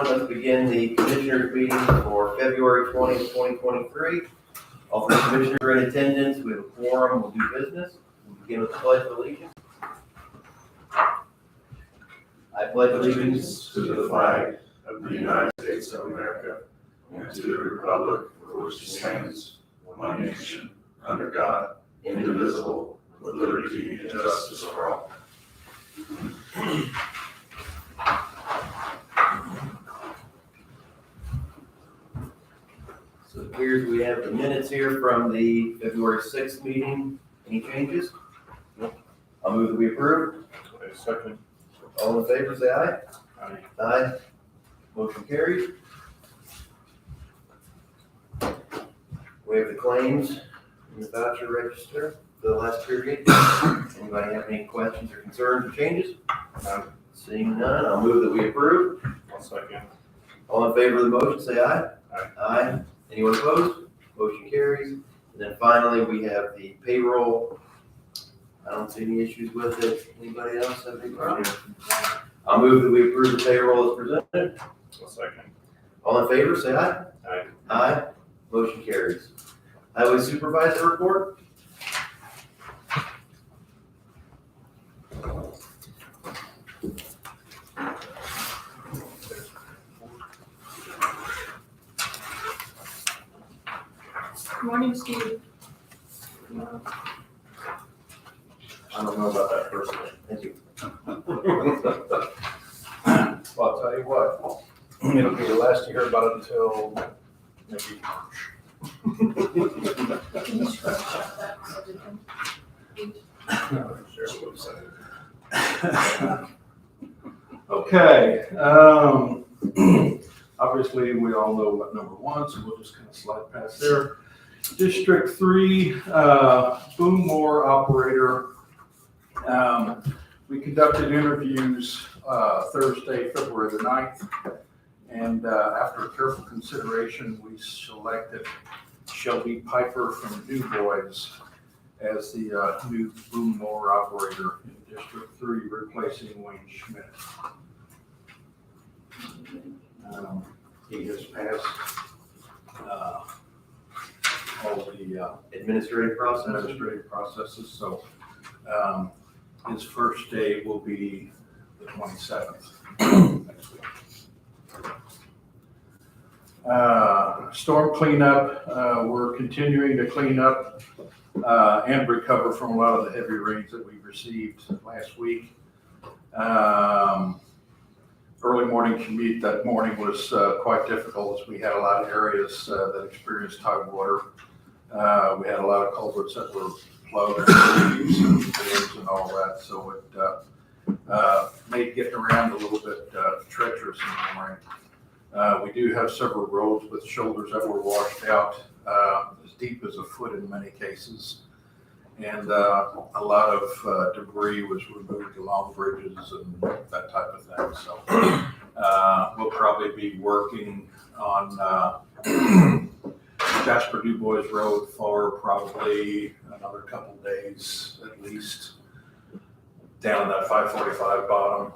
everyone. Let's begin the commissioners meeting for February 20th, 2023. All three commissioners are in attendance. We have a quorum. We'll do business. We'll begin with the Pledge of Allegiance. I pledge allegiance to the flag of the United States of America and to the republic for which it stands, one nation, under God, indivisible, with liberty and justice for all. So it appears we have the minutes here from the February 6th meeting. Any changes? I'll move that we approve. Second. All in favor, say aye. Aye. Aye. Motion carries. We have the claims in the voucher register for the last period. Anybody have any questions or concerns or changes? Seeing none, I'll move that we approve. I'll second. All in favor of the motion, say aye. Aye. Aye. Anyone opposed? Motion carries. And then finally, we have the payroll. I don't see any issues with it. Anybody else have any problems? I'll move that we approve the payroll as presented. I'll second. All in favor, say aye. Aye. Aye. Motion carries. Highway supervisor report. Good morning, Steve. I don't know about that first one. Thank you. Well, I'll tell you what, it'll be the last you hear about it until maybe Can you scratch out that so we can- Okay, obviously, we all know what number one, so we'll just kind of slide past there. District 3, boom mower operator. We conducted interviews Thursday, February the 9th, and after careful consideration, we selected Shelby Piper from Du Bois as the new boom mower operator in District 3, replacing Wayne Schmidt. He has passed all the Administrative process. administrative processes, so his first day will be the 27th next week. Storm cleanup, we're continuing to clean up and recover from a lot of the heavy rains that we received last week. Early morning commute that morning was quite difficult as we had a lot of areas that experienced high water. We had a lot of culverts that were plugged and all that, so it made getting around a little bit treacherous in the morning. We do have several roads with shoulders that were washed out as deep as a foot in many cases. And a lot of debris was removed along bridges and that type of thing. So we'll probably be working on Jasper Du Bois Road for probably another couple days at least. Down that 545 bottom,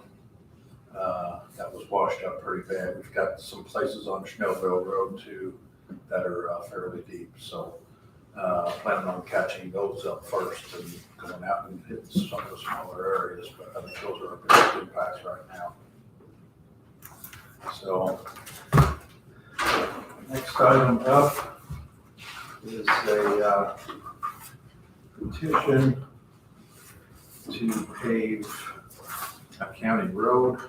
that was washed up pretty bad. We've got some places on Schnellville Road too that are fairly deep. So planning on catching those up first and going out and hitting some of the smaller areas, but I think those are our biggest impacts right now. So next item up is a petition to pave a county road.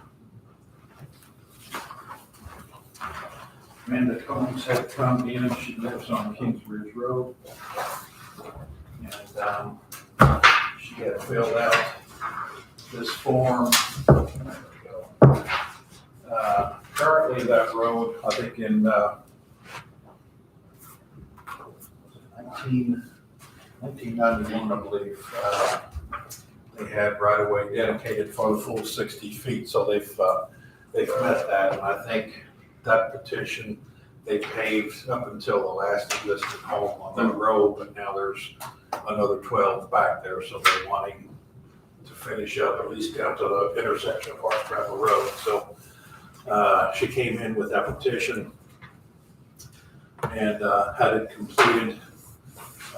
Amanda Combs had come in, she lives on Kingsbridge Road. And she had filled out this form. There we go. Currently that road, I think in 1991, I believe, they had right of way dedicated for the full 60 feet. So they've met that, and I think that petition, they paved up until the last listed home on that road, but now there's another 12 back there, so they're wanting to finish up at least down to the intersection of Horse Travel Road. So She came in with that petition and had it completed.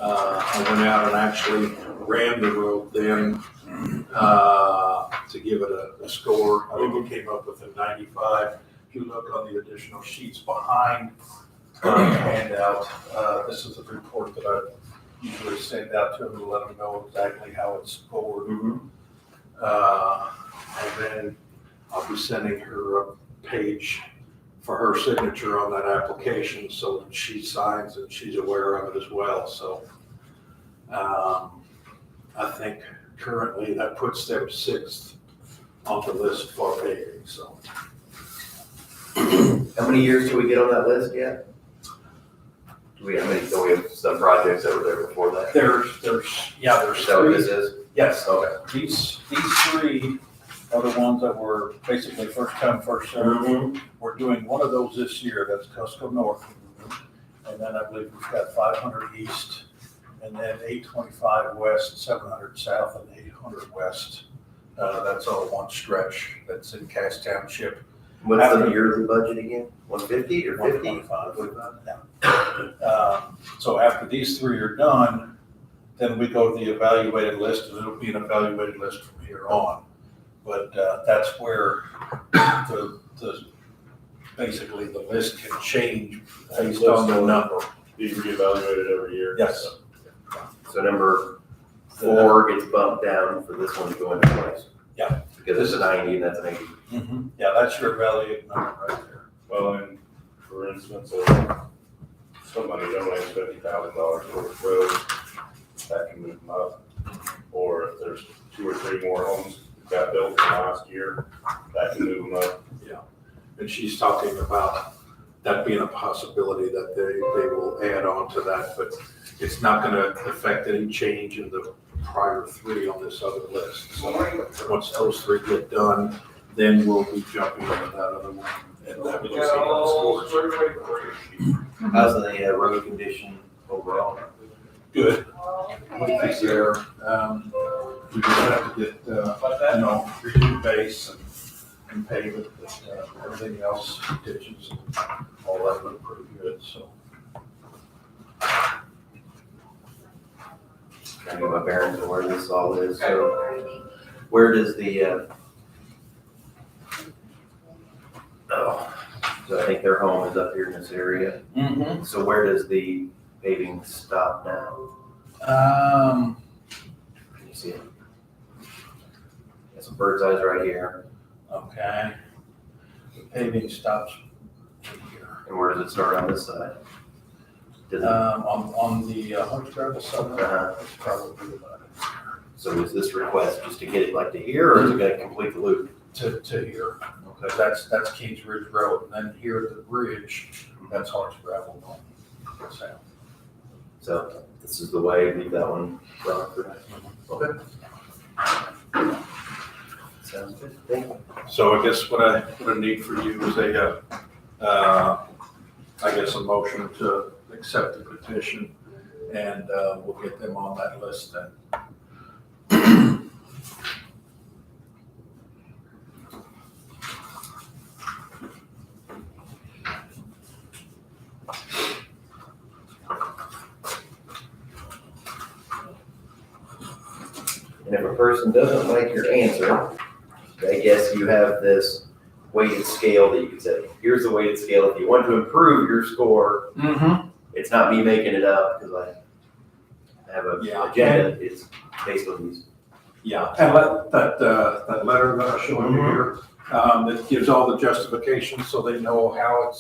I went out and actually ran the road then to give it a score. I think we came up with a 95. If you look on the additional sheets behind the handout, this is a report that I usually send out to them to let them know exactly how it's scored. And then I'll be sending her a page for her signature on that application so that she signs and she's aware of it as well. So I think currently that puts them 6th on the list for paving, so. How many years do we get on that list yet? Do we have some projects that were there before that? There's Is that what 3. this is? Yes, Okay. these 3 are the ones that were basically first come, first served. We're doing one of those this year, that's Cusco North. And then I believe we've got 500 East, and then 825 West, 700 South, and 800 West. That's all one stretch that's in Cass Township. What's the yearly budget again? 150 or 50? 125. So after these 3 are done, then we go to the evaluated list, and it'll be an evaluated list from here on. But that's where basically the list can change based on the number. You reevaluated every year? Yes. So number 4 gets bumped down for this one to go into place. Yeah. Because it's a 90 and that's an 80. Yeah, that's your evaluated number right there. Well, and for instance, if somebody donates $50,000 towards road, that can move them up. Or if there's 2 or 3 more homes that got built in the last year, that can move them up. And she's talking about that being a possibility that they will add on to that, but it's not gonna affect any change in the prior 3 on this other list. So once those 3 get done, then we'll be jumping into that other one. And that will see how it scores. How's the road condition overall? Good. Everything's there. We just have to get, redo base and pave it, but everything else, ditches, and all that look pretty good, so. Trying to get my bearings on where this all is. So where does the, so I think their home is up here in this area. So where does the paving stop now? Can you see it? Got some bird's eyes right here. Okay. The paving stops here. And where does it start on this side? Does it, On the Hunts Gravel side, it's probably about so is this request just to get it like to here, or is it gonna complete the loop? to here. Okay. That's Kings Ridge Road, and then here at the bridge, that's Hunts Gravel going south. So this is the way, leave that one run for Okay. Sounds good. Thank you. So I guess what I need for you is a motion to accept the petition, and we'll get them on that list then. And if a person doesn't like your answer, I guess you have this weighted scale that you can say, here's the weighted scale. If you want to improve your score, it's not me making it up because I have an agenda. It's based on these. Yeah, and that letter that I showed you here, that gives all the justifications so they know how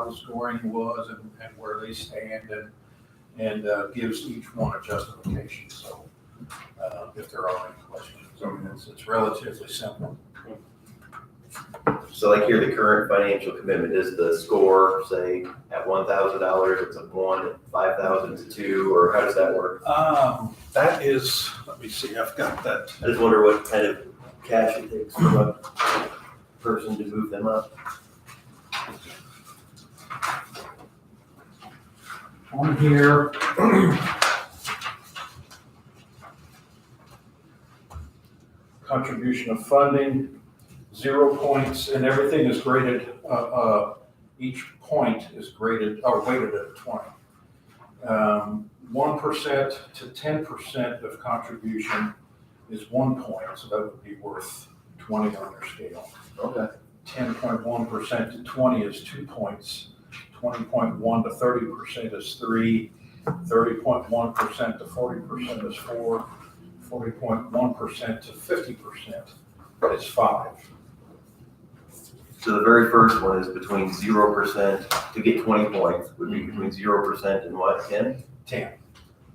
the scoring was and where they stand, and gives each one a justification. So if there are any questions, I mean, it's relatively simple. So like here, the current financial commitment is the score, say at $1,000, it's a 1, at 5,000 it's a 2, or how does that work? That is, let me see, I've got that. I just wonder what kind of cash it takes for a person to move them up. On here. Contribution of funding, 0 points, and everything is graded, each point is graded, or weighted at 20. 1% to 10% of contribution is 1 point, so that would be worth 20 on their scale. Okay. 10.1% to 20 is 2 points. 20.1 to 30% is 3. 30.1% to 40% is 4. 40.1% to 50% is 5. So the very first one is between 0% to get 20 points, would be between 0% and what, 10? 10.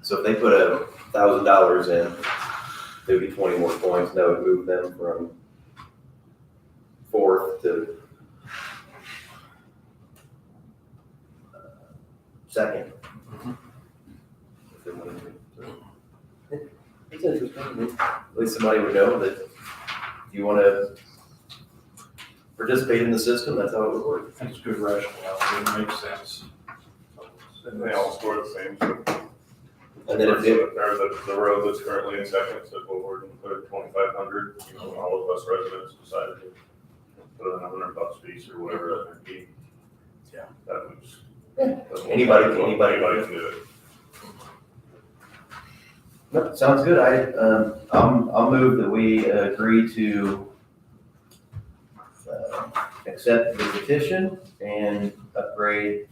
So if they put $1,000 in, there would be 20 more points, and that would move them from 4th to 2nd. If they wanted to. It's interesting. At least somebody would know that if you want to participate in the system, that's how it would work. That's good rationale, it makes sense. And they all score the same, so. And then if Or the road that's currently in second, so we're gonna put it 2,500, all of us residents decided to put in $100 piece or whatever that might be. Yeah. That was. Anybody can do it. No, sounds good. I'll move that we agree to accept the petition and upgrade,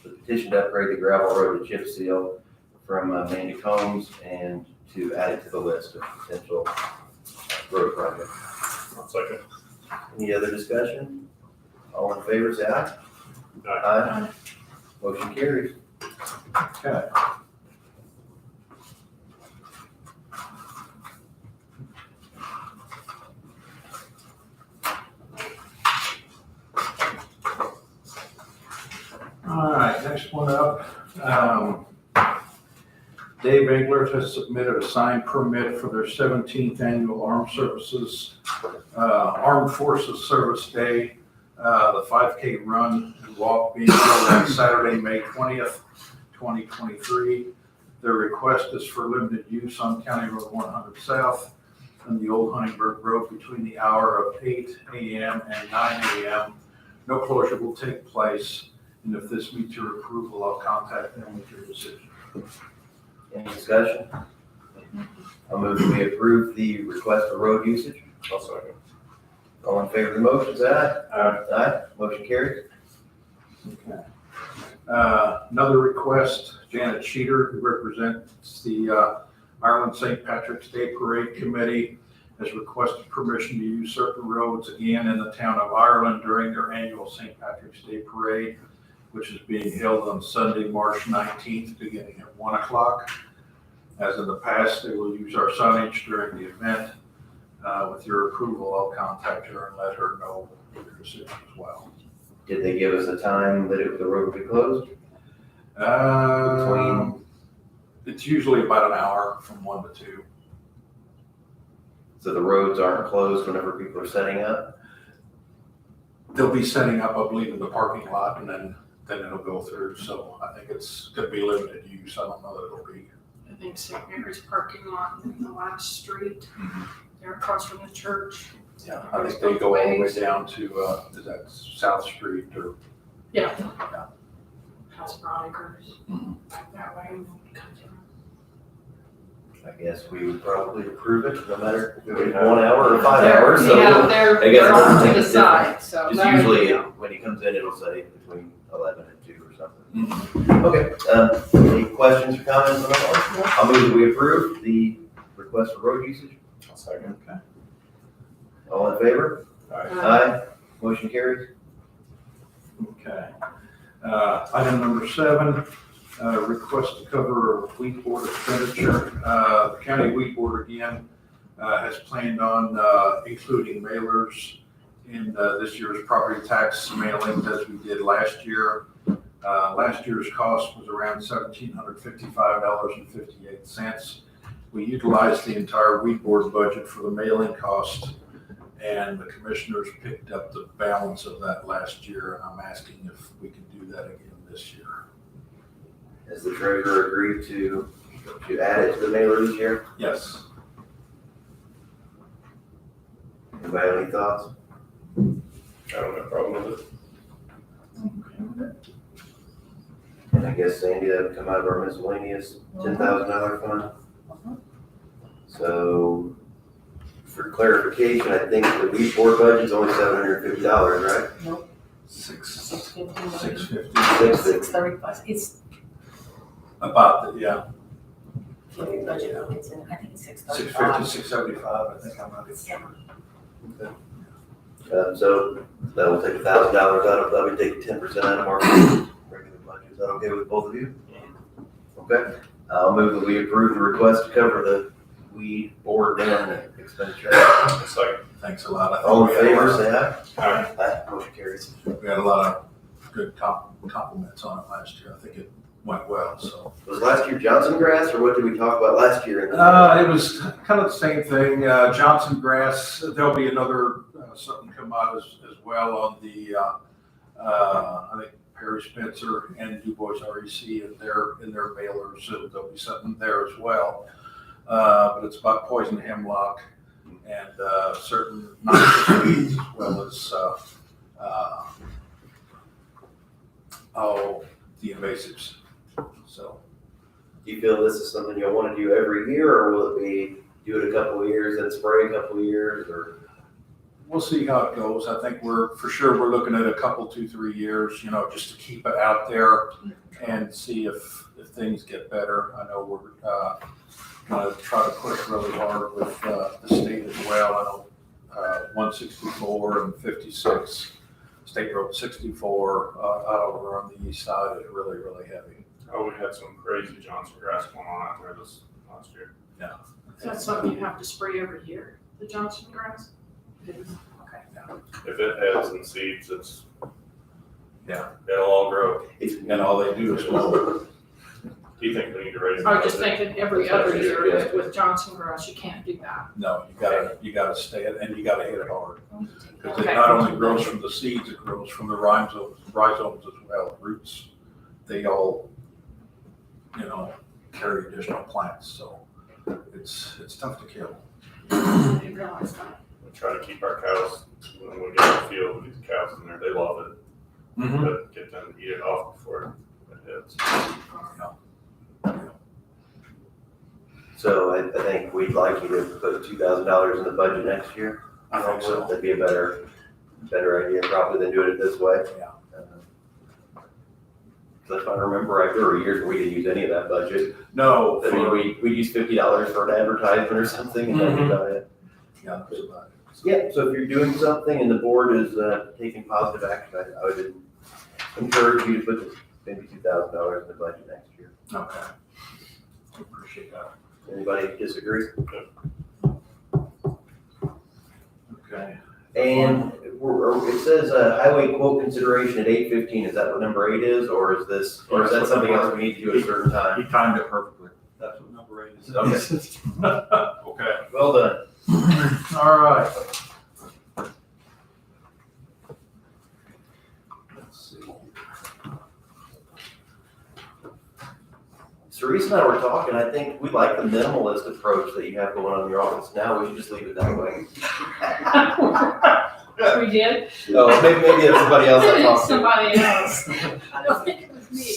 the petition to upgrade the gravel road to chip seal from Mandy Combs and to add it to the list of potential road projects. One second. Any other discussion? All in favor, say aye. Aye. Motion carries. Okay. All right, next one up. Dave Engler has submitted a signed permit for their 17th annual Armed Forces Service Day. The 5K run and walk being held on Saturday, May 20th, 2023. Their request is for limited use on County Road 100 South and the Old Huntingburg Road between the hour of 8 a.m. and 9 a.m. No closure will take place, and if this meets your approval, I'll contact them with your decision. Any discussion? I'll move that we approve the request for road usage. I'll second. All in favor of the motion, say aye. Aye. Aye. Motion carries. Okay. Another request, Janet Sheeter, who represents the Ireland St. Patrick's Day Parade Committee, has requested permission to use certain roads again in the town of Ireland during their annual St. Patrick's Day Parade, which is being held on Sunday, March 19th, beginning at 1 o'clock. As in the past, they will use our signage during the event. With your approval, I'll contact her and let her know your decision as well. Did they give us a time that the road would be closed? It's usually about an hour from 1 to 2. So the roads aren't closed whenever people are setting up? They'll be setting up, I believe, in the parking lot, and then it'll go through. So I think it's going to be limited use. I don't know that it'll be. I think St. Mary's parking lot in the last street, they're across from the church. Yeah, I think they go all the way down to, is that South Street or? Yeah. House Bronikers, that way. I guess we would probably approve it, no matter if it was 1 hour or 5 hours, so. Yeah, they're I guess it off doesn't to make the a side, so. Just that- usually, when he comes in, it'll say between 11 and 2 or something. Okay, any questions or comments on that one? I'll move that we approve the request for road usage. I'll second. Okay. All in favor? Aye. Motion carries. Okay. Item number 7, request to cover weed board expenditure. The county weed board again has planned on including mailers in this year's property tax mailings as we did last year. Last year's cost was around $1,755.58. We utilized the entire weed board budget for the mailing cost, and the commissioners picked up the balance of that last year, and I'm asking if we can do that again this year. Has the treasurer agreed to add it to the mailer this year? Yes. Anybody have any thoughts? I don't have a problem with it. And I guess, Sandy, that would come out of our miscellaneous $10,000 fund. So, for clarification, I think the weed board budget's only $750, right? Six 650. $650, $635. It's about, yeah, the budget, it's in, I think it's $635. $650, $675, I think I'm not sure. So that will take $1,000 out of, that would take 10% out of our regular budget. Is that okay with both of you? Okay. I'll move that we approve the request to cover the weed board ban expenditure. It's like, Thanks a lot. I think All in we had a favor, lot- say aye. Aye. Aye, motion carries. We had a lot of good compliments on it last year. I think it went well, so. Was last year Johnson grass, or what did we talk about last year? It was kind of the same thing. Johnson grass, there'll be another, something come out as well on the, I think Perry Spencer and Du Bois REC in their mailers. So there'll be something there as well. But it's about poison hemlock and certain noxious weeds as well as, the invasives. So. Do you feel this is something you'll want to do every year, or will it be do it a couple of years, then spray a couple of years, or? We'll see how it goes. I think we're looking at a couple, 2-3 years, just to keep it out there and see if things get better. I know we're gonna try to push really hard with the state as well. I know 164 and 56, State Road 64 out over on the east side is really, really heavy. oh, we had some crazy Johnson grass going on out there this last year. Is that something you have to spray every year, the Johnson grass? Okay. If it heads and seeds, it's, Yeah. it'll all grow. And all they do is mow. Do you think we need to raise? I was just budget? thinking every other year with Johnson grass, you can't do that. No, you gotta stay it and you gotta hit it hard. Because it Okay. not only grows from the seeds, it grows from the rhizomes as well, roots. They all, carry additional plants, so it's tough to kill. I didn't realize that. We try to keep our cows, when we get in the field, we get the cows in there, they love it, but get them to eat it off before it hits. So I think we'd like you to put $2,000 in the budget next year. I think so. That'd be a better idea probably than doing it this way. Yeah. So if I remember right, there were years where we didn't use any of that budget. No, I mean, we used $50 for an advertisement or something, and that was about it. yeah, that's about it. Yeah, so if you're doing something and the board is taking positive action, I would encourage you to put maybe $2,000 in the budget next year. Okay. Appreciate that. Anybody disagree? Okay. And it says highway quote consideration at 8:15. Is that what number 8 is, or is that something else we need to do at a certain time? He timed it perfectly. That's what number 8 is. Okay. Okay. Well done. All right. Let's see. Cerise and I were talking, I think we like the minimalist approach that you have going on in your office now. We should just leave it that way. We did? Oh, maybe it's somebody else I talked to. Somebody else. I don't think it was me.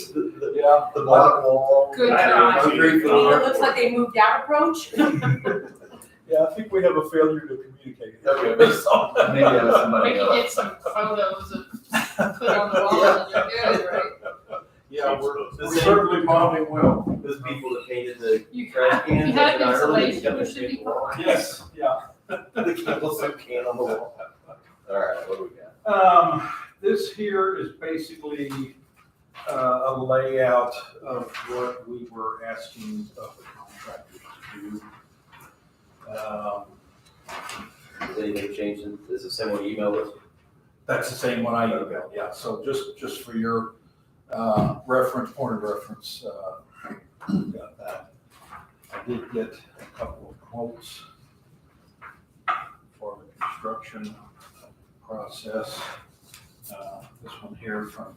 Yeah. The block wall. Good I try. don't agree It for looks like they moved out approach. Yeah, I think we have a failure to communicate. Okay, maybe that was somebody Maybe else. get some photos and put on the wall and you're good, right? Yeah, we're certainly bonding well. Those people that painted the You trash had, cans. you had in Ireland, you insulation, got you the should be big wall. fine. Yes, yeah. The Campbell soup can on the wall. All right, what do we got? This here is basically a layout of what we were asking of the contractors to do. Has anything changed? Is the same one you emailed us? That's the same one I emailed, yeah. So just for your reference, point of reference, got that. I did get a couple of quotes for the construction process. This one here from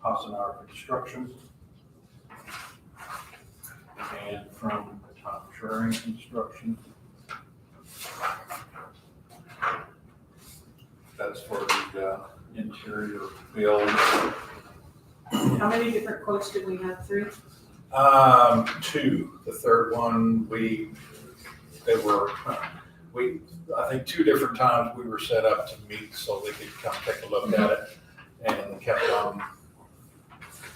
Hasenauer Construction and from Tom Schering Construction. That's for the interior build. How many different quotes did we have? 3? Two. The third one, I think 2 different times we were set up to meet so they could come take a look at it, and they kept on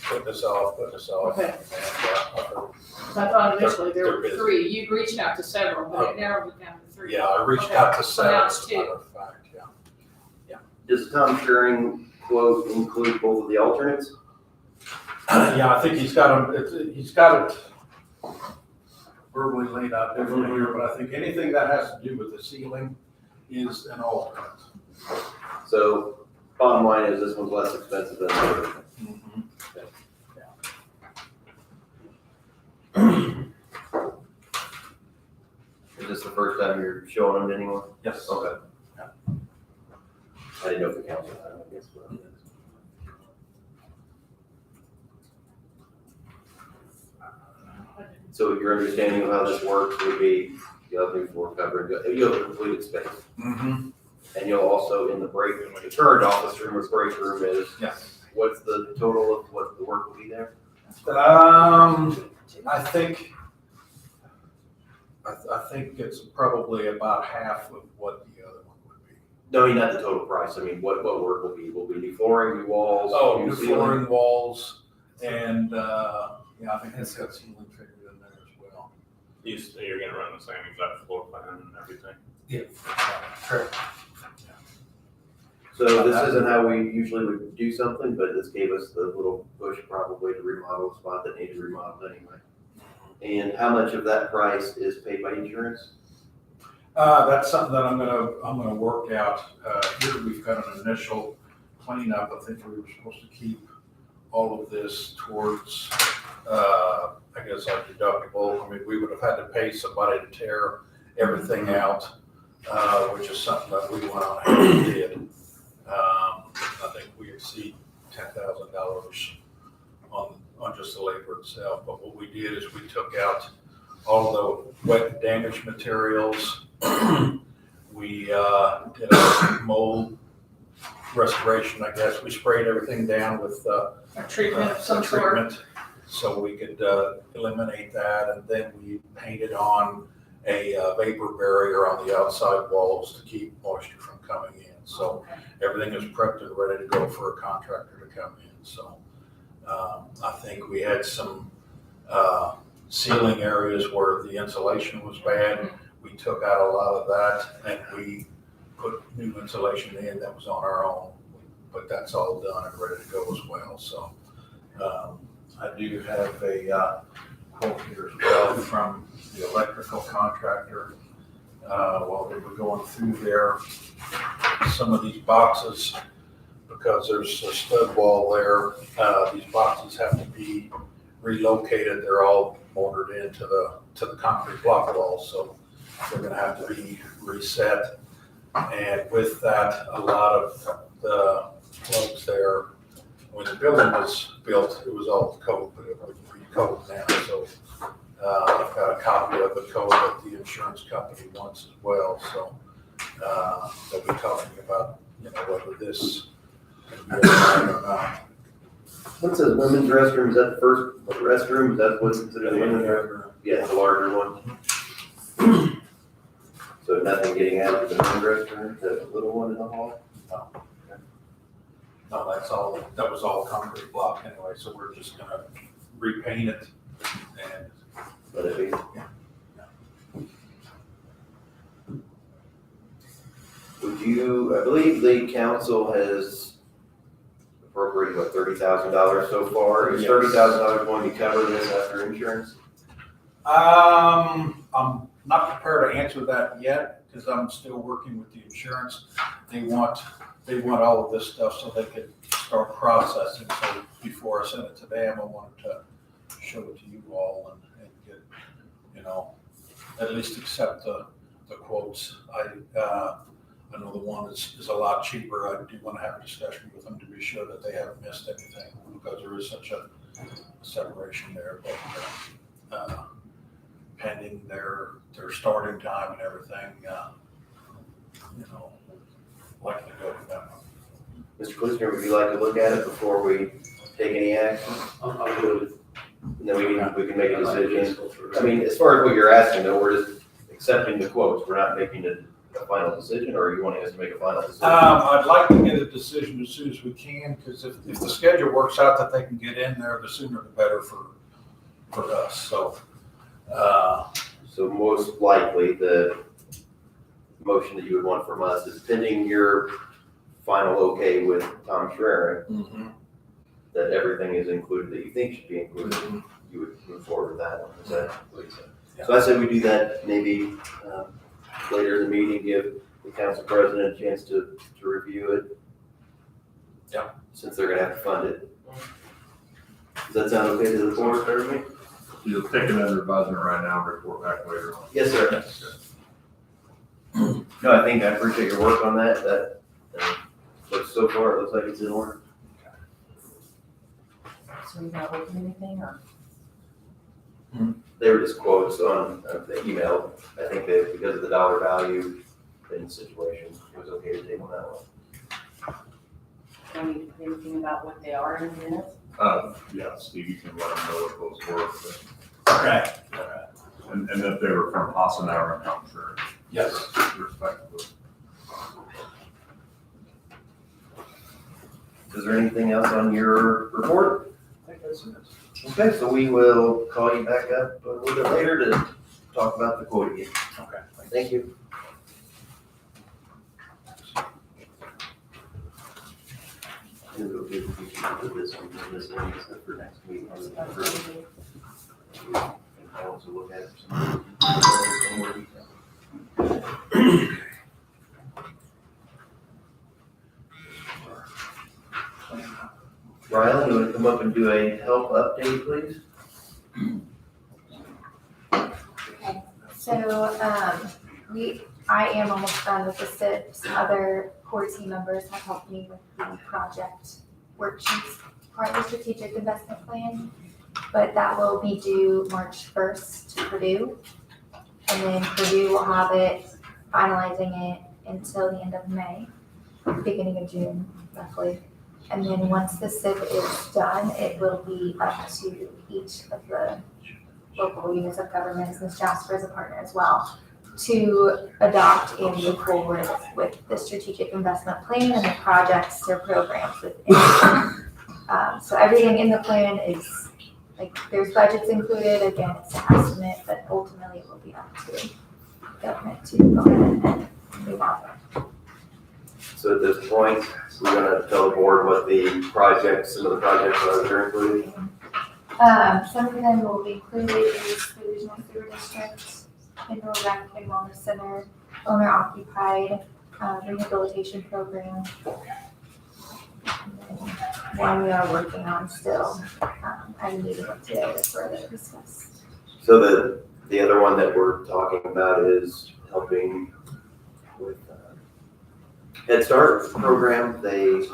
putting us off. Okay. And, I thought initially there They're were busy. 3. You'd reached out to several, but it narrowed it down to 3. yeah, I reached Okay. out to So 7, now as it's a matter of fact, yeah. Does the Tom Shuring quote include both of the alternates? Yeah, I think he's got it verbally laid out differently here, but I think anything that has to do with the ceiling is an alternate. So bottom line is this one's less expensive than the other. Is this the first time you're showing them to anyone? Yes. Okay. I didn't know if the council had, I guess. But. So your understanding of how this works would be you'll have new floor coverage, you'll have a completed space. Mm-hmm. And you'll also in the break room, the current office room or break room is, Yes. what's the total of what the work will be there? I think it's probably about half of what the other one would be. No, I mean, not the total price. I mean, what work will be? Will be new flooring, new walls? New ceiling? flooring, walls, and, yeah, I think it's got ceiling figured in there as well. You're gonna run the same exact floor plan and everything. Yeah. Correct. So this isn't how we usually would do something, but this gave us the little push probably to remodel a spot that needed remodeled anyway. And how much of that price is paid by insurance? That's something that I'm gonna work out. Here we've got an initial cleanup. I think we were supposed to keep all of this towards, I guess our deductible. I mean, we would have had to pay somebody to tear everything out, which is something that we went on ahead and did. I think we exceed $10,000 on just the labor itself. But what we did is we took out all the wet and damaged materials. We did a mold restoration, I guess. We sprayed everything down with A treatment of some sort. treatment so we could eliminate that, and then we painted on a vapor barrier on the outside walls to keep moisture from coming in. So everything is prepped and ready to go for a contractor to come in. So I think we had some ceiling areas where the insulation was bad. We took out a lot of that and we put new insulation in that was on our own. But that's all done and ready to go as well. So I do have a quote here as well from the electrical contractor. While they were going through there, some of these boxes, because there's a stud wall there, these boxes have to be relocated. They're all mortared into the concrete block wall, so they're gonna have to be reset. And with that, a lot of the plugs there, when the building was built, it was all code, but it wouldn't be code now. So I've got a copy of the code that the insurance company wants as well. So they'll be talking about, whether this can be applied or not. What says women's restroom? Is that the first restroom? Is that what's considered the women's restroom? Yeah, it's a larger one. So nothing getting out of the men's restroom, the little one in the hall? No, that was all concrete block anyway, so we're just gonna repaint it and, Let it be. I believe the council has appropriated, what, $30,000 so far? Is Yes. $30,000 going to cover this after insurance? I'm not prepared to answer that yet, because I'm still working with the insurance. They want all of this stuff so they could start processing. So before I send it to them, I wanted to show it to you all and get, at least accept the quotes. I know the one is a lot cheaper. I do want to have a discussion with them to be sure that they haven't missed anything, because there is such a separation there. But pending their starting time and everything, likely to go with that one. Mr. Kuzner, would you like to look at it before we take any action? I'll do it. And then we can make a decision. I mean, as far as what you're asking, though, we're just accepting the quotes. We're not making a final decision, or are you wanting us to make a final decision? I'd like to get a decision as soon as we can, because if the schedule works out that they can get in there, the sooner the better for us, so. So most likely, the motion that you would want from us is pending your final okay with Tom Schreering, that everything is included that you think should be included, you would move forward with that one. Is that what you said? So I said we do that maybe later in the meeting, give the council president a chance to review it. Yeah. Since they're gonna have to fund it. Does that sound okay to the board, Jeremy? You'll take it under advisement right now, report back later on. Yes, sir. No, I think I appreciate your work on that. That looks, so far, it looks like it's in order. So you're not working anything or? They were just quotes on the email. I think that because of the dollar value in the situation, it was okay to take on that one. Do we need to put anything about what they are in the minutes? Yeah, Steve, you can let them know what those were, Okay. and that they were from Hassanauer and Tom Schreering. Yes. Respectively. Is there anything else on your report? Okay, so we will call you back up a little bit later to talk about the quote again. Okay. Thank you. Maybe it'll be if we can put this on this one, except for next week. I want to look at it for some more detail. Rylan, you want to come up and do a help update, please? So, I am almost done with the SIP. Some other core team members have helped me with the project worksheets part of the strategic investment plan. But that will be due March 1st to Purdue. And then Purdue will have it, finalizing it until the end of May, beginning of June, roughly. And then once the SIP is done, it will be up to each of the local units of government, Ms. Jasper is a partner as well, to adopt and move forward with the strategic investment plan and the projects or programs within it. So everything in the plan is, like, there's budgets included, again, it's an estimate, but ultimately it will be up to government to go ahead and move on. So at this point, we're gonna tell the board what the projects, some of the projects that are included. Some of them will be included is the regional sewer district, indoor rec and wellness center, owner occupied, rehabilitation program. One we are working on still, I'm meeting with today to further discuss. So the other one that we're talking about is helping with Head Start program. They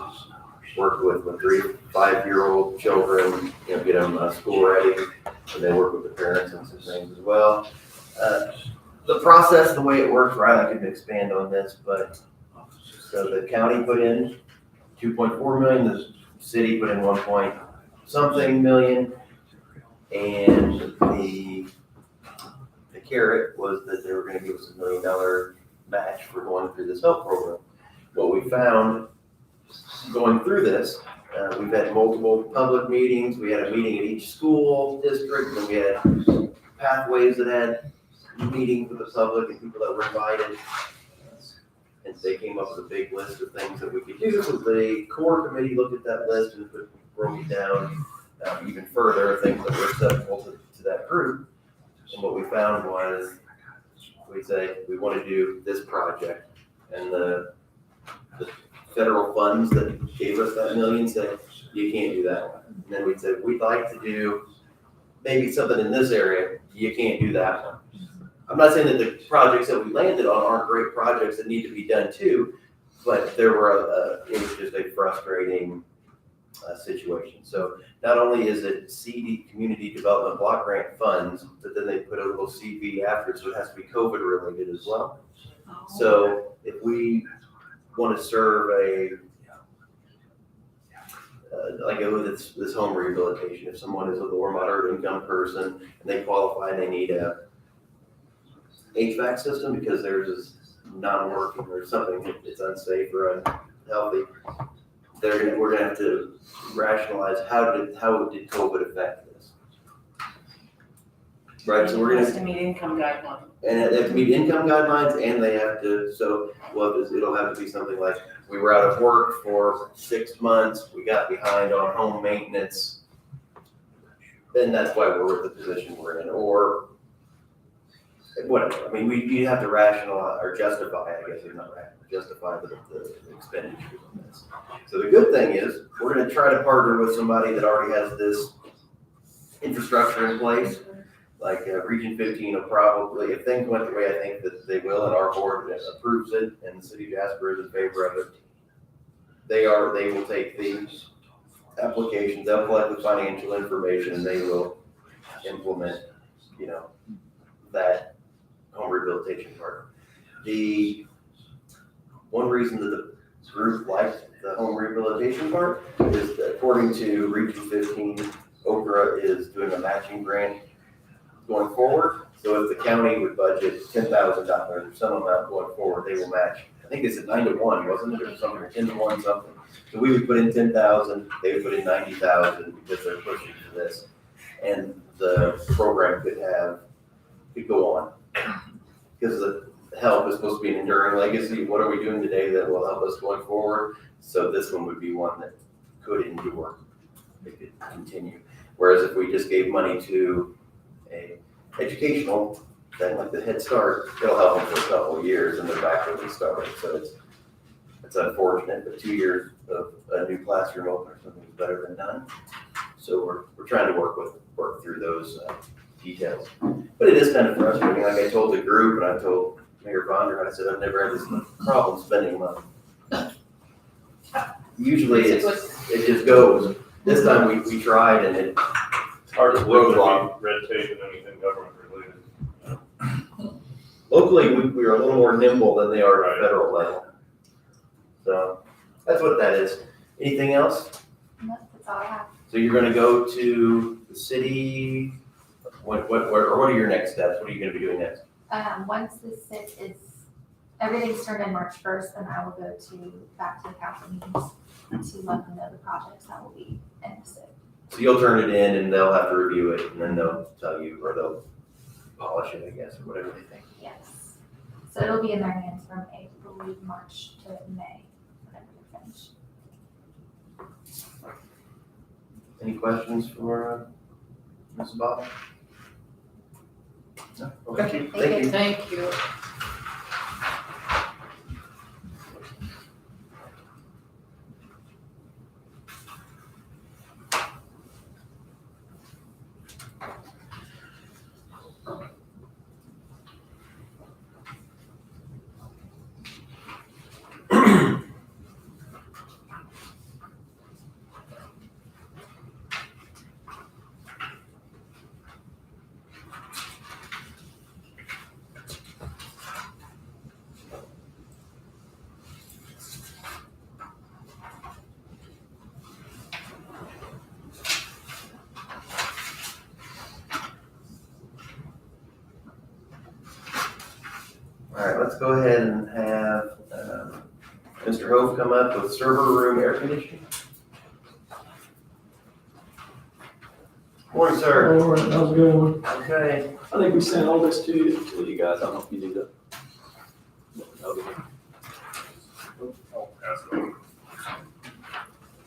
work with 3 to 5-year-old children, get them school ready, and they work with the parents and some things as well. The process, the way it works, Riley can expand on this, but so the county put in 2.4 million, the city put in 1 point something million, and the carrot was that they were going to give us $1 million match for going through this help program. What we found going through this, we've had multiple public meetings. We had a meeting at each school district, and we had pathways that had meetings with the public and people that were invited. And they came up with a big list of things that we could do. The core committee looked at that list and broke it down even further, things that were acceptable to that group. And what we found was, we say, we want to do this project. And the federal funds that gave us that million said, you can't do that one. And then we said, we'd like to do maybe something in this area, you can't do that one. I'm not saying that the projects that we landed on aren't great projects that need to be done too, but there were, it was just a frustrating situation. So not only is it CD, Community Development Block Grant funds, but then they put a little CV after it, so it has to be COVID related as well. So if we want to serve a like this home rehabilitation, if someone is a lower moderate income person and they qualify and they need a HVAC system because theirs is not working or something, it's unsafe or unhealthy, we're gonna have to rationalize how did COVID affect this? Right, so we're gonna. Has to meet income guidelines. And they have to meet income guidelines and they have to, so, it'll have to be something like, we were out of work for 6 months, we got behind on home maintenance. Then that's why we're in the position we're in, or whatever. I mean, you have to rationalize or justify, I guess, not justify the expenditures on this. So the good thing is, we're gonna try to partner with somebody that already has this infrastructure in place. Like Region 15 will probably, if things went the way I think that they will, and our board approves it, and the city of Jasper is in favor of it, they will take these applications, they'll collect the financial information, and they will implement, that home rehabilitation part. The one reason that the group likes the home rehabilitation part is that according to Region 15, Okra is doing a matching grant going forward. So if the county would budget $10,000 or some amount going forward, they will match. I think it's at 9-1, wasn't it, or something, 10-1 something. So we would put in 10,000, they would put in 90,000 because they're pushing for this, and the program could go on. Because the help is supposed to be an enduring legacy. What are we doing today that will help us going forward? So this one would be one that could endure, it could continue. Whereas if we just gave money to a educational thing like the Head Start, it'll help them for a couple of years and they're back where they started. So it's unfortunate, but 2 years of a new classroom open or something is better than none. So we're trying to work through those details. But it is kind of frustrating. Like I told the group and I told Mayor Bonder, I said, I've never had this problem spending money. Usually it just goes. This time we tried and it Hard to Roadblock. believe red tape and anything government related. locally, we are a little more nimble than they are at Right. federal level. So that's what that is. Anything else? No, that's all I have. So you're gonna go to the city, what are your next steps? What are you gonna be doing next? Once the SIP is, everything's turned in March 1st, then I will go back to the council meetings to let them know the projects that will be in the SIP. So you'll turn it in and they'll have to review it and then they'll tell you, or they'll polish it, I guess, or whatever they think. Yes. So it'll be in their hands from March to May, whenever they're finished. Any questions for Ms. Bob? No? Okay, thank you. Thank you. All right, let's go ahead and have Mr. Hove come up with server room air conditioning. Morning, sir. All right, how's it going? Okay. I think we sent all this to you guys. I don't know if you need to.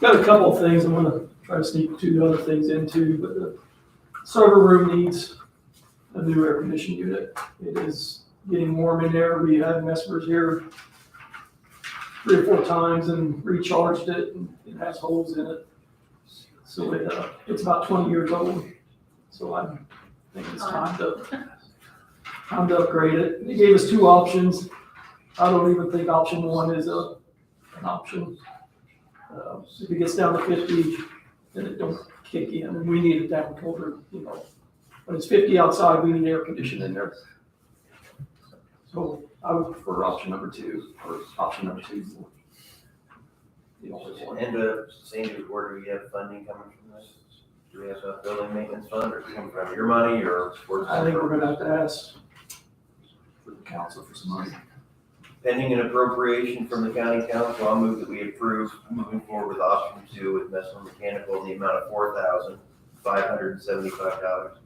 Got a couple of things I'm gonna try to sneak two other things into, but the server room needs a new air conditioning unit. It is getting warm in there. We had messers here 3 or 4 times and recharged it, and it has holes in it. So it's about 20 years old. So I think it's time to upgrade it. They gave us 2 options. I don't even think option 1 is an option. If it gets down to 50, then it don't kick in, and we need it down colder, When it's 50 outside, we need air conditioning in there. So I would prefer option number 2, or option number 2. the only one. And, Sandy, where do we have funding coming from this? Do we have a building maintenance fund, or come from your money, or where's it I think come we're from? gonna have to ask for the council for some money. Pending an appropriation from the county council, I'll move that we approve moving forward with option 2 with Messler Mechanical in the amount of $4,575.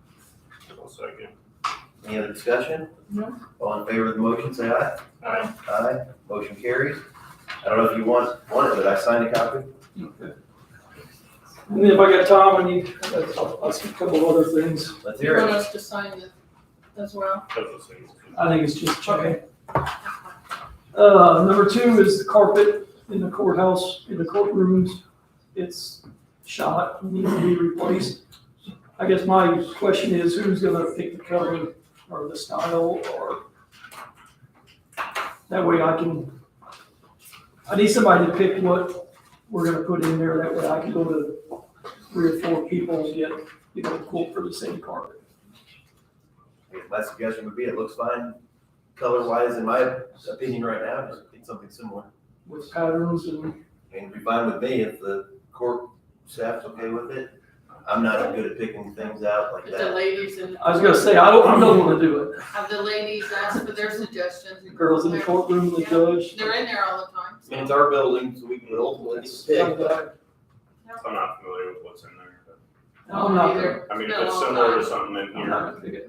I'll second. Any other discussion? No. All in favor of the motion, say aye. Aye. Aye, motion carries. I don't know if you want it, but I signed a copy. Okay. And then if I got time, I'll see a couple of other things. Let's You hear want it. us to sign it as well? That's the same. I think it's just checking. Okay. Number 2 is the carpet in the courthouse, in the courtrooms. It's shot, needs to be replaced. I guess my question is, who's gonna pick the color or the style, or that way I need somebody to pick what we're gonna put in there. That way I can go to 3 or 4 people and get, a quote for the same carpet. My suggestion would be, it looks fine color-wise, in my opinion right now, just think something similar. With patterns and, I mean, it'd be fine with me if the court staff's okay with it. I'm not good at picking things out like The that. ladies and. I was gonna say, I don't wanna do it. Have the ladies ask for their suggestions. The girls in the courtroom, the judge. They're in there all the time. I mean, it's our building, so we can ultimately pick. I'm not familiar with what's in there, but, I'm not Either. I mean, It's if been a it's long similar to time. something in I'm here, not gonna pick it.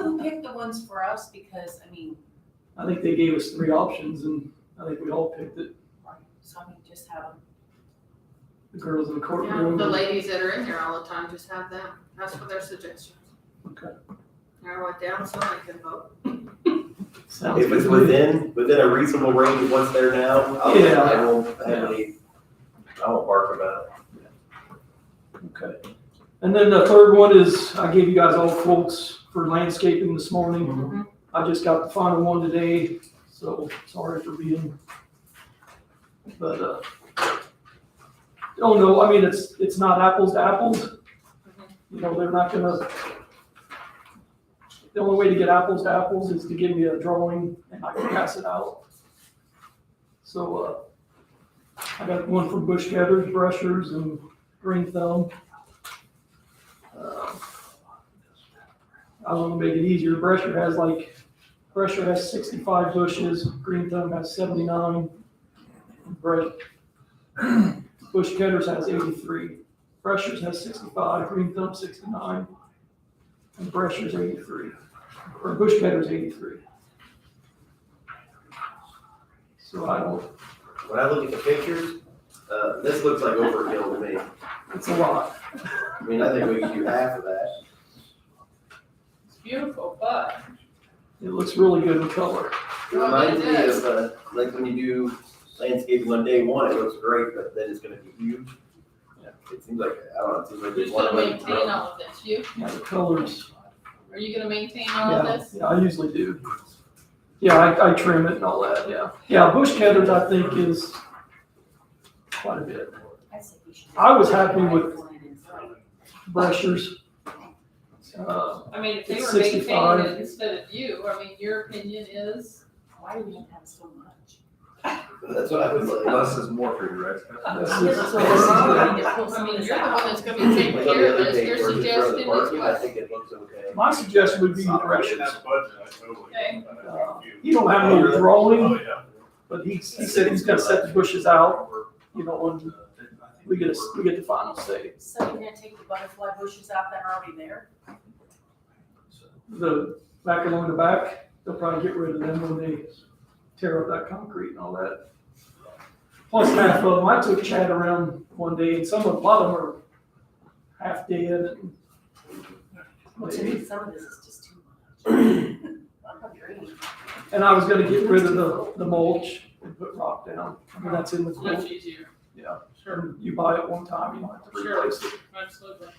Who picked the ones for us? Because, I mean, I think they gave us 3 options and I think we all picked it. so I mean, just have them. The girls in the Yeah, courtroom. the ladies that are in there all the time, just have them, ask for their suggestions. Okay. Narrow it down so I can vote. Sounds If it's good. within a reasonable range of what's there now, Yeah. I won't bark about it. Okay. And then the third one is, I gave you guys all quotes for landscaping this morning. Mhm. I just got the final one today, so sorry for being, but, oh no, I mean, it's not apples to apples. They're not gonna, the only way to get apples to apples is to give me a drawing and I can pass it out. So, I got one from Bush Gathers, Brushers, and Green Thumb. I want to make it easier. Brusher has 65 bushes, Green Thumb has 79. Bush Cutters has 83. Brushers has 65, Green Thumb 69, and Brushers 83, or Bush Cutters 83. So I don't, When I look at the pictures, this looks like overkill to me. it's a lot. I mean, I think we could do half of that. It's beautiful, but. It looks really good in color. It reminds me of, like when you do landscaping on day one, it looks great, but then it's gonna be huge. It seems like, I don't know, it seems like Who's it's one gonna way to maintain grow. all of this? You? Yeah, the colors. Are you gonna maintain all of this? Yeah, I usually do. Yeah, I trim it and all that, yeah. Yeah, Bush Cutters I think is quite a bit. I say we should. I was happy with- Line inside. Brushers. I mean, if they It's were maintaining 65. it instead of you, I mean, your opinion is, Why do we have so much? That's what I would say. less is more for you, right? This This is- is what we're wrong. We need to pull I some of mean, this you're the one out. that's gonna be taking Like on care the of other this. page Your where it's just suggestion is parking, I what? think it looks okay. My suggestion would be it's not right in Brushers. that budget, I totally. Okay. He don't have no drawing, Oh, yeah. but he said he's gonna set the bushes out, and we get the final say. So you're gonna take the butterfly bushes out that are already there? The back along the back, they'll probably get rid of them when they tear up that concrete and all that. Plus half of them, I took Chad around one day and a lot of them are half dead and. Well, to me, some of this is just too much. I'm agreeing. And I was gonna get rid of the mulch and put rock down. I mean, that's in the It's much quote. easier. Yeah. Sure, You buy it one time, you don't have to Sure. replace it. absolutely.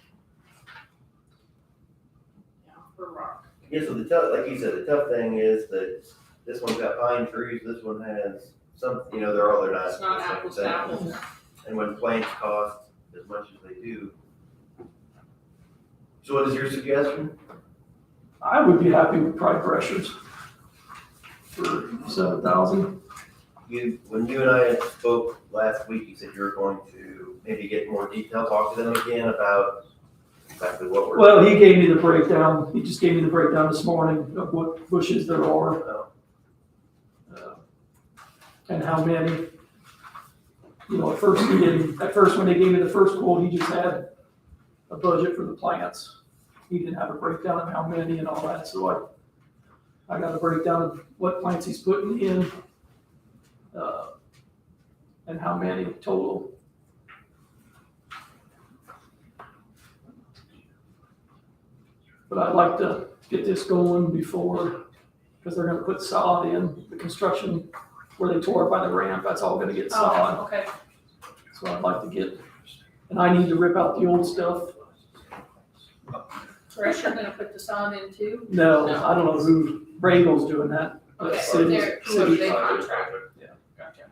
Yeah, for rock. Yeah, so like you said, the tough thing is that this one's got pine trees, this one has some, they're not. It's not the same apples to thing. apples. And when plants cost as much as they do. So what is your suggestion? I would be happy with Pride Brushers for 7,000. when you and I spoke last week, you said you were going to maybe get more detail, talk to them again about exactly what we're. Well, he gave me the breakdown, he just gave me the breakdown this morning of what bushes there are. And how many. You know, at first when they gave me the first quote, he just had a budget for the plants. He didn't have a breakdown of how many and all that, so I got a breakdown of what plants he's putting in, and how many total. But I'd like to get this going before, because they're gonna put sod in, the construction where they tore it by the ramp, that's all gonna get sod. Oh, okay. So I'd like to get, and I need to rip out the old stuff. Thresher gonna put the sod in too? No, No. I don't know who, Ragel's doing that. but Okay, city- they're, whoever city they project. contract. Yeah. Gotcha.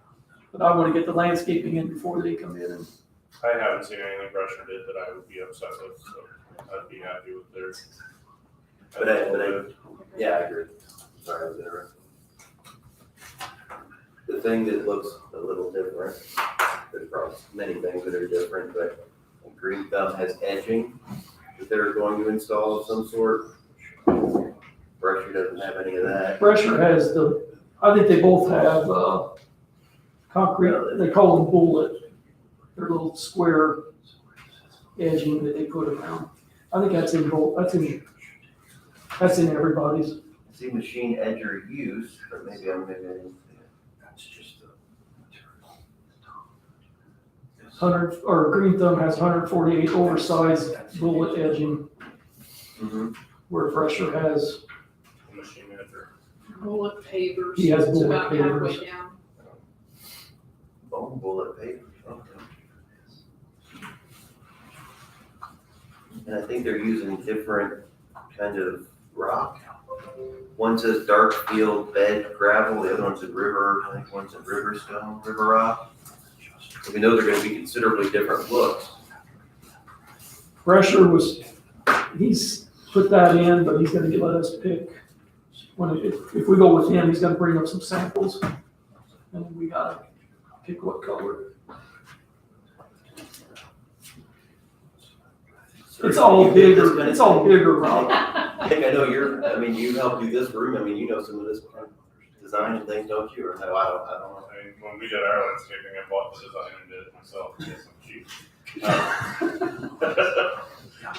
But I wanna get the landscaping in before they come in and, I haven't seen anything Brescher did that I would be upset with, so I'd be happy with theirs. Yeah, I agree. Sorry, I was interrupting. The thing that looks a little different, there's probably many things that are different, but Green Thumb has edging that they're going to install of some sort. Brushy doesn't have any of that. Brescher has I think they both have, concrete, they call them bullet. They're little square edging that they put around. I think that's in both, that's in everybody's. I see machine edger use, but maybe I didn't. That's just the. 100, or Green Thumb has 148 oversized bullet edging, where Brescher has, Machine manager. Bullet pavers. He has It's bullet about halfway pavers. down. Bone bullet paper, okay. And I think they're using different kind of rock. One says dark field bed gravel, the other one's in river, I think one's in river stone, river rock. So we know they're gonna be considerably different looks. Brescher he's put that in, but he's gonna let us pick. If we go with him, he's gonna bring up some samples, and then we gotta pick what color. It's all bigger rock. Nick, I know you helped do this room, you know some of this kind of design and things, don't you, or no, I don't know. I mean, when we did our landscaping, I bought the design and did it myself, to get some cheap.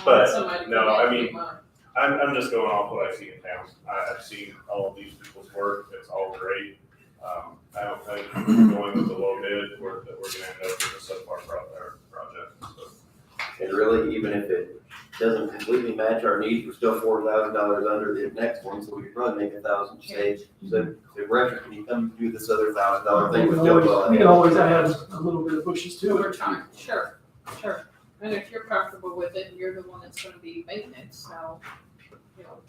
But, Somebody no, could I make mean- money. I'm just going off what I see in town. I've seen all of these people's work, it's all great. I don't think going with the low bid, we're gonna end up with a subpar project, so. And really, even if it doesn't completely match our needs, we're still $4,000 under the next one, so we could probably make $1,000 save. So, Roger, can you come do this other $1,000 thing with Joe? We can always add a little bit of bushes to Over it. time, sure. And if you're comfortable with it, you're the one that's gonna be maintenance, so,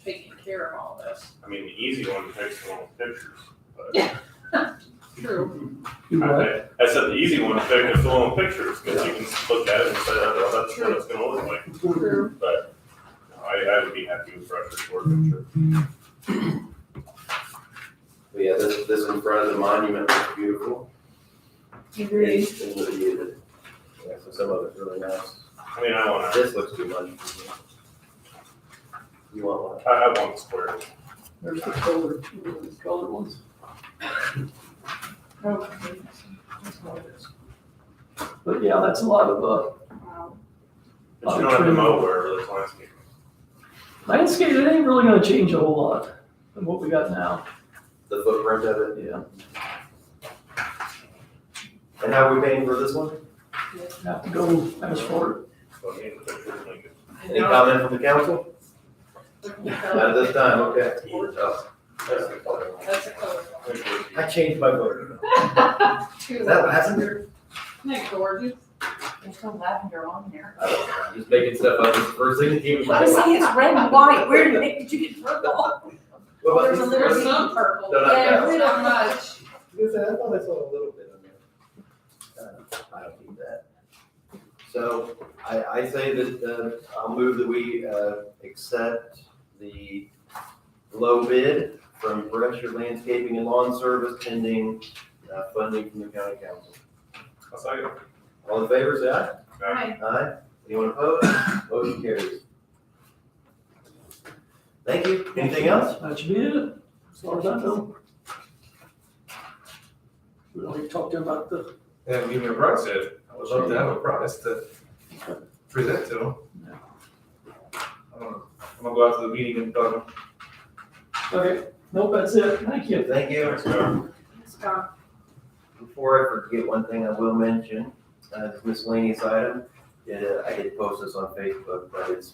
taking care of all this. I mean, the easy one takes the one with pictures, but. True. Do what? I said the easy one to pick is the one with pictures, because you can look at it and say, oh, that's what it's gonna look like. True. But I would be happy with Brescher's work, I'm sure. But yeah, this in front of the monument looks beautiful. Agreed. It's really good. Yeah, so some of it's really nice. I mean, I want This looks too much. You want one? I want the square. There's the colored ones. But yeah, that's a lot of, Wow. But you don't have to mow wherever there's landscaping. landscape, it ain't really gonna change a whole lot than what we got now, The footprint of it. yeah. And how are we paying for this one? Have to go ask for it. So I mean, the pictures make it. Any comment from the council? Not at this time, okay. Oh, That's the color. That's a color. I changed my vote. Two. Is that lavender? Isn't that gorgeous? There's no lavender on there. I don't know, I'm just making stuff up. It's the first thing that came to my I see mind. it's red and white. Where did you get purple? What about There's a these? little There's some purple. No, not Yeah, that. we don't much. I thought I saw a little bit on there. I don't need that. So I say that, I'll move that we, accept the low bid from Brescher Landscaping and Lawn Service pending funding from the county council. I'll second. All in favor, say aye. Right. Aye. Anyone opposed? Motion carries. Thank you. Anything else? That should be it, as far as I know. We don't need to talk to him about the, And give me a price yet. I would love to have a price to present to them. I'm gonna go out to the meeting and talk to them. okay, nope, that's it, thank you. Thank you. Scott, Before I forget, one thing I will mention, this miscellaneous item, I did post this on Facebook, but it's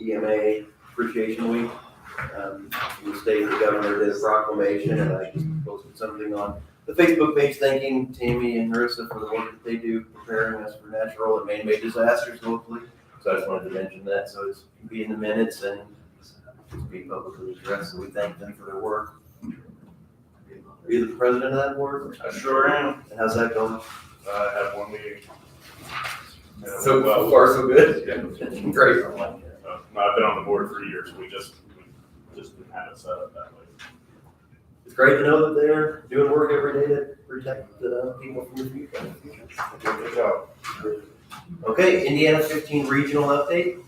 EMA Appreciation Week. The state, the governor did a proclamation, and I just posted something on the Facebook page thanking Tammy and Marissa for the work that they do preparing us for natural and man-made disasters locally. So I just wanted to mention that, so it's be in the minutes and be publicly addressed, so we thank them for their work. Are you the president of that board? I sure am. And how's that going? I had one meeting. So Well, far, so good? Yeah. Great. No, I've been on the board for years, we just didn't have it set up that way. It's great to know that they're doing work every day to protect people from the future. Good job. Okay, Indiana 15 regional update.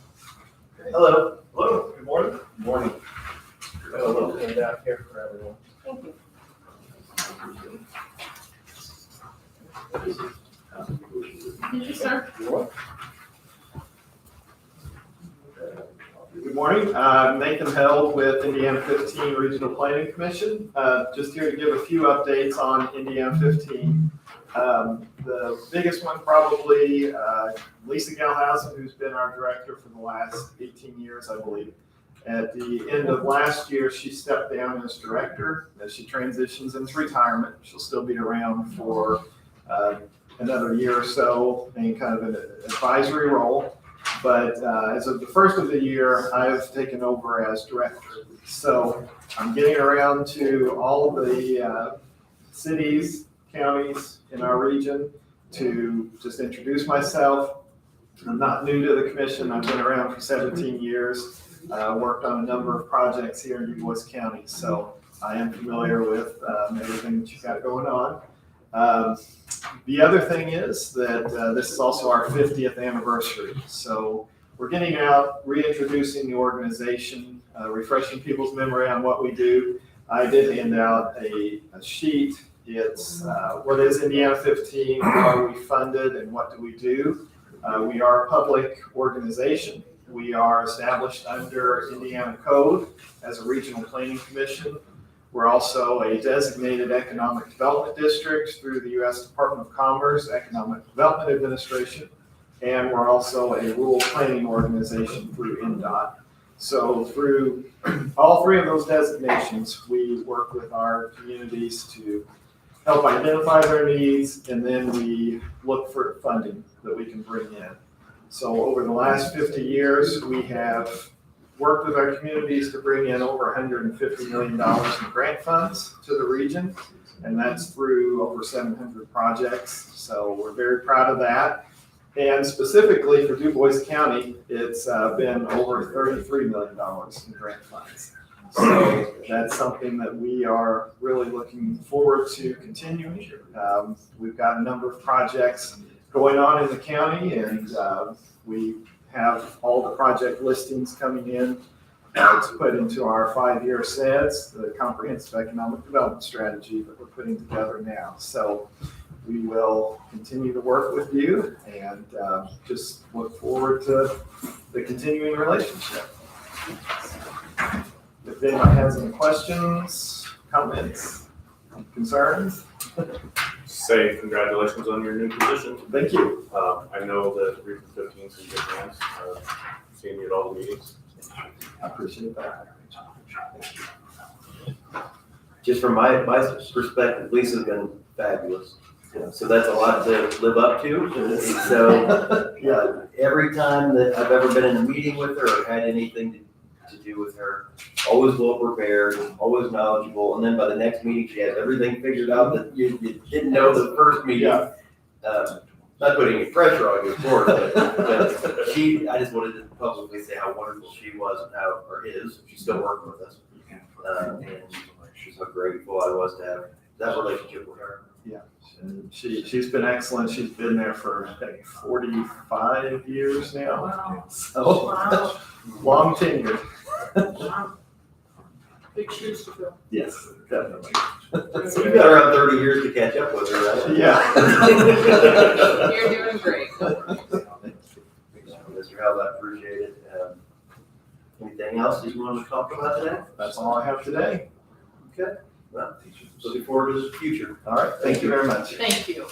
Hello. Hello, good morning. Morning. Got a little handout here for everyone. Thank you. did you, sir? Good morning, Nathan Held with Indiana 15 Regional Planning Commission. Just here to give a few updates on Indiana 15. The biggest one probably Lisa Galhausen, who's been our director for the last 18 years, I believe. At the end of last year, she stepped down as director. As she transitions into retirement, she'll still be around for another year or so in kind of an advisory role. But as of the first of the year, I've taken over as director. So I'm getting around to all of the cities, counties in our region to just introduce myself. I'm not new to the commission. I've been around for 17 years. Worked on a number of projects here in DuBois County, so I am familiar with everything that you've got going on. The other thing is that this is also our 50th anniversary, so we're getting out, reintroducing the organization, refreshing people's memory on what we do. I did hand out a sheet. It's what is Indiana 15, how are we funded, and what do we do? We are a public organization. We are established under Indiana Code as a regional planning commission. We're also a designated economic development district through the U.S. Department of Commerce Economic Development Administration, and we're also a rural planning organization through INDOT. So through all three of those designations, we work with our communities to help identify their needs, and then we look for funding that we can bring in. So over the last 50 years, we have worked with our communities to bring in over $150 million in grant funds to the region, and that's through over 700 projects. So we're very proud of that. And specifically for DuBois County, it's been over $33 million in grant funds. So that's something that we are really looking forward to continuing. We've got a number of projects going on in the county, and we have all the project listings coming in to put into our 5-year SEDS, the Comprehensive Economic Development Strategy that we're putting together now. So we will continue to work with you and just look forward to the continuing relationship. If anyone has any questions, comments, concerns, Say congratulations on your new position. thank you. I know that Region 15 is in good hands, seeing you at all the meetings. I appreciate that. Just from my perspective, Lisa's been fabulous. So that's a lot to live up to. So every time that I've ever been in a meeting with her or had anything to do with her, always well prepared, always knowledgeable, and then by the next meeting, she has everything figured out that you didn't know the first meeting. Yeah. Not putting any pressure on you, of course, but I just wanted to publicly say how wonderful she was and or is. She's still working with us. And just how grateful I was to that relationship with her. And she's been excellent. She's been there for, I think, 45 years now. Wow. So, Wow. long tenure. Wow. Big shoes to fill. Yes, definitely. So you've got around 30 years to catch up with her, right? Yeah. You're doing great. Mr. Howell, I appreciate it. Anything else that you want to talk about today? That's all I have today. Well, looking forward to the future. All right, thank you very much. Thank you.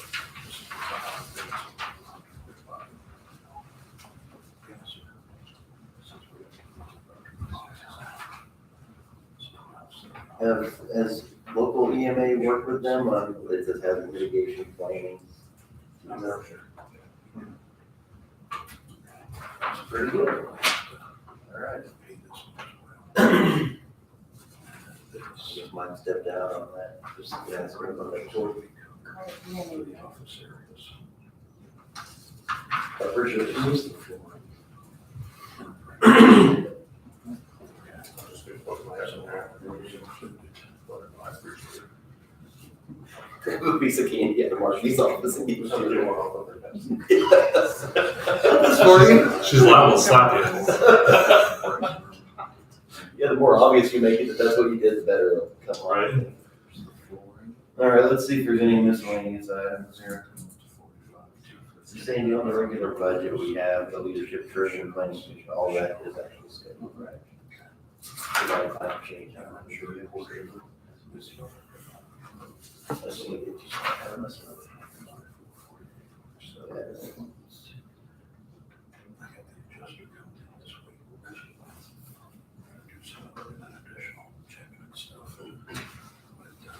Has local EMA worked with them on, it says hazard mitigation planning? No. Pretty good. All right. Just might step down on that, just, yeah, sort of on that short. I appreciate it. Grab a piece of candy at the marshal's office and give it to her. This for you? She's liable to slap you. Yeah, the more obvious you make it that that's what you did, the better it'll come on. Right. All right, let's see if there's any miscellaneous items here. Sandy, on the regular budget, we have the leadership training, planning, commission, all that is actually scheduled, right? Without climate change, I'm not sure if we'll be able to. Let's see, get you some, let's see.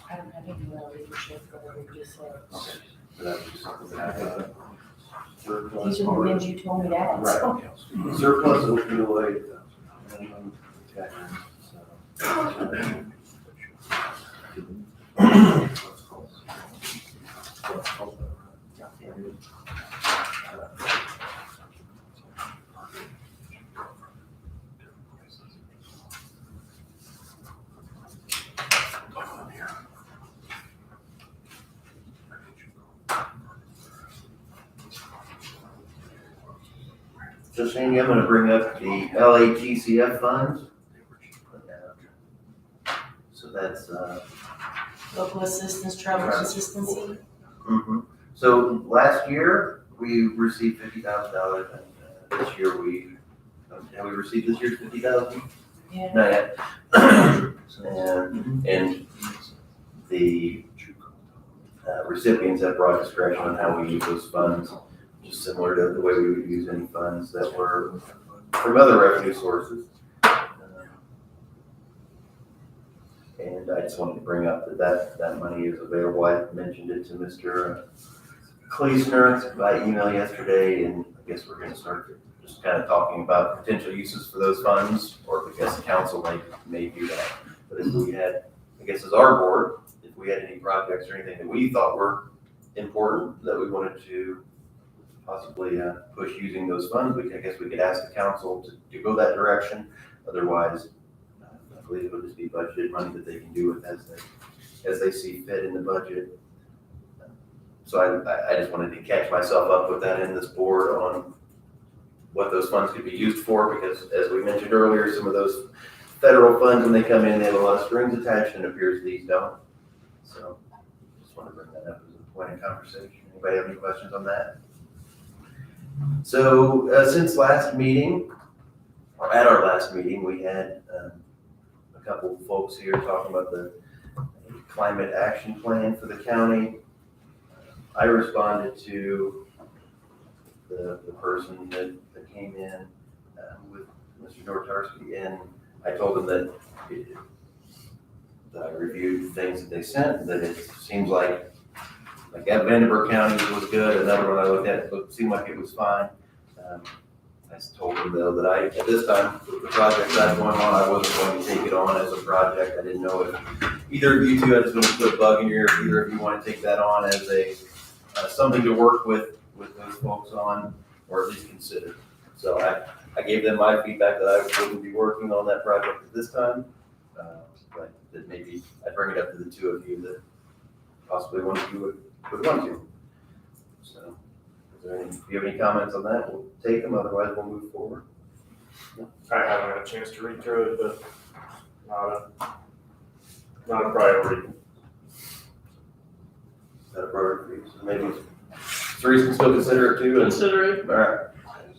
I don't have any real leadership, whatever you just said. But that's just something that I got. These are the names you told me to add. so. Surplus opioid. Tax, so. So Sandy, I'm gonna bring up the LATCF funds. So that's, Local assistance, travel assistance. So last year, we received $50,000, and this year have we received this year's 50,000? Yeah. Not yet. And the recipients have broad discretion on how we use those funds, just similar to the way we would use any funds that were from other revenue sources. And I just wanted to bring up that money is available. I mentioned it to Mr. Kleesner by email yesterday, and I guess we're gonna start just kind of talking about potential uses for those funds, or I guess the council may do that. But if we had, I guess as our board, if we had any projects or anything that we thought were important, that we wanted to possibly push using those funds, I guess we could ask the council to go that direction. Otherwise, I believe it would just be budgeted money that they can do with as they see fit in the budget. So I just wanted to catch myself up with that in this board on what those funds could be used for, because as we mentioned earlier, some of those federal funds, when they come in, they have a lot of strings attached, and it appears these don't. So just want to bring that up as a point of conversation. Anybody have any questions on that? So since last meeting, or at our last meeting, we had a couple of folks here talking about the climate action plan for the county. I responded to the person that came in with Mr. Dortarsky, and I told him that I reviewed things that they sent, that it seems like at Vandenberg County was good. Another one I looked at seemed like it was fine. I told him though that at this time, with the project that's going on, I wasn't going to take it on as a project. I didn't know if either of you two, I just want to put a bug in your ear, if either of you want to take that on as something to work with those folks on, or at least consider. So I gave them my feedback that I wouldn't be working on that project at this time, but that maybe I'd bring it up to the two of you that possibly one of you would want to. So, if you have any comments on that, we'll take them, otherwise we'll move forward. I haven't had a chance to read through it, but not a priority. Is that a priority for you? So maybe Cerise can still consider it too. And Consider it. all right.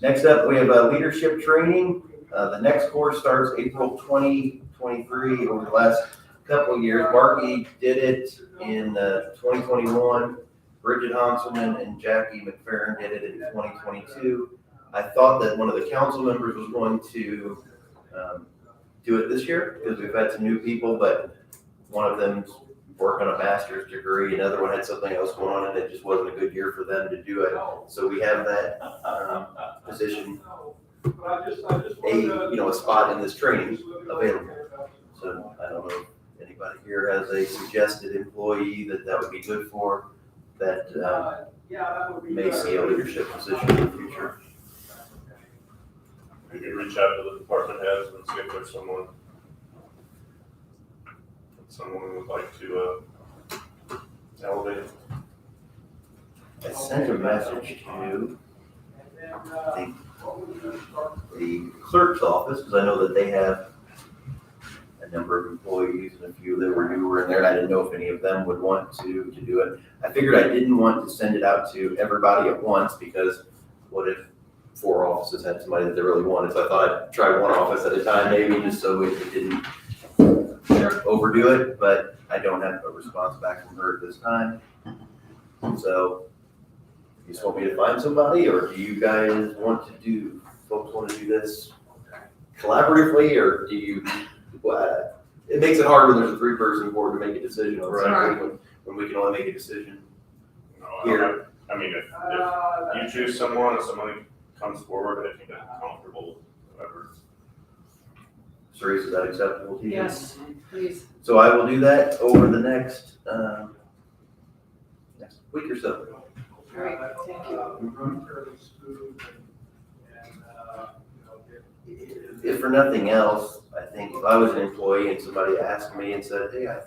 Next up, we have leadership training. The next course starts April 2023. Over the last couple of years, Marky did it in 2021. Bridget Hanselman and Jackie McFerrin did it in 2022. I thought that one of the council members was going to do it this year because we've had some new people, but one of them's working on a master's degree, another one had something else going on, and it just wasn't a good year for them to do it. So we have that position, a spot in this training available. So I don't know if anybody here has a suggested employee that would be good for, that may see a leadership position in the future. You can reach out to the department heads and see if there's someone would like to elevate. I sent a message to the clerk's office, because I know that they have a number of employees, and a few that were newer in there, and I didn't know if any of them would want to do it. I figured I didn't want to send it out to everybody at once, because what if 4 offices had somebody that they really wanted? So I thought I'd try one office at a time, maybe, just so it didn't overdo it, but I don't have a response back from her at this time. So, you just want me to find somebody, or do you guys want to folks want to do this collaboratively, or do you, it makes it hard when there's a 3-person board to make a decision on something, when we can only make a decision here. I mean, if you choose someone and somebody comes forward, I think that's comfortable, whatever. Cerise, is that acceptable to you? Yes, please. So I will do that over the next week or so. All right, thank you. If for nothing else, I think if I was an employee and somebody asked me and said, hey, I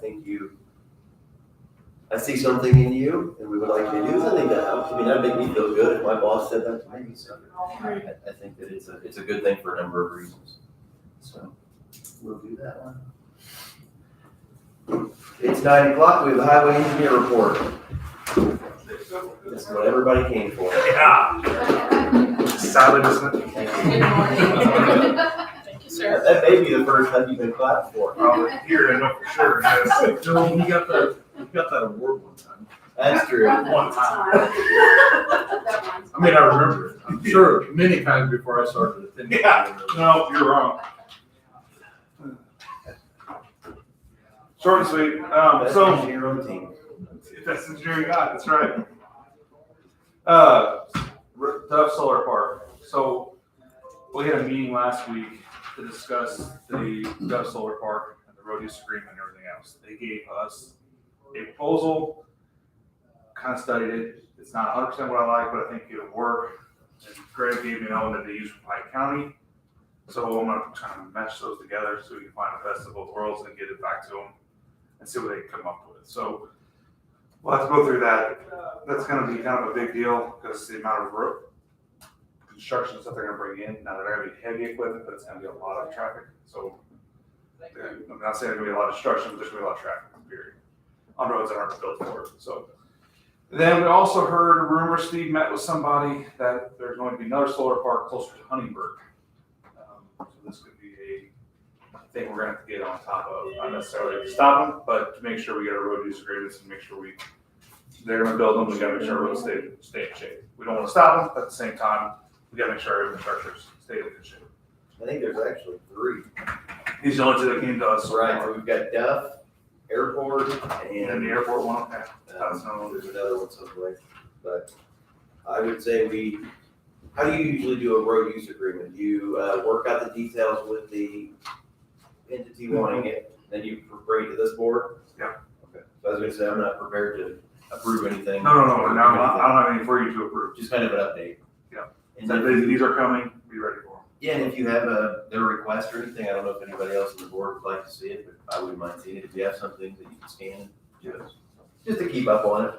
see something in you and we would like you to do something that helps, I mean, that'd make me feel good if my boss said that to me. So I think that it's a good thing for a number of reasons. So we'll do that one. It's 9 o'clock, we have the highway engineer report. This is what everybody came for. Yeah. Silent, isn't it? Thank Good you. morning. Thank you, sir. That may be the first time you've been clapped for. Here, I know for sure, yes. No, he got that award one time. That's true. One time. I mean, I remember it. I'm sure Many times before I started attending. Yeah. No, you're wrong. Short and sweet. So Your own team. that's engineering God. That's right. Dove Solar Park. So we had a meeting last week to discuss the Dove Solar Park and the road use agreement and everything else. They gave us a proposal, kind of studied it. It's not 100% what I like, but I think it'll work. And Greg gave me an element they use from Pike County. So I'm gonna try to mesh those together so we can find the best of both worlds and get it back to them and see what they can come up with. So we'll have to go through that. That's gonna be kind of a big deal because the amount of road construction stuff they're gonna bring in. Now they're gonna be heavy equipment, but it's gonna be a lot of traffic. So I'm not saying there's gonna be a lot of destruction, but there's gonna be a lot of traffic, period, on roads that aren't built for it. So then we also heard a rumor, Steve met with somebody that there's going to be another solar park closer to Huntingburg. So this could be a thing we're gonna have to get on top of, not necessarily to stop them, but to make sure we get our road use agreements and make sure they're gonna build them, we gotta make sure our roads stay in shape. We don't wanna stop them, but at the same time, we gotta make sure our infrastructure's stay in good shape. I think there's actually 3. These are the only two that came to us. Right, so we've got Duff, Airport, And and the airport one, okay. there's another one someplace. But I would say how do you usually do a road use agreement? You work out the details with the entity wanting it, then you bring it to this board? Yeah. Okay, so I was gonna say, I'm not prepared to approve anything. No, I don't have any for you to approve. Just kind of an update. Yeah. And So then, these are coming, be ready for them. yeah, and if you have their request or anything, I don't know if anybody else on the board would like to see it, but I wouldn't mind seeing it. If you have some things that you can scan, do it. just to keep up on it.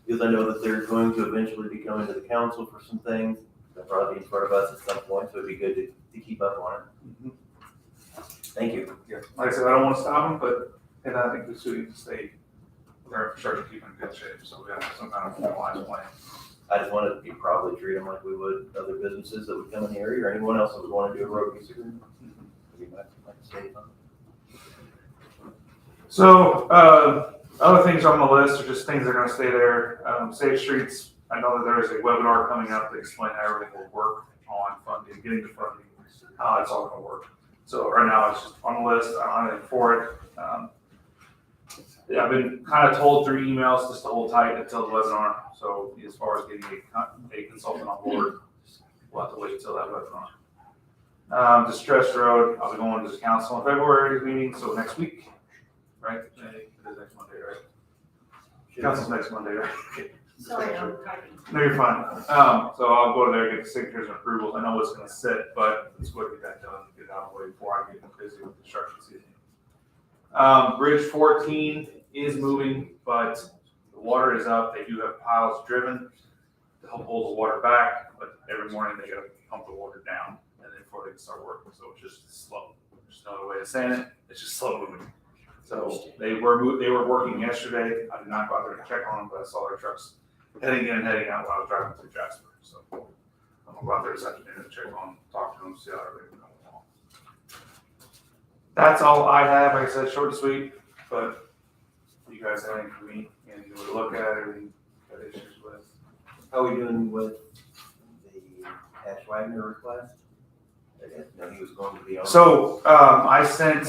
Because I know that they're going to eventually be coming to the council for some things. They'll probably be in front of us at some point, so it'd be good to keep up on it. Thank you. Yeah, like I said, I don't wanna stop them, but, and I think the city and the state, their infrastructure keep in good shape, so we have some kind of formalized plan. I just wanted to probably treat them like we would other businesses that would come in the area or anyone else that would want to do a road use agreement. We might stay on. So, other things on the list are just things that are gonna stay there. Safe Streets, I know that there is a webinar coming up to explain how everything will work on funding, getting the funding, how it's all gonna work. So right now, it's just on the list, I don't have anything for it. Yeah, I've been kind of told through emails just to hold tight until the webinar. So as far as getting a consultant on board, we'll have to wait until that webinar. Distress Road, I'll be going to the council in February meeting, so next week, right? It is next Monday, right? Council's next Monday, right? Sorry, I'm typing. No, you're fine. So I'll go there, get the signatures and approvals. I know it's gonna sit, but it's going to get that done, get it out of the way before I get busy with construction season. Bridge 14 is moving, but the water is up. They do have piles driven to help hold the water back, but every morning they gotta pump the water down and then before they can start working. So it's just slow. There's no other way of saying it. It's just slow moving. So they were working yesterday. I did not go out there to check on them, but I saw their trucks heading in and heading out while I was driving through Jasper. So I'm gonna go out there this afternoon and check on, talk to them, see how everything's going along. That's all I have. Like I said, short and sweet, but you guys have anything for me and you would look at it and got issues with. How are we doing with the Ash Wagner request? I didn't know he was going to be on. So, I sent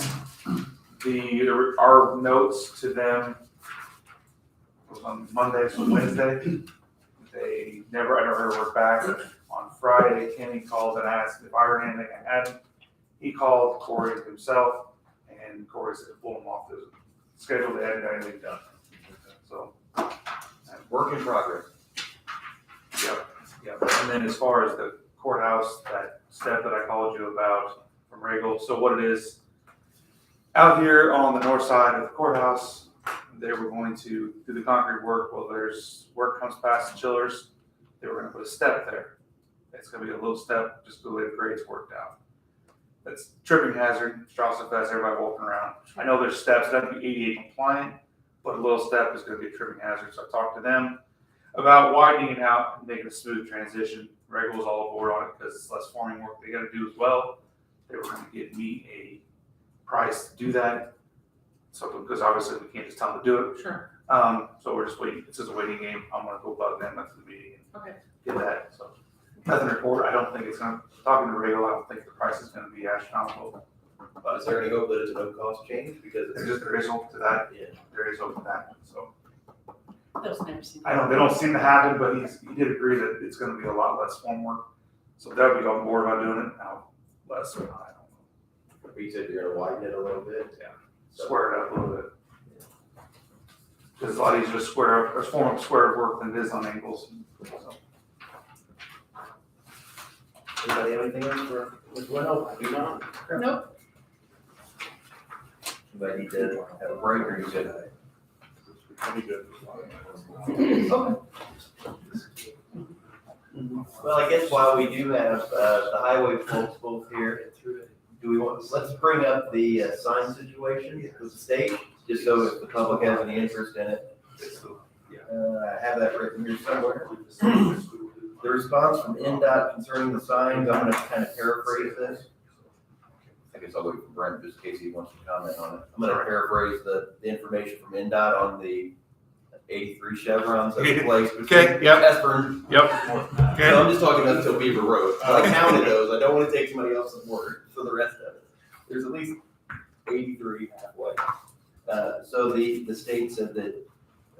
our notes to them on Monday, so Wednesday. I never heard a word back. On Friday, Kenny called and asked if I heard anything. I hadn't. He called Corey himself, and Corey said pull him off the schedule. They hadn't got anything done. So, Work in progress. Yep. And then as far as the courthouse, that step that I called you about from Regal, so what it is, out here on the north side of the courthouse, they were going to do the concrete work. Well, there's work comes past the chillers. They were gonna put a step there. It's gonna be a little step, just the way the grade's worked out. That's tripping hazard, Strauss Fest, everybody walking around. I know there's steps, that'd be ADA compliant, but a little step is gonna be a tripping hazard. So I talked to them about widening it out and making a smooth transition. Regal was all aboard on it because it's less forming work they gotta do as well. They were gonna give me a price to do that. So, because obviously we can't just tell them to do it. Sure. So we're just waiting, it's just a waiting game. I'm gonna go bug them after the meeting and Okay. get that, so. Nothing to report. I don't think it's gonna, talking to Regal, I don't think the price is gonna be astronomical. Is there any hope that it's a no cost change? Because There is hope to that. Yeah. There is hope to that, so. Those never seem. They don't seem to happen, but he did agree that it's gonna be a lot less form work. So they'll be on board about doing it now, less or not, I don't know. you said you're gonna widen it a little bit. Square it up a little bit. Cause a lot easier to square up, or form up square work than it is on angles, so. Anybody have anything else for Ms. Wendell? Do not. Nope. Anybody need to have a break or you good? I'll be good. Well, I guess while we do have, the highway folks both here, do we want, let's bring up the sign situation with the state, just so if the public has any interest in it. I have that written here somewhere. The response from NDOT concerning the signs, I'm gonna kind of paraphrase this. I guess I'll wait for Brent just in case he wants to comment on it. I'm gonna paraphrase the information from NDOT on the 83 chevrons that were placed between Jasper and. Yep. So I'm just talking up until Beaver Road. But I counted those. I don't want to take somebody else's word for the rest of it. There's at least 83 halfway. So the state said that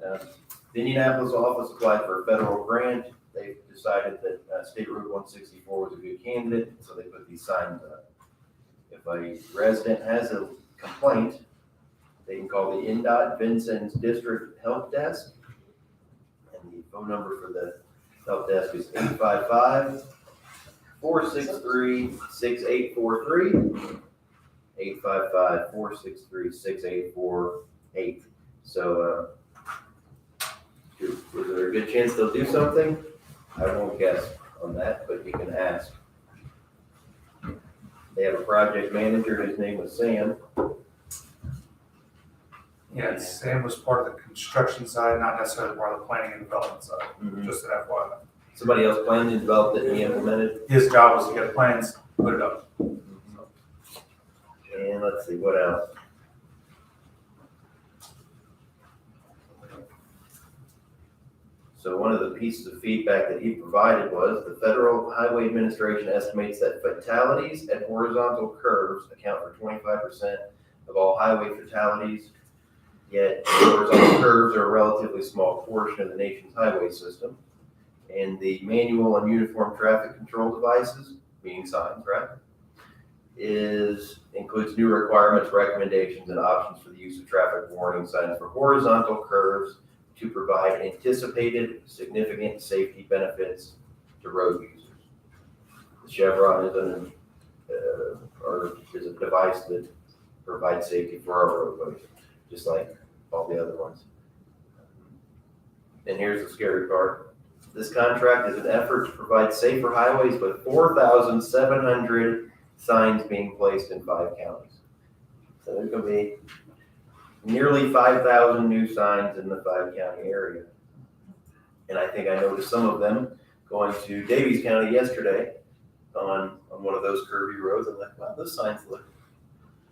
the Indianapolis office applied for a federal grant. They decided that State Route 164 was a good candidate, so they put these signs up. If a resident has a complaint, they can call the NDOT Vincennes District Help Desk. And the phone number for the help desk is 855-463-6843. 855-463-6848. So Is there a good chance they'll do something? I won't guess on that, but you can ask. They have a project manager, his name was Sam. Yeah, Sam was part of the construction side, not necessarily part of the planning and development side, just an FYI. Somebody else planned and developed it and he implemented. His job was to get plans, put it up. And let's see, what else? So one of the pieces of feedback that he provided was the Federal Highway Administration estimates that fatalities at horizontal curves account for 25% of all highway fatalities. Yet horizontal curves are a relatively small portion of the nation's highway system. And the manual and uniform traffic control devices, meaning signs, right, includes new requirements, recommendations, and options for the use of traffic warning signs for horizontal curves to provide anticipated significant safety benefits to road users. The Chevron is a device that provides safety for our roadways, just like all the other ones. And here's the scary part. This contract is an effort to provide safer highways with 4,700 signs being placed in 5 counties. So there's going to be nearly 5,000 new signs in the 5-county area. And I think I noticed some of them going to Davies County yesterday on one of those curvy roads. I'm like, wow, those signs look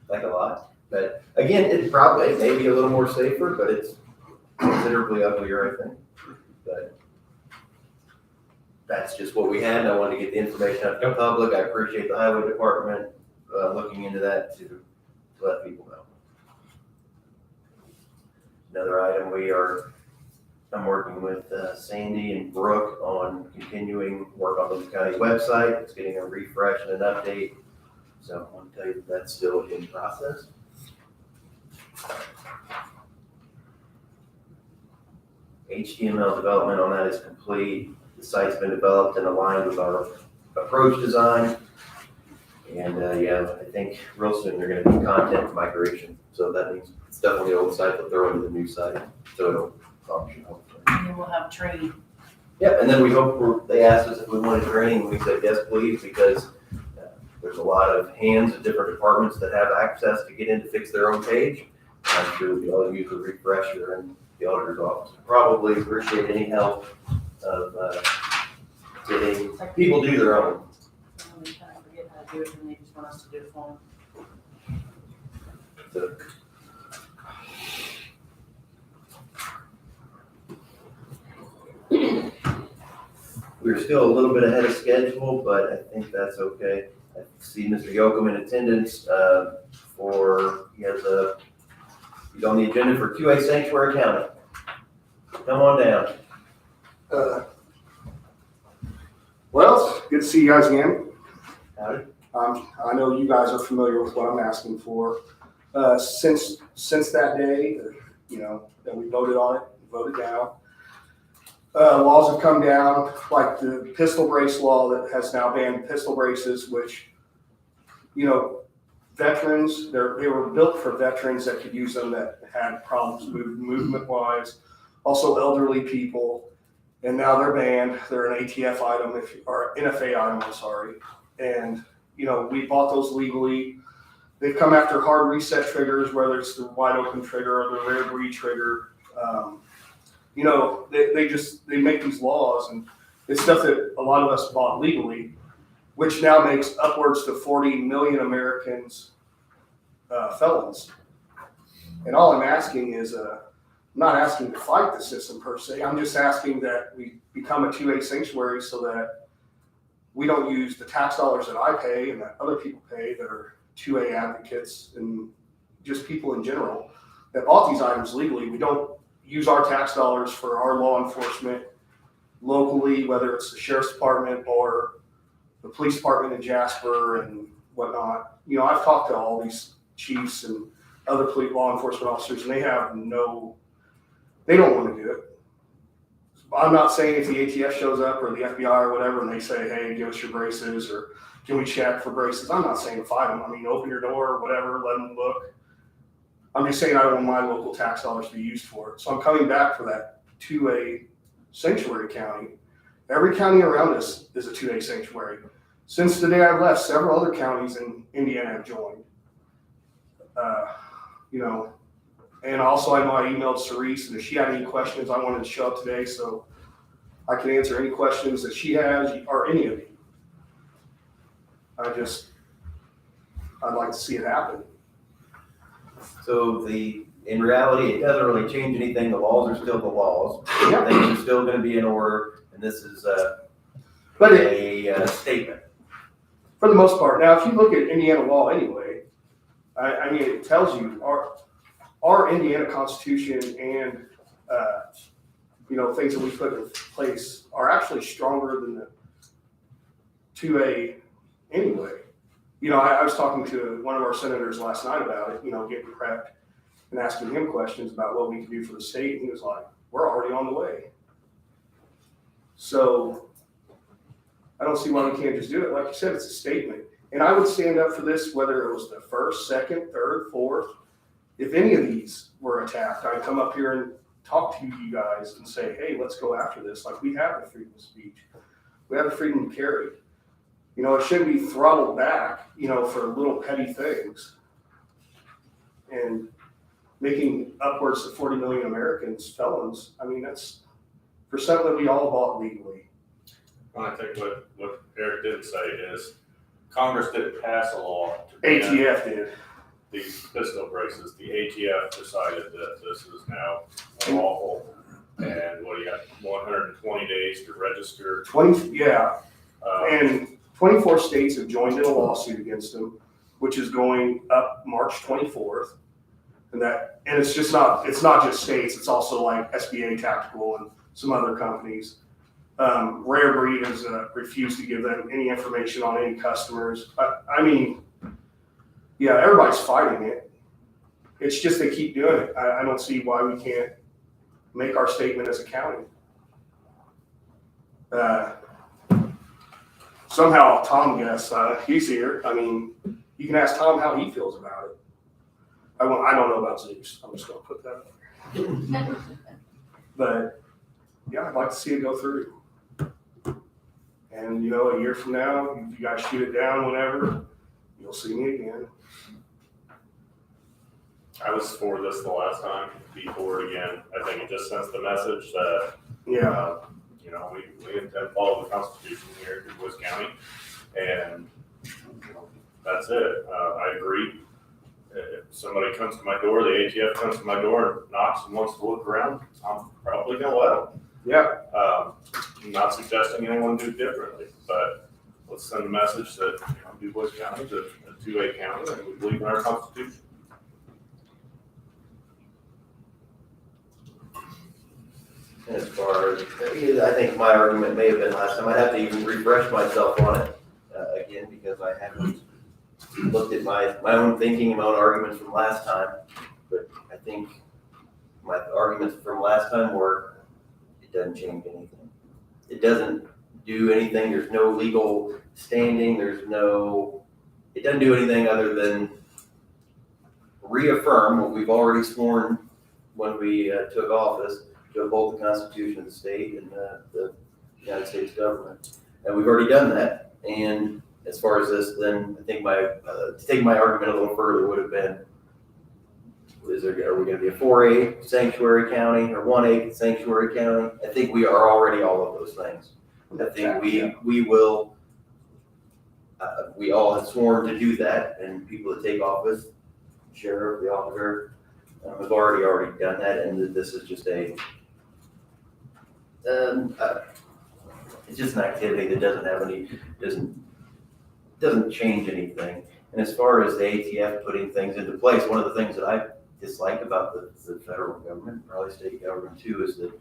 like a lot. But again, it may be a little more safer, but it's considerably uglier, I think. But that's just what we had, and I wanted to get the information out to the public. I appreciate the highway department looking into that to let people know. Another item, I'm working with Sandy and Brooke on continuing work on the county website. It's getting a refresh and an update. So I want to tell you that that's still in process. HTML development on that is complete. The site's been developed and aligned with our approach design. And I think real soon they're going to do content migration. So that means it's definitely the old site, but they're on the new site. So it'll function hopefully. And then we'll have training. Yeah, and then we hope they asked us if we wanted training, and we said yes, please, because there's a lot of hands in different departments that have access to get in to fix their own page. I'm sure we all use a refresher in the auditor's office. Probably appreciate any help of getting people do their own. They kind of forget how to do it, and they just want us to do it for them. So, we're still a little bit ahead of schedule, but I think that's okay. I see Mr. Yoakum in attendance he's on the agenda for 2A Sanctuary County. Come on down. Well, it's good to see you guys again. Howdy. I know you guys are familiar with what I'm asking for. Since that day, that we voted on it, voted down, laws have come down, like the pistol brace law that has now banned pistol braces, which, veterans, they were built for veterans that could use them that had problems movement-wise, also elderly people, and now they're banned. They're an ATF item, or NFA item, I'm sorry. And, we bought those legally. They've come after hard reset triggers, whether it's the wide open trigger or the rare breed trigger. They make these laws, and it's stuff that a lot of us bought legally, which now makes upwards to 40 million Americans felons. And all I'm asking is, I'm not asking to fight the system per se. I'm just asking that we become a 2A sanctuary so that we don't use the tax dollars that I pay and that other people pay that are 2A advocates and just people in general that bought these items legally. We don't use our tax dollars for our law enforcement locally, whether it's the sheriff's department or the police department in Jasper and whatnot. I've talked to all these chiefs and other police law enforcement officers, and they don't want to do it. I'm not saying if the ATF shows up or the FBI or whatever and they say, hey, give us your braces or can we check for braces? I'm not saying fight them. Open your door or whatever, let them look. I'm just saying I don't want my local tax dollars to be used for it. So I'm coming back for that 2A sanctuary county. Every county around us is a 2A sanctuary. Since the day I left, several other counties in Indiana have joined. You know, and also I know I emailed Cerise, and if she had any questions, I wanted to show up today so I can answer any questions that she has or any of you. I'd like to see it happen. So in reality, it doesn't really change anything. The laws are still the laws. Yeah. Things are still gonna be in order, and this is But a statement. for the most part, now if you look at Indiana law anyway, I mean, it tells you our Indiana Constitution and, you know, things that we put in place are actually stronger than the 2A anyway. You know, I was talking to one of our senators last night about it, you know, getting prepped and asking him questions about what we can do for the state. And he was like, we're already on the way. So I don't see why we can't just do it. Like you said, it's a statement. And I would stand up for this, whether it was the first, second, third, fourth. If any of these were attacked, I'd come up here and talk to you guys and say, hey, let's go after this. Like, we have the freedom of speech. We have the freedom to carry. You know, it shouldn't be throttled back, you know, for little petty things. And making upwards of 40 million Americans felons, I mean, that's for something that we all bought legally. I think what Eric did say is Congress didn't pass a law to ban ATF did. these pistol braces. The ATF decided that this is now unlawful. And what do you got, 120 days to register? 20, yeah. Um, And 24 states have joined in a lawsuit against them, which is going up March 24th. And it's not just states, it's also like SBA Tactical and some other companies. Rare Breed has refused to give them any information on any customers. I mean, yeah, everybody's fighting it. It's just they keep doing it. I don't see why we can't make our statement as a county. Somehow Tom guessed, he's here. I mean, you can ask Tom how he feels about it. I don't know about Zeus. I'm just gonna put that up there. But yeah, I'd like to see it go through. And you know, a year from now, if you guys shoot it down whenever, you'll see me again. I was for this the last time, be for it again. I think it just sends the message that, Yeah, you know, we intend to follow the Constitution here in Woods County. And you know, that's it. I agree. If somebody comes to my door, the ATF comes to my door and knocks and wants to look around, I'm probably gonna let them. yeah. I'm not suggesting anyone do differently, but let's send a message that, you know, Du Bois County is a 2A county and we believe in our Constitution. As far as, I think my argument may have been last time, I'd have to even refresh myself on it again, because I haven't looked at my own thinking and my own arguments from last time. But I think my arguments from last time were, it doesn't change anything. It doesn't do anything, there's no legal standing, it doesn't do anything other than reaffirm what we've already sworn when we took office, to uphold the Constitution of the state and the United States government. And we've already done that. And as far as this, then I think to take my argument a little further would have been, are we going to be a 4A sanctuary county or 1A sanctuary county? I think we are already all of those things. I think we will, we all have sworn to do that, and people that take office, sheriff, the auditor, have already done that, and this is just it's just an activity that doesn't change anything. And as far as the ATF putting things into place, one of the things that I dislike about the federal government, probably state government too, is that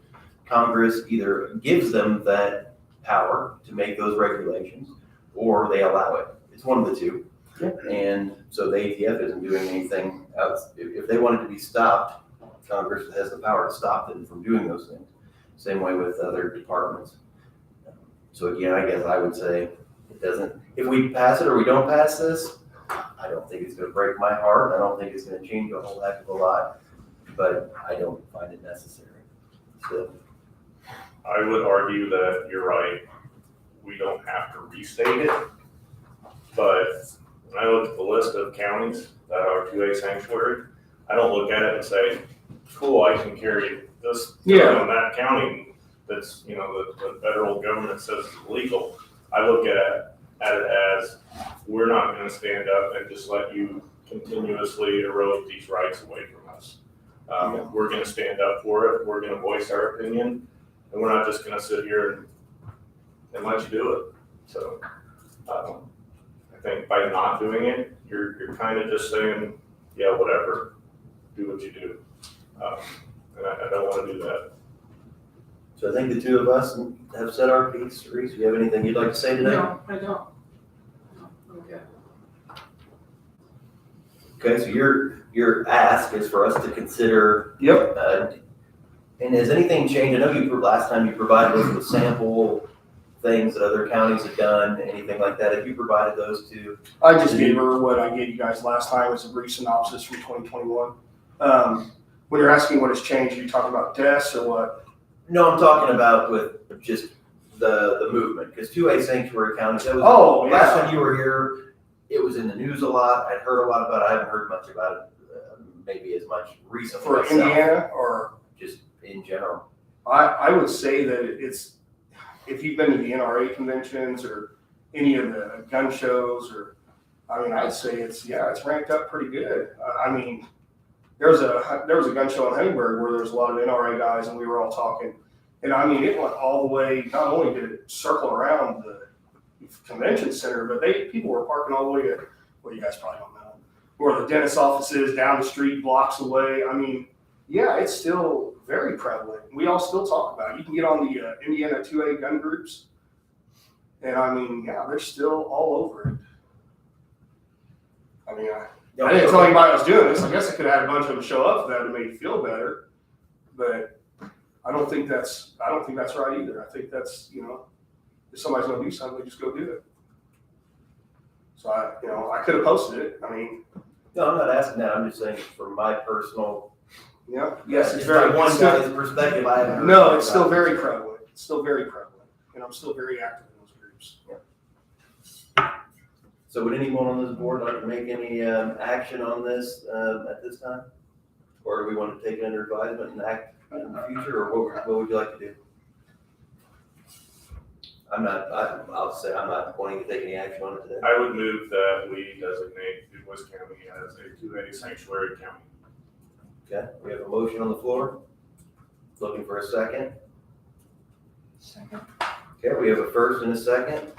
Congress either gives them that power to make those regulations, or they allow it. It's one of the two. Yeah. And so the ATF isn't doing anything else. If they wanted to be stopped, Congress has the power to stop them from doing those things. Same way with other departments. So again, I guess I would say it doesn't, if we pass it or we don't pass this, I don't think it's gonna break my heart. I don't think it's gonna change a whole heck of a lot, but I don't find it necessary. So I would argue that you're right. We don't have to restate it. But when I look at the list of counties that are 2A sanctuary, I don't look at it and say, cool, I can carry this Yeah. in that county that's, you know, the federal government says is illegal. I look at it as, we're not gonna stand up and just let you continuously erode these rights away from us. We're gonna stand up for it, we're gonna voice our opinion, and we're not just gonna sit here and let you do it. So, I think by not doing it, you're kind of just saying, yeah, whatever, do what you do. And I don't wanna do that. So I think the two of us have said our piece. Reese, do you have anything you'd like to say today? No, I don't. No, okay. Okay, so your ask is for us to consider. Yep. And has anything changed? I know last time you provided us with sample things that other counties have done, anything like that. Have you provided those to? I just gave her what I gave you guys last time as a brief synopsis from 2021. When you're asking what has changed, are you talking about deaths or what? No, I'm talking about with just the movement, because 2A sanctuary counties, that was. Oh, Last yeah. time you were here, it was in the news a lot. I'd heard a lot about it. I haven't heard much about it, maybe as much recently For myself, Indiana or? just in general. I would say that it's, if you've been to the NRA conventions or any of the gun shows or, I mean, I'd say it's ranked up pretty good. I mean, there was a gun show in Huntingburg where there was a lot of NRA guys and we were all talking. And I mean, it went all the way, not only did it circle around the convention center, but people were parking all the way to, well, you guys probably don't know, where the dentist office is, down the street, blocks away. I mean, yeah, it's still very prevalent. We all still talk about it. You can get on the Indiana 2A gun groups. And I mean, yeah, they're still all over it. I mean, I didn't tell anybody I was doing this. I guess I could have had a bunch of them show up for that to make you feel better. But I don't think that's right either. I think that's, you know, if somebody's gonna do something, they just go do it. So I could have posted it. I mean, No, I'm not asking that. I'm just saying from my personal. yeah, yes, it's Just very like one still- guy's perspective. I haven't heard No, much it's still about it. very prevalent. It's still very prevalent, and I'm still very active in those groups. So would anyone on this board like to make any action on this at this time? Or do we want to take it under advisement and act in the future, or what would you like to do? I'll say I'm not wanting to take any action on it today. I would move that we designate DuBois County as a 2A sanctuary county. Okay, we have a motion on the floor. Looking for a second. Second. Okay, we have a first and a second.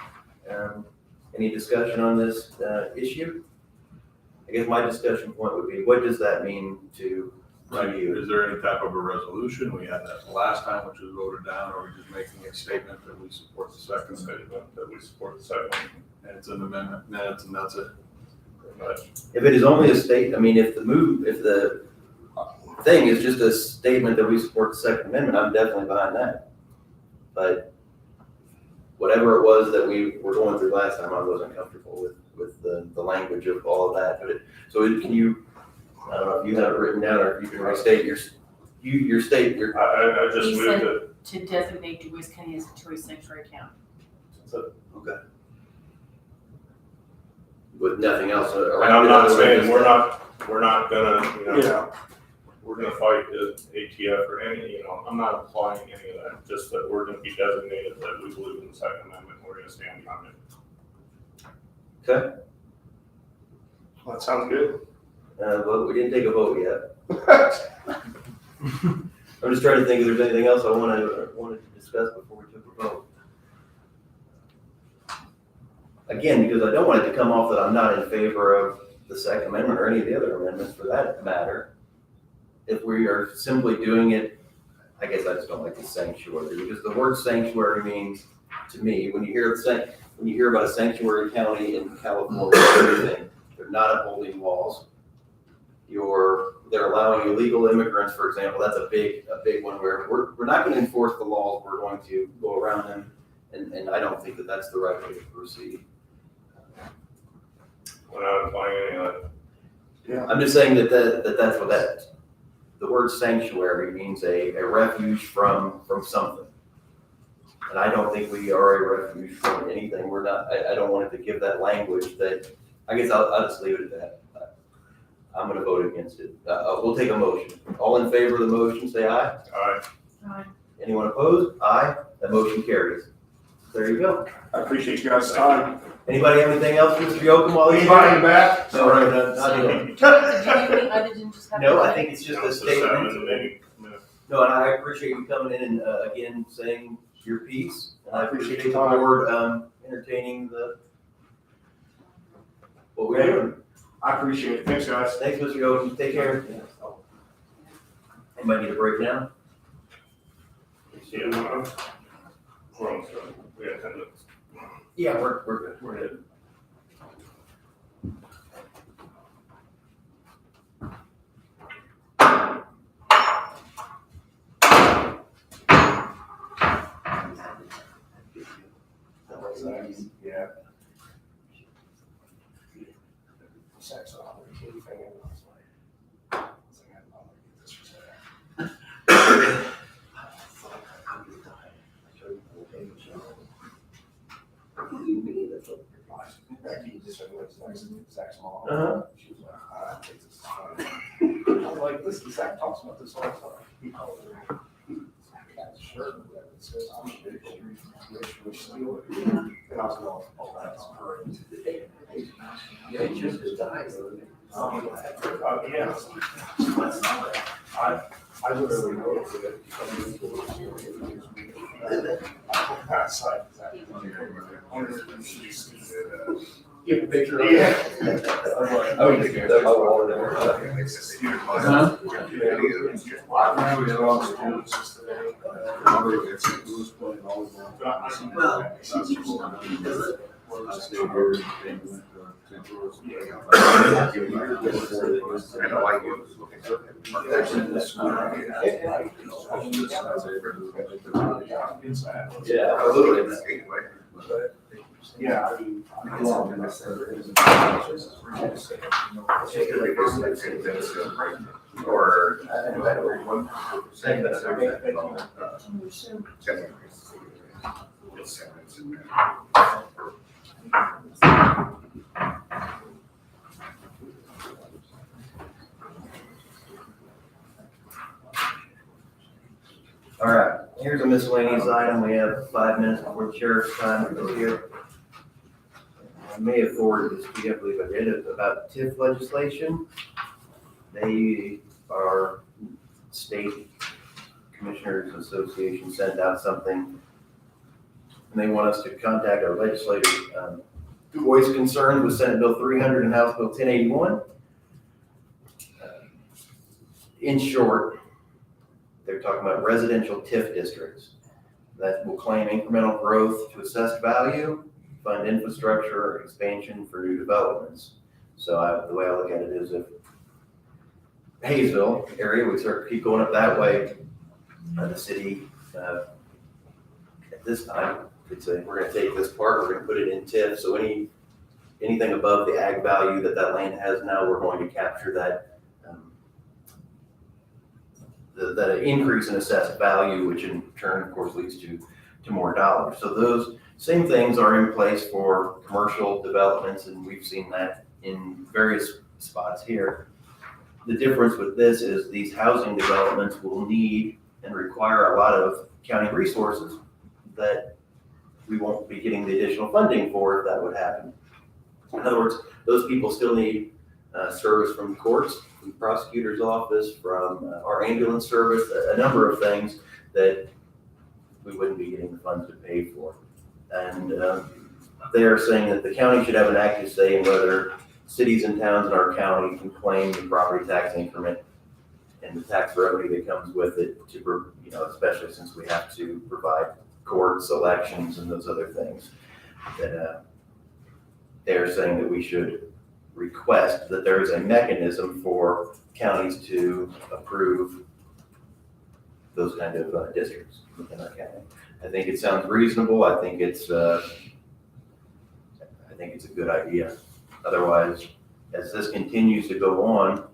Any discussion on this issue? I guess my discussion point would be, what does that mean to you? Is there any type of a resolution? We had that last time, which was voted down, or are we just making a statement that we support the second Statement that we support the second one, and it's an amendment minutes and that's it? pretty much. If it is only a state, I mean, if the thing is just a statement that we support the Second Amendment, I'm definitely behind that. But whatever it was that we were going through last time, I wasn't comfortable with the language of all of that. Can you, I don't know if you have it written down or if you can restate your statement. I just He moved said- it. To designate DuBois County as a tourist sanctuary county. Okay. With nothing else And around I'm it. not other than saying just we're that. not gonna, you know, Yeah, we're gonna fight the ATF or any, you know, I'm not applying any of that, just that we're gonna be designated that we believe in the Second Amendment, we're gonna stand behind it. Okay, well, that sounds good. well, we didn't take a vote yet. I'm just trying to think if there's anything else I wanted to discuss before we took a vote. Again, because I don't want it to come off that I'm not in favor of the Second Amendment or any of the other amendments for that matter. If we are simply doing it, I guess I just don't like the sanctuary, because the word sanctuary means, to me, when you hear about a sanctuary county in California or anything, they're not upholding laws. They're allowing illegal immigrants, for example. That's a big one where we're not going to enforce the laws. We're going to go around them, and I don't think that that's the right way to proceed. We're not applying any of that. I'm just saying that's the word sanctuary means a refuge from something. And I don't think we are a refuge from anything. We're not, I don't want it to give that language that, I guess I'll just leave it at that. I'm gonna vote against it. We'll take a motion. All in favor of the motion, say aye. Aye. Anyone opposed? Aye. That motion carries. There you go. I appreciate you guys' time. Anybody have anything else, Mr. Yocum, while he's Anybody in here? the back? No, not Did you, didn't just have. No, I think it's just a Just have it statement. in the meeting minutes. No, and I appreciate you coming in and, again, saying your piece. And I appreciate the your time. board, entertaining what we're doing. I appreciate it. Thanks, guys. Thanks, Mr. Yocum. Take care. Anybody need a breakdown? Yeah, we're almost done. We got 10 minutes. Yeah, we're good. We're good. Yeah. Uh-huh. I was like, listen, Zach talks about this all the time. He calls it. And I was going, oh, that's great. Yeah, he just died. Yeah. I literally noticed it. Get the picture of it. Yeah. I would just get that whole wall there. Yeah, absolutely. Yeah, I mean. Or. All right, here's a miscellaneous item. We have 5 minutes before sheriff's time is here. I may have forwarded this to you, I believe I did, about TIF legislation. They are state commissioners association sent out something. And they want us to contact our legislators to voice concerns with Senate Bill 300 and House Bill 1081. In short, they're talking about residential TIF districts that will claim incremental growth to assessed value, fund infrastructure or expansion for new developments. So the way I look at it is if Hayesville area, we start to keep going up that way, the city at this time could say, we're gonna take this part, we're gonna put it in TIF. So anything above the ag value that land has now, we're going to capture that the increase in assessed value, which in turn, of course, leads to more dollars. So those same things are in place for commercial developments, and we've seen that in various spots here. The difference with this is these housing developments will need and require a lot of county resources that we won't be getting the additional funding for if that would happen. In other words, those people still need service from courts, from the prosecutor's office, from our ambulance service, a number of things that we wouldn't be getting the funds to pay for. And they are saying that the county should have an active say in whether cities and towns in our county can claim the property tax increment and the tax revenue that comes with it to, especially since we have to provide courts, elections, and those other things. That they're saying that we should request that there is a mechanism for counties to approve those kind of districts within our county. I think it sounds reasonable. I think it's a good idea. Otherwise, as this continues to go on,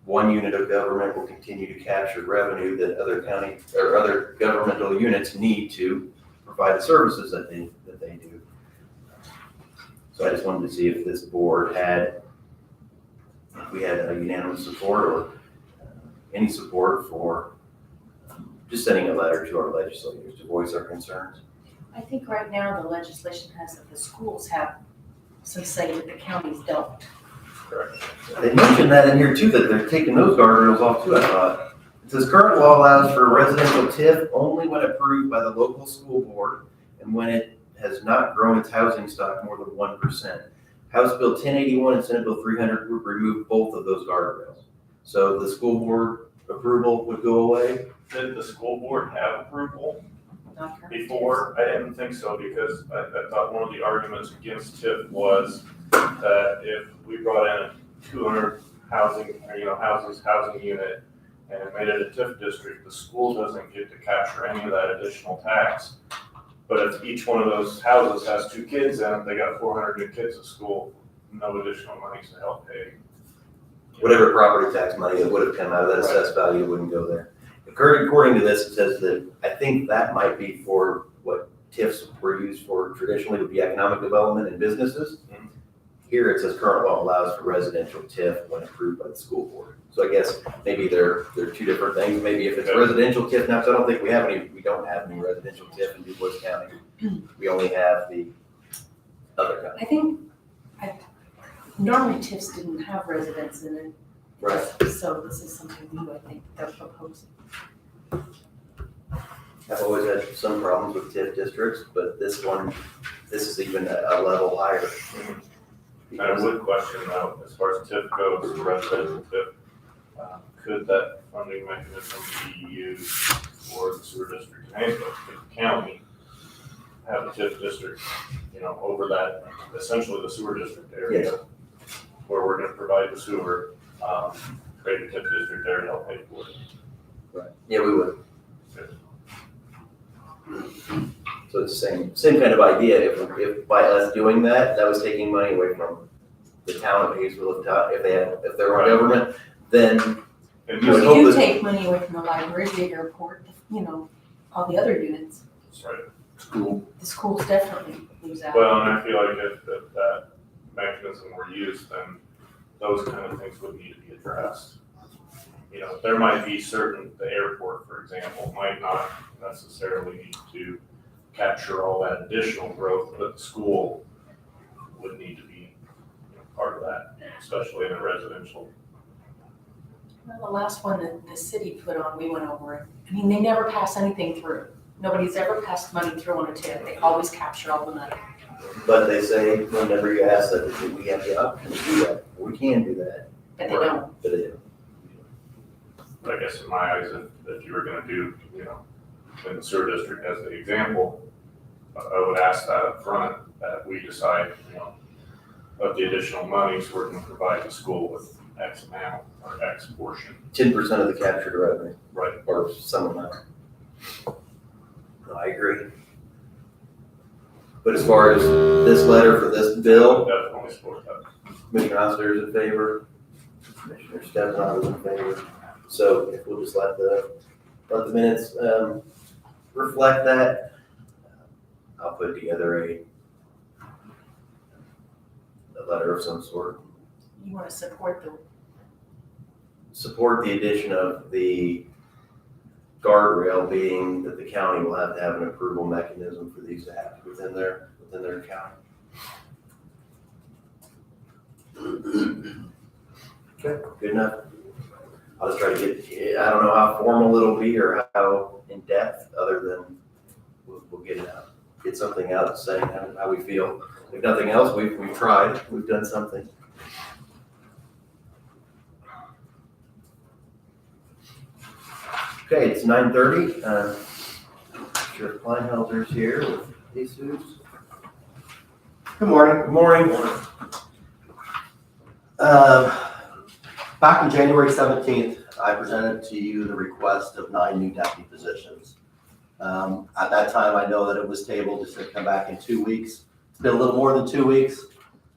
one unit of government will continue to capture revenue that other county or other governmental units need to provide the services that they do. So I just wanted to see if this board if we had a unanimous support or any support for just sending a letter to our legislators to voice our concerns. I think right now the legislation has that the schools have some say that the counties don't. They mentioned that in here too, that they're taking those guardrails off too, I thought. It says current law allows for residential TIF only when approved by the local school board and when it has not grown its housing stock more than 1%. House Bill 1081 and Senate Bill 300 would remove both of those guardrails. So the school board approval would go away. Did the school board have approval Not current. before? I didn't think so, because I thought one of the arguments against TIF was that if we brought in a 200 housing unit and made it a TIF district, the school doesn't get to capture any of that additional tax. But if each one of those houses has 2 kids in it, they got 400 new kids at school, no additional money to help pay. Whatever property tax money that would have come out of that assessed value wouldn't go there. According to this, it says that, I think that might be for what TIFs were used for traditionally, would be economic development and businesses. Mhm. Here it says current law allows for residential TIF when approved by the school board. So I guess maybe they're 2 different things. Maybe if it's residential TIF now, because I don't think we don't have any residential TIF in DuBois County. We only have the other county. I think, normally TIFs didn't have residents in it. Right. So this is something new, I think, they're proposing. I've always had some problems with TIF districts, but this is even a level higher. I would question though, as far as TIF goes, residential TIF, could that funding mechanism be used for the sewer district in Hayesville? Could the county have a TIF district, over that, essentially the sewer district area? Yes. Where we're gonna provide the sewer, create a TIF district there to help pay for it. Right. Yeah, we would. So it's the same kind of idea. If by us doing that, that was taking money away from the town of Hayesville, if they're on government, then And You would You hope do that- take money away from the library, the airport, all the other units. that's right. School. The schools definitely lose out. Well, and I feel like if that mechanism were used, then those kind of things would need to be addressed. There might be the airport, for example, might not necessarily need to capture all that additional growth, but the school would need to be part of that, especially in a residential. Well, the last one that the city put on, we went over it. They never pass anything through. Nobody's ever passed money through on a TIF. They always capture all the money. but they say whenever you ask that, we have the option to do that. We can do that, But they don't. but it, But I guess in my eyes, if you were gonna do, in the sewer district as the example, I would ask that up front, that we decide, of the additional monies, we're gonna provide the school with X amount or X portion. 10% of the captured revenue. Right. Or some amount. No, I agree. But as far as this letter for this bill, Definitely support that. Commissioner Oster is in favor, Commissioner Stephanopoulos is in favor. So if we'll just let the minutes reflect that, I'll put together a letter of some sort. You want to Support the addition of the guardrail, being that the county will have to have an approval mechanism for these to happen within their county. Okay, good enough. I'll just try to I don't know how formal it'll be or how in-depth, other than we'll get it out. Get something out saying how we feel. If nothing else, we've tried, we've done something. Okay, it's 9:30. Sheriff Kleinhelter's here with Jesus. Good morning. Good morning. Back on January 17th, I presented to you the request of 9 new deputy positions. At that time, I know that it was tabled just to come back in 2 weeks. It's been a little more than 2 weeks.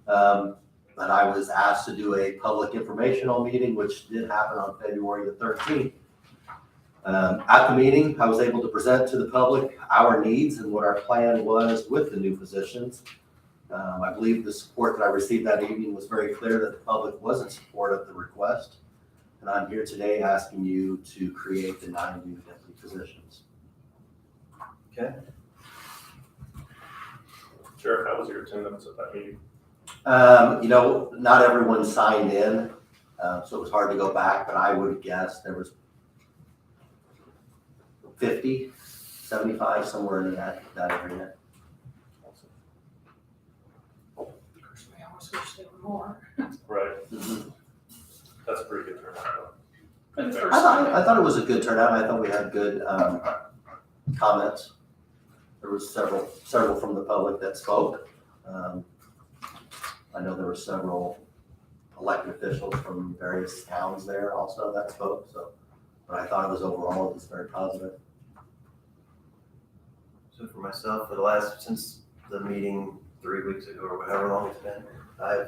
The but I was asked to do a public informational meeting, which did happen on February the 13th. At the meeting, I was able to present to the public our needs and what our plan was with the new positions. I believe the support that I received that evening was very clear that the public was in support of the request. And I'm here today asking you to create the 9 new deputy positions. Sheriff, how was your attendance at that meeting? Not everyone signed in, so it was hard to go back, but I would guess there was 50, 75, somewhere in that area. Personally, I almost wish there were more. Right, Mhm. that's a pretty good turnout. For the Okay. first I thought it was a good turnout. I thought we had good comments. There was several from the public that spoke. I know there were several elected officials from various towns there also that spoke, so, but I thought it was overall, it was very positive. So for myself, since the meeting 3 weeks ago or however long it's been, I've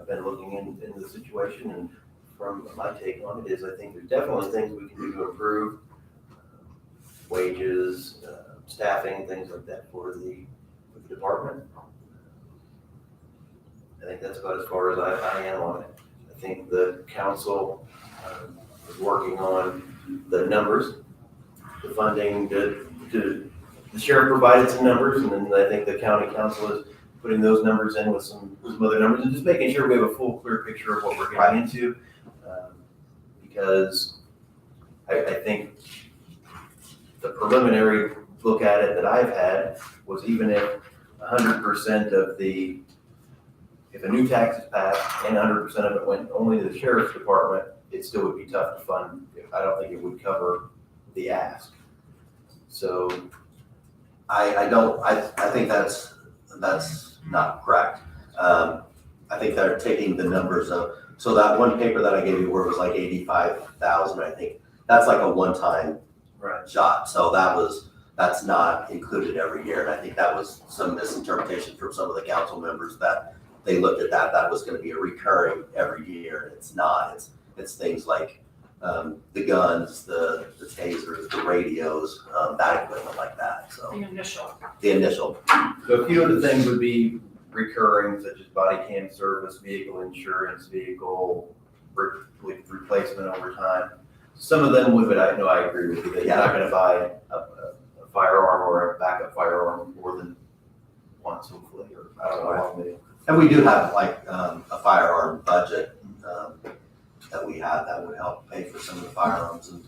been looking into the situation, and from my take on it is I think there's definitely things we can do to improve wages, staffing, things like that for the department. I think that's about as far as I am on it. I think the council is working on the numbers, the funding, the sheriff provided some numbers, and then I think the county council is putting those numbers in with some other numbers, and just making sure we have a full, clear picture of what we're getting into. Because I think the preliminary look at it that I've had was even if 100% of if a new tax is passed and 100% of it went only to the sheriff's department, it still would be tough to fund. I don't think it would cover the ask. So I think that's not correct. I think they're taking the numbers of, so that one paper that I gave you where it was like 85,000, I think, that's like a one-time shot. So that's not included every year. And I think that was some misinterpretation from some of the council members that they looked at that was gonna be a recurring every year. And it's not. It's things like the guns, the tasers, the radios, that equipment like that, so. The initial. So a few of the things would be recurring, such as body cam service, vehicle insurance, vehicle replacement over time. Some of them would, but I know I agree with you that you're not gonna buy a firearm or a backup firearm more than once, hopefully, or I don't know how many. And we do have like a firearm budget that we have that would help pay for some of the firearms and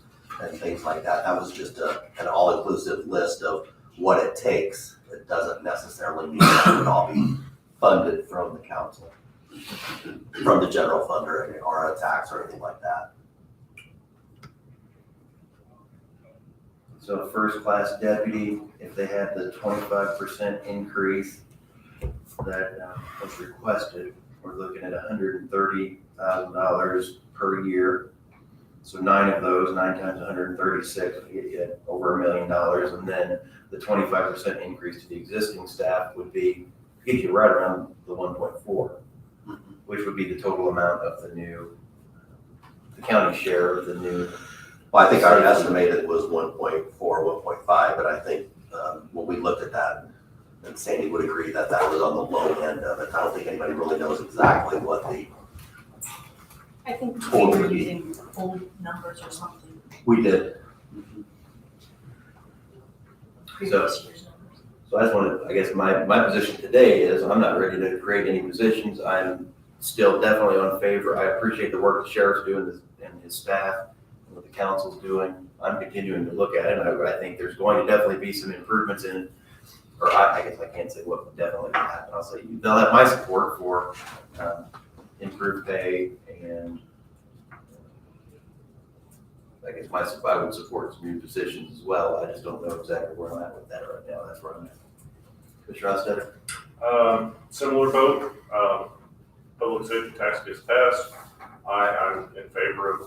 things like that. That was just an all-inclusive list of what it takes. It doesn't necessarily mean that it would all be funded from the council, from the general fund or a tax or anything like that. So a first-class deputy, if they had the 25% increase that was requested, we're looking at $130,000 per year. So 9 of those, 9 times 136, would get you over $1 million. And then the 25% increase to the existing staff would get you right around the 1.4, which would be the total amount of the county share of the new. Well, I think our estimated was 1.4, 1.5, but I think when we looked at that, and Sandy would agree that was on the low end of it. I don't think anybody really knows exactly what I think we were using old numbers or something, we did. previous year's numbers. So I just wanted, I guess my position today is I'm not ready to create any positions. I'm still definitely on favor. I appreciate the work the sheriff's doing and his staff and what the council's doing. I'm continuing to look at it. I think there's going to definitely be some improvements in, or I guess I can't say what definitely will happen. I'll say they'll have my support for improved pay, and I guess I would support some new positions as well. I just don't know exactly where I'm at with that right now. That's where I'm at. Commissioner Ostetter? Similar vote, public safety tax gets passed. I'm in favor of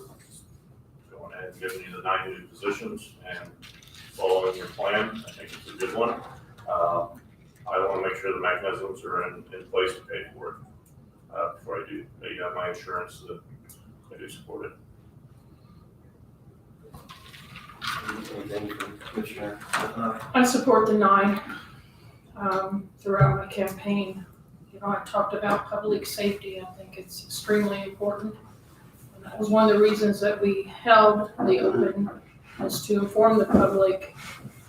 going ahead and giving you the 9 new positions and following your plan. I think it's a good one. I want to make sure the mechanisms are in place to pay for it. my insurance, I do support it. Anything from Commissioner? I support the 9, throughout my campaign. You know, I talked about public safety. I think it's extremely important. And that was one of the reasons that we held the open, was to inform the public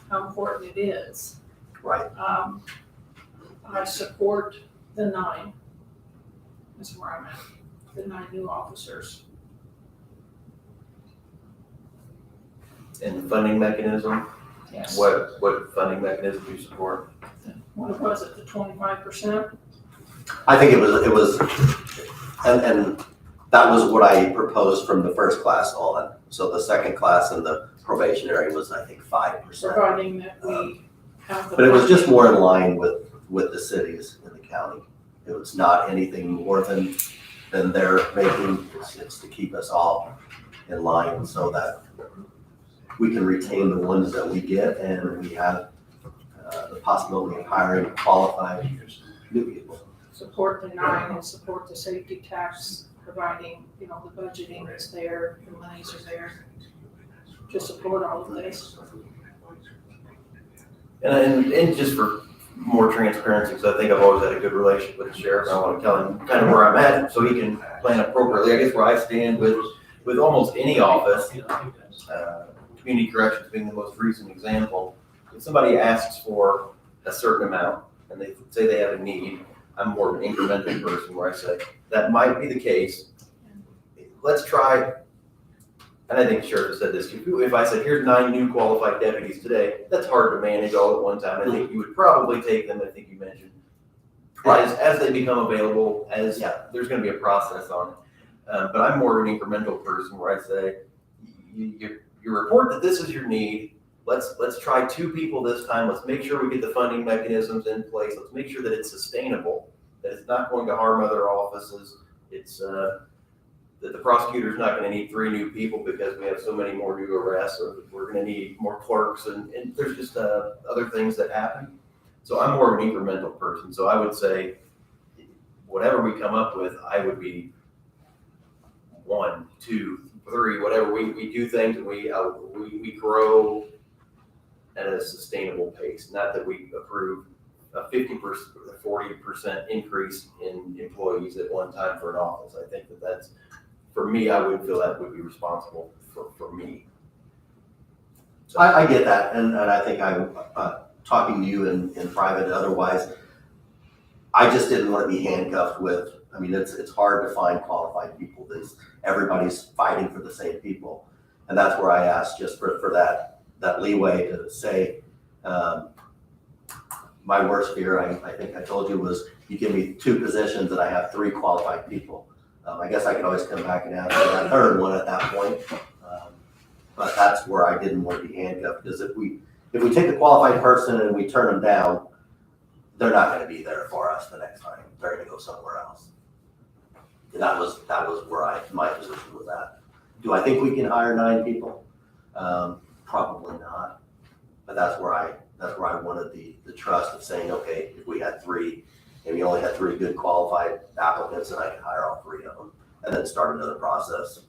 how important it is. Right. I support the 9. That's where I'm at, the 9 new officers. And the funding mechanism, Yes. what funding mechanism do you support? What was it, the 25%? I think it was, and that was what I proposed from the first class on. So the second class and the probationary was, I think, 5%. Providing that we have the. But it was just more in line with the cities in the county. It was not anything more than they're making. It's to keep us all in line so that we can retain the ones that we get, and we have the possibility of hiring qualified new people. Support the 9 and support the safety tax, providing, you know, the budgeting is there, the monies are there. To support all of this. And just for more transparency, because I think I've always had a good relationship with the sheriff, I want to tell him kind of where I'm at, so he can plan appropriately. I guess where I stand with almost any office, community corrections being the most recent example, if somebody asks for a certain amount, and they say they have a need, I'm more of an incremental person where I say, that might be the case. Let's try, and I think the sheriff has said this too, if I said, here's 9 new qualified deputies today, that's hard to manage all at one time. I think you would probably take them, I think you mentioned, as they become available, there's gonna be a process on it. But I'm more of an incremental person where I say, you report that this is your need. Let's try 2 people this time. Let's make sure we get the funding mechanisms in place. Let's make sure that it's sustainable, that it's not going to harm other offices. It's that the prosecutor's not gonna need 3 new people because we have so many more new arrests, or we're gonna need more clerks, and there's just other things that happen. So I'm more of an incremental person. So I would say, whatever we come up with, I would be 1, 2, 3, whatever. We do things, and we grow at a sustainable pace. Not that we approve a 50%, 40% increase in employees at one time for an office. I think that's, for me, I would feel that would be responsible for me. So, I get that, and I think I'm talking to you in private and otherwise. I just didn't want to be handcuffed with, I mean, it's hard to find qualified people. Everybody's fighting for the same people. And that's where I asked just for that leeway to say, my worst fear, I think I told you, was you give me 2 positions and I have 3 qualified people. I guess I could always come back and ask for that 3rd one at that point. But that's where I didn't want to be handcuffed, because if we take a qualified person and we turn them down, they're not going to be there for us the next time. They're going to go somewhere else. And that was where my position was at. Do I think we can hire 9 people? Probably not. But that's where I wanted the trust of saying, okay, if we had 3 and we only had 3 good qualified applicants, then I could hire all 3 of them and then start another process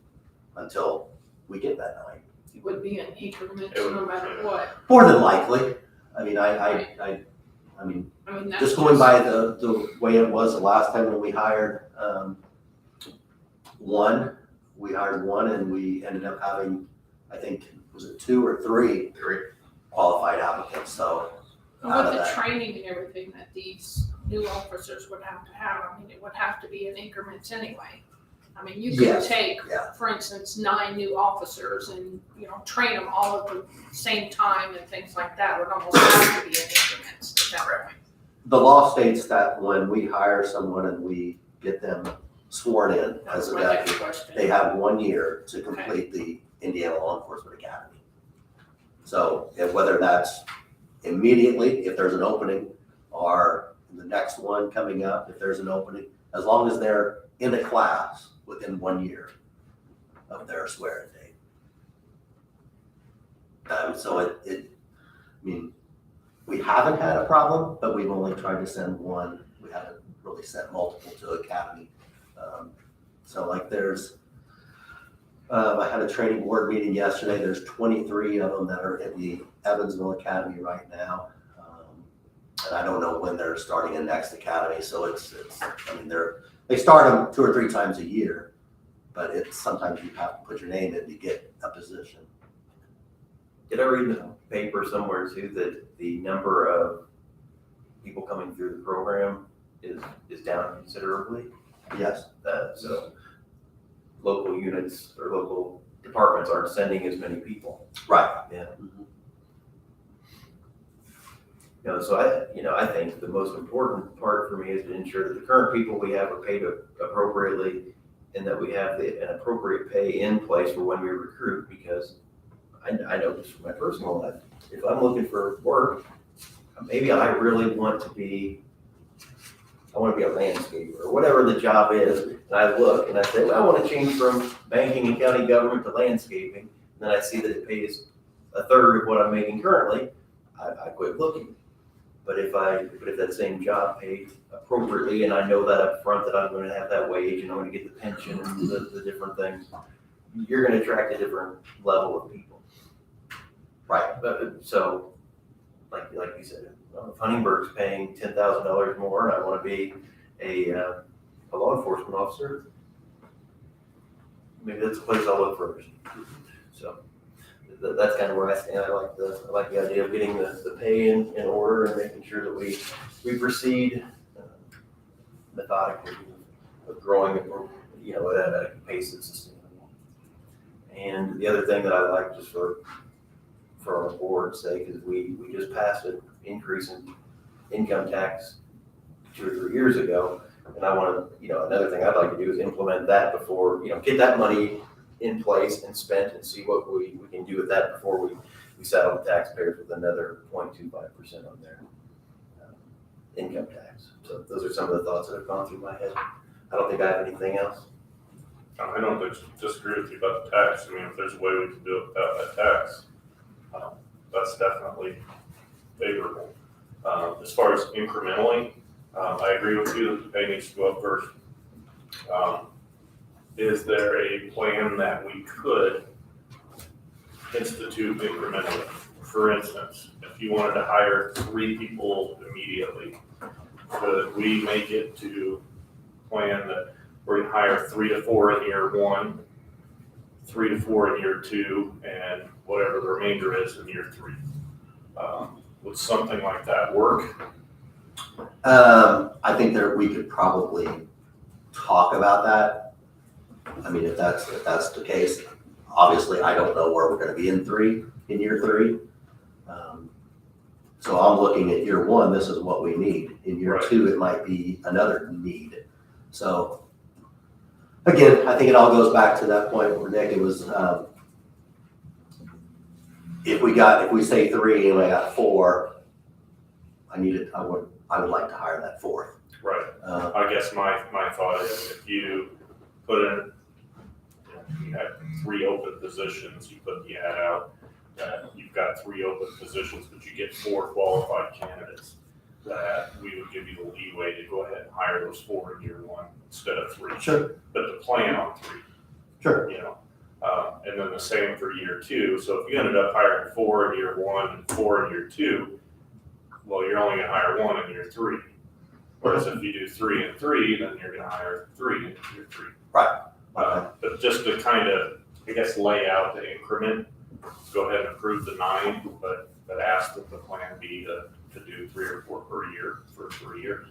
until we get that 9. It would be an increment no matter what. More than likely. I mean, I mean, That's just going by the way it was the last time when we hired one, and we ended up having, I think, was it 2 or 3 qualified applicants, so. And out with of the that- training and everything that these new officers would have to have, I mean, it would have to be in increments anyway. I mean, you could Yes, take, yeah. for instance, 9 new officers and, you know, train them all at the same time and things like that. It would almost have to be in increments, is that right? The law states that when we hire someone and we get them sworn in That as was a my next deputy, question. they have 1 year to complete the Indiana Law Enforcement Academy. So whether that's immediately, if there's an opening, or the next one coming up, if there's an opening, as long as they're in a class within 1 year of their swearing date. So I mean, we haven't had a problem, but we've only tried to send 1. We haven't really sent multiple to academy. So like I had a training board meeting yesterday. There's 23 of them that are at the Evansville Academy right now. And I don't know when they're starting in next academy. So I mean, they start them 2 or 3 times a year, but sometimes you have to put your name in to get a position. Did I read in the paper somewhere too that the number of people coming through the program is down considerably? Yes. So local units or local departments aren't sending as many people. Right. Yeah. Mhm. So I think the most important part for me is to ensure that the current people we have are paid appropriately and that we have an appropriate pay in place for when we recruit, because I know just from my personal life, if I'm looking for work, maybe I really want to be a landscaper or whatever the job is. And I look and I say, well, I want to change from banking and county government to landscaping. And then I see that it pays a third of what I'm making currently. I quit looking. But if that same job paid appropriately, and I know that up front that I'm going to have that wage and I'm going to get the pension and the different things, you're going to attract a different level of people. Right. So, like you said, if Huntingburg's paying $10,000 more, and I want to be a law enforcement officer, maybe that's the place I'll look first. So that's kind of where I stand. I like the idea of getting the pay in order and making sure that we proceed methodically of growing, at a pace that's sustainable. And the other thing that I like, just for our board's sake, is we just passed an increase in income tax 2 or 3 years ago. And I want to, another thing I'd like to do is implement that before, get that money in place and spent and see what we can do with that before we saddle the taxpayers with another 0.25% on their income tax. So those are some of the thoughts that have gone through my head. I don't think I have anything else. I don't disagree with you about the tax. I mean, if there's a way we can do it without that tax, that's definitely favorable. As far as incrementally, I agree with you that the pay needs to go up first. Is there a plan that we could institute incrementally? For instance, if you wanted to hire 3 people immediately, could we make it to plan that we're gonna hire 3 to 4 in year 1, 3 to 4 in year 2, and whatever the remainder is in year 3? Would something like that work? I think we could probably talk about that. I mean, if that's the case, obviously I don't know where we're going to be in year 3. So I'm looking at year 1, this is what we need. In year 2, it might be another need. So again, I think it all goes back to that point where Nick, it was, if we say 3 and I got 4, I would like to hire that 4th. Right. I guess my thought is if you put in, you had 3 open positions, you put the ad out, that you've got 3 open positions, but you get 4 qualified candidates, that we would give you the leeway to go ahead and hire those 4 in year 1 instead of 3. Sure. But to plan on 3. Sure. And then the same for year 2. So if you ended up hiring 4 in year 1 and 4 in year 2, well, you're only gonna hire 1 in year 3. Whereas if you do 3 and 3, then you're gonna hire 3 in year 3. Right. But just to kind of, I guess, lay out the increment, go ahead and approve the 9, but ask that the plan be to do 3 or 4 per year for 3 years.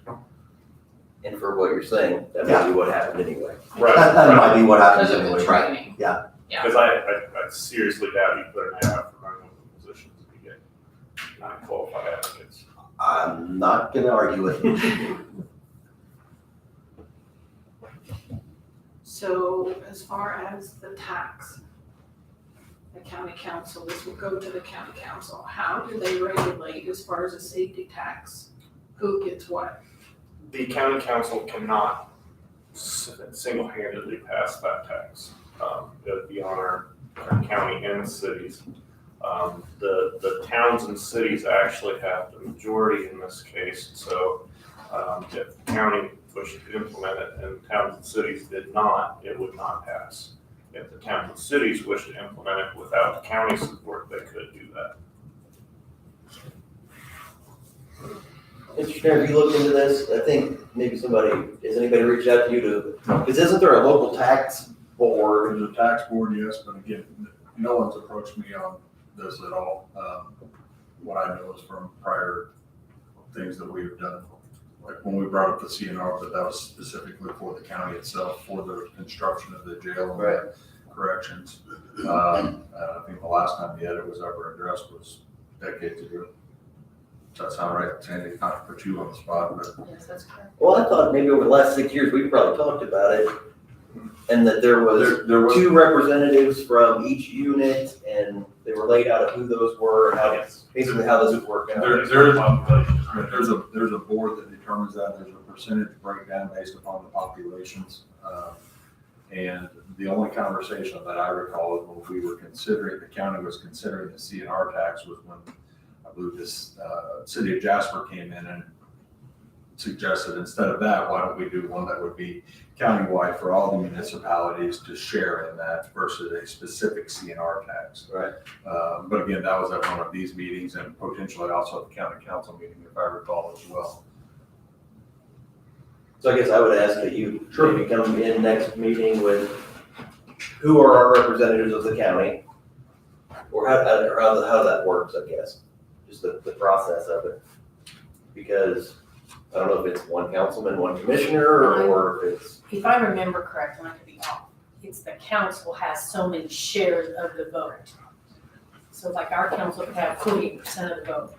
And for what you're saying, that might be what happened anyway. Right. That might be what happens Because of the anyway. training. Yeah. Because I seriously doubt you put an ad out for 9 open positions if you get 9 qualified applicants. I'm not going to argue with you. So as far as the tax, the county council, this will go to the county council. How do they regulate as far as a safety tax? Who gets what? The county council cannot single-handedly pass that tax. It would be on our county and cities. The towns and cities actually have the majority in this case. So if the county wished to implement it and towns and cities did not, it would not pass. If the towns and cities wish to implement it without the county support, they could do that. Mr. Schneider, have you looked into this? I think maybe has anybody reached out to you to, because isn't there a local tax board? There's a tax board, yes, but again, no one's approached me on this at all. What I know is from prior things that we've done, like when we brought up the CNR, but that was specifically for the county itself, for the construction of the jail and Right. corrections. I think the last time the edit was ever addressed was decades ago. Does that sound right, Sandy? Not to put you on the spot, but Yes, that's correct. Well, I thought maybe over the last 6 years, we probably talked about it, and that there was there was, two representatives from each unit, and they were laid out of who those were, and how, basically how this would work out. there's a board that determines that. There's a percentage breakdown based upon the populations. And the only conversation that I recall is when we were considering, the county was considering the CNR tax was when I believe this city of Jasper came in and suggested instead of that, why don't we do one that would be countywide for all the municipalities to share in that versus a specific CNR tax. Right. But again, that was at one of these meetings and potentially also at the county council meeting, if I recall as well. So I guess I would ask that you maybe come in next meeting with who are our representatives of the county, or how that works, I guess, just the process of it. Because I don't know if it's one councilman, one commissioner, or if it's. If I remember correctly, I could be off, it's the council has so many shares of the vote. So like our council could have 48% of the vote.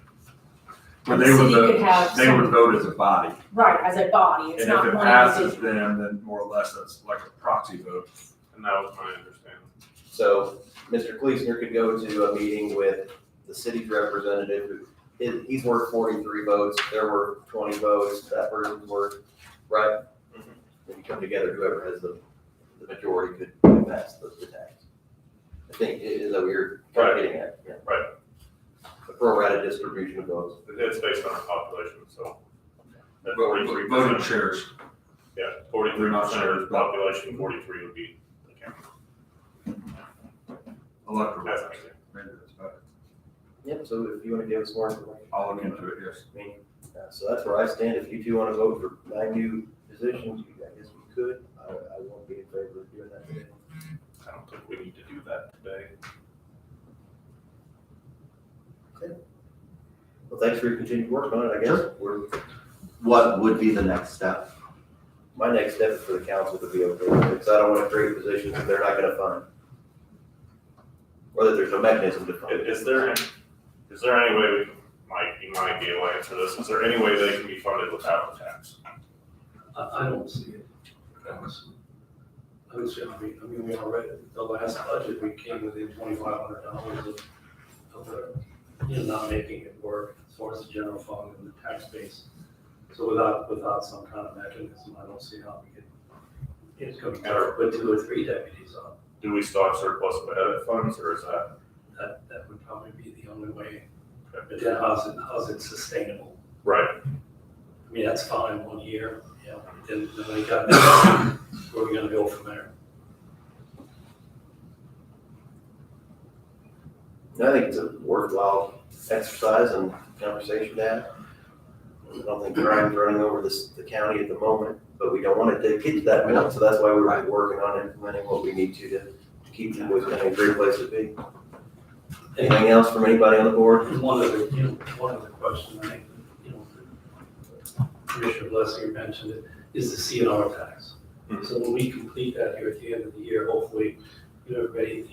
But The they would city vote, could have they would vote as a body. Right, as a body, it's And not if it one passes individual. them, then more or less that's like a proxy vote. And that was my understanding. So Mr. Kleesner could go to a meeting with the city's representative, who, he's worth 43 votes, there were 20 votes, that person's worth, right? If you come together, whoever has the majority could pass the tax. I think, is that what you're kind of getting at? Yeah. Right. A pro rata distribution of votes. It's based on our population, so. That Voting 43%. shares. Yeah, They're not 43% shares, of the but- population, 43 would be the county. Electoral. That's actually. Maybe that's better. Yep, so if you want to give us more information. I'll look into it, yes. I mean, so that's where I stand. If you two want to vote for 9 new positions, I guess we could. I won't be in favor of doing that today. I don't think we need to do that today. Well, thanks for your continued work on it, I guess. What would be the next step? My next step is for the council to be okay with it, because I don't want to create positions that they're not going to fund. Or that there's no mechanism to fund. Is there any way we, Mike, you might be able to answer this, is there any way they can be funded without a tax? I don't see it. I mean, we already, the last budget, we came within $2,500 of the, not making it work as far as the general fund and the tax base. So without some kind of mechanism, I don't see how we could, it's going to put 2 or 3 deputies on. Do we still have surplus of edit funds, or is that? That would probably be the only way. But then how's it sustainable? Right. I mean, that's fine 1 year, yeah, then we got, where are we gonna go from there? I think it's a worthwhile exercise and conversation to have. I don't think crime's running over the county at the moment, but we don't want it to get to that point, so that's why we're working on implementing what we need to keep the Boys County a great place to be. Anything else from anybody on the board? One other question, I think, Commissioner Blessinger mentioned it, is the CNR tax. So when we complete that here at the end of the year, hopefully, everybody,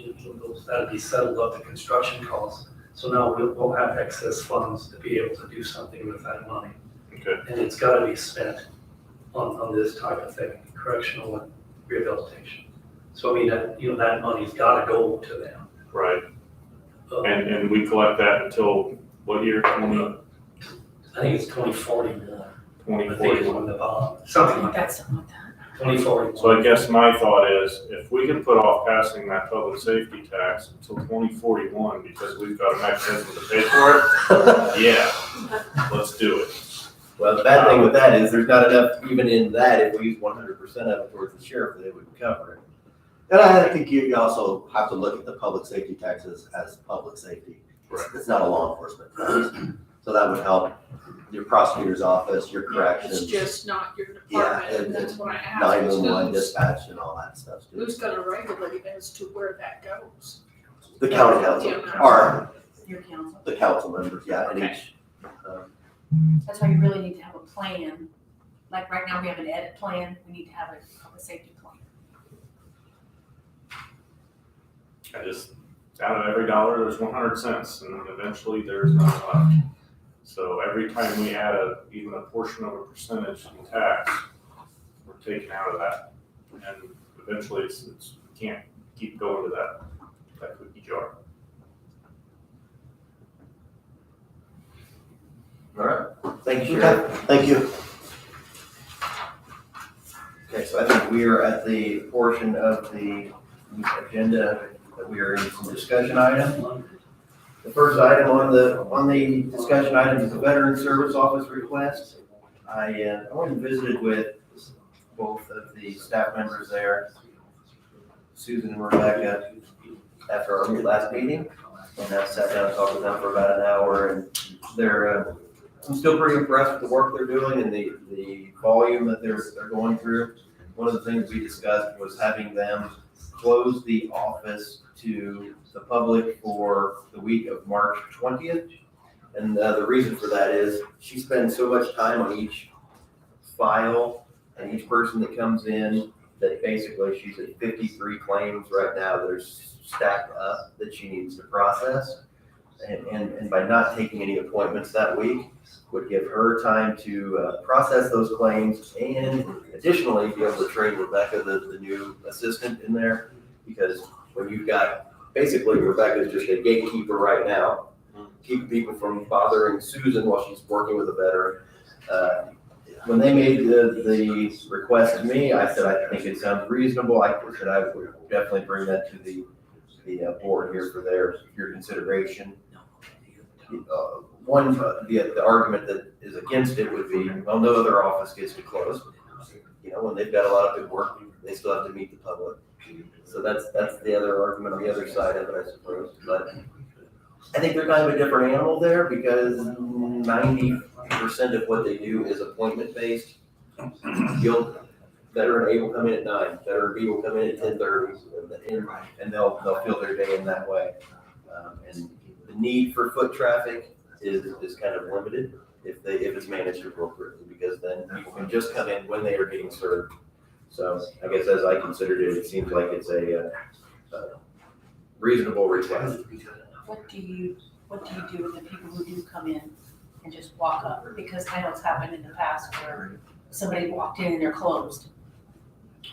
that'll be settled up, the construction costs. So now we'll have excess funds to be able to do something with that money. Okay. And it's gotta be spent on this type of thing, correctional and rehabilitation. So I mean, that money's gotta go to them. Right. And we collect that until what year? I think it's 2041. I think it's 2041. on the bond, something like that, That's something like that. 2041. So I guess my thought is, if we can put off passing that public safety tax until 2041, because we've got a mechanism to pay for it, yeah, let's do it. Well, the bad thing with that is there's not enough, even in that, if we use 100% of it towards the sheriff, that it would cover it. And I think you also have to look at the public safety taxes as public safety. It's not a law enforcement tax. So that would help your prosecutor's office, your It's corrections, just not your Yeah, department, and that's what I asked. 911 dispatch and all that stuff. too. Who's gonna regulate as to where that goes? The county council, Yeah. or Your council. the council members, yeah, and Okay. each. That's why you really need to have a plan. Like right now, we have an edit plan, we need to have a public safety plan. Out of every dollar, there's 100 cents, and eventually there's not left. So every time we add even a portion of a percentage in tax, we're taking out of that. And eventually it's we can't keep going to that cookie jar. All right, thank you, Sheriff. Thank you. Okay, so I think we are at the portion of the agenda that we are in some discussion items. The first item on the discussion item is the Veteran Service Office request. I went and visited with both of the staff members there, Susan and Rebecca, after our last meeting. And I sat down and talked with them for about an hour, and I'm still pretty impressed with the work they're doing and the volume that they're going through. One of the things we discussed was having them close the office to the public for the week of March 20th. And the reason for that is she spends so much time on each file and each person that comes in that basically she's at 53 claims right now that are stacked up that she needs to process. And by not taking any appointments that week would give her time to process those claims and additionally be able to train Rebecca, the new assistant in there. Because when you've got, basically Rebecca is just a gatekeeper right now, keeping people from bothering Susan while she's working with a veteran. When they made the request to me, I said, I think it sounds reasonable. I said I would definitely bring that to the board here for your consideration. The argument that is against it would be, well, no other office gets to close. You know, when they've got a lot of good work, they still have to meet the public. So that's the other argument on the other side of it, I suppose. But I think they're kind of a different animal there because 90% of what they do is appointment based. Veteran A will come in at 9, veteran B will come in at 10:30, and they'll fill their day in that way. And the need for foot traffic is kind of limited if it's managed appropriately, because then people can just come in when they are getting served. So I guess as I considered it, it seems like it's a reasonable request. What do you do with the people who do come in and just walk up? Because I know it's happened in the past where somebody walked in and they're closed.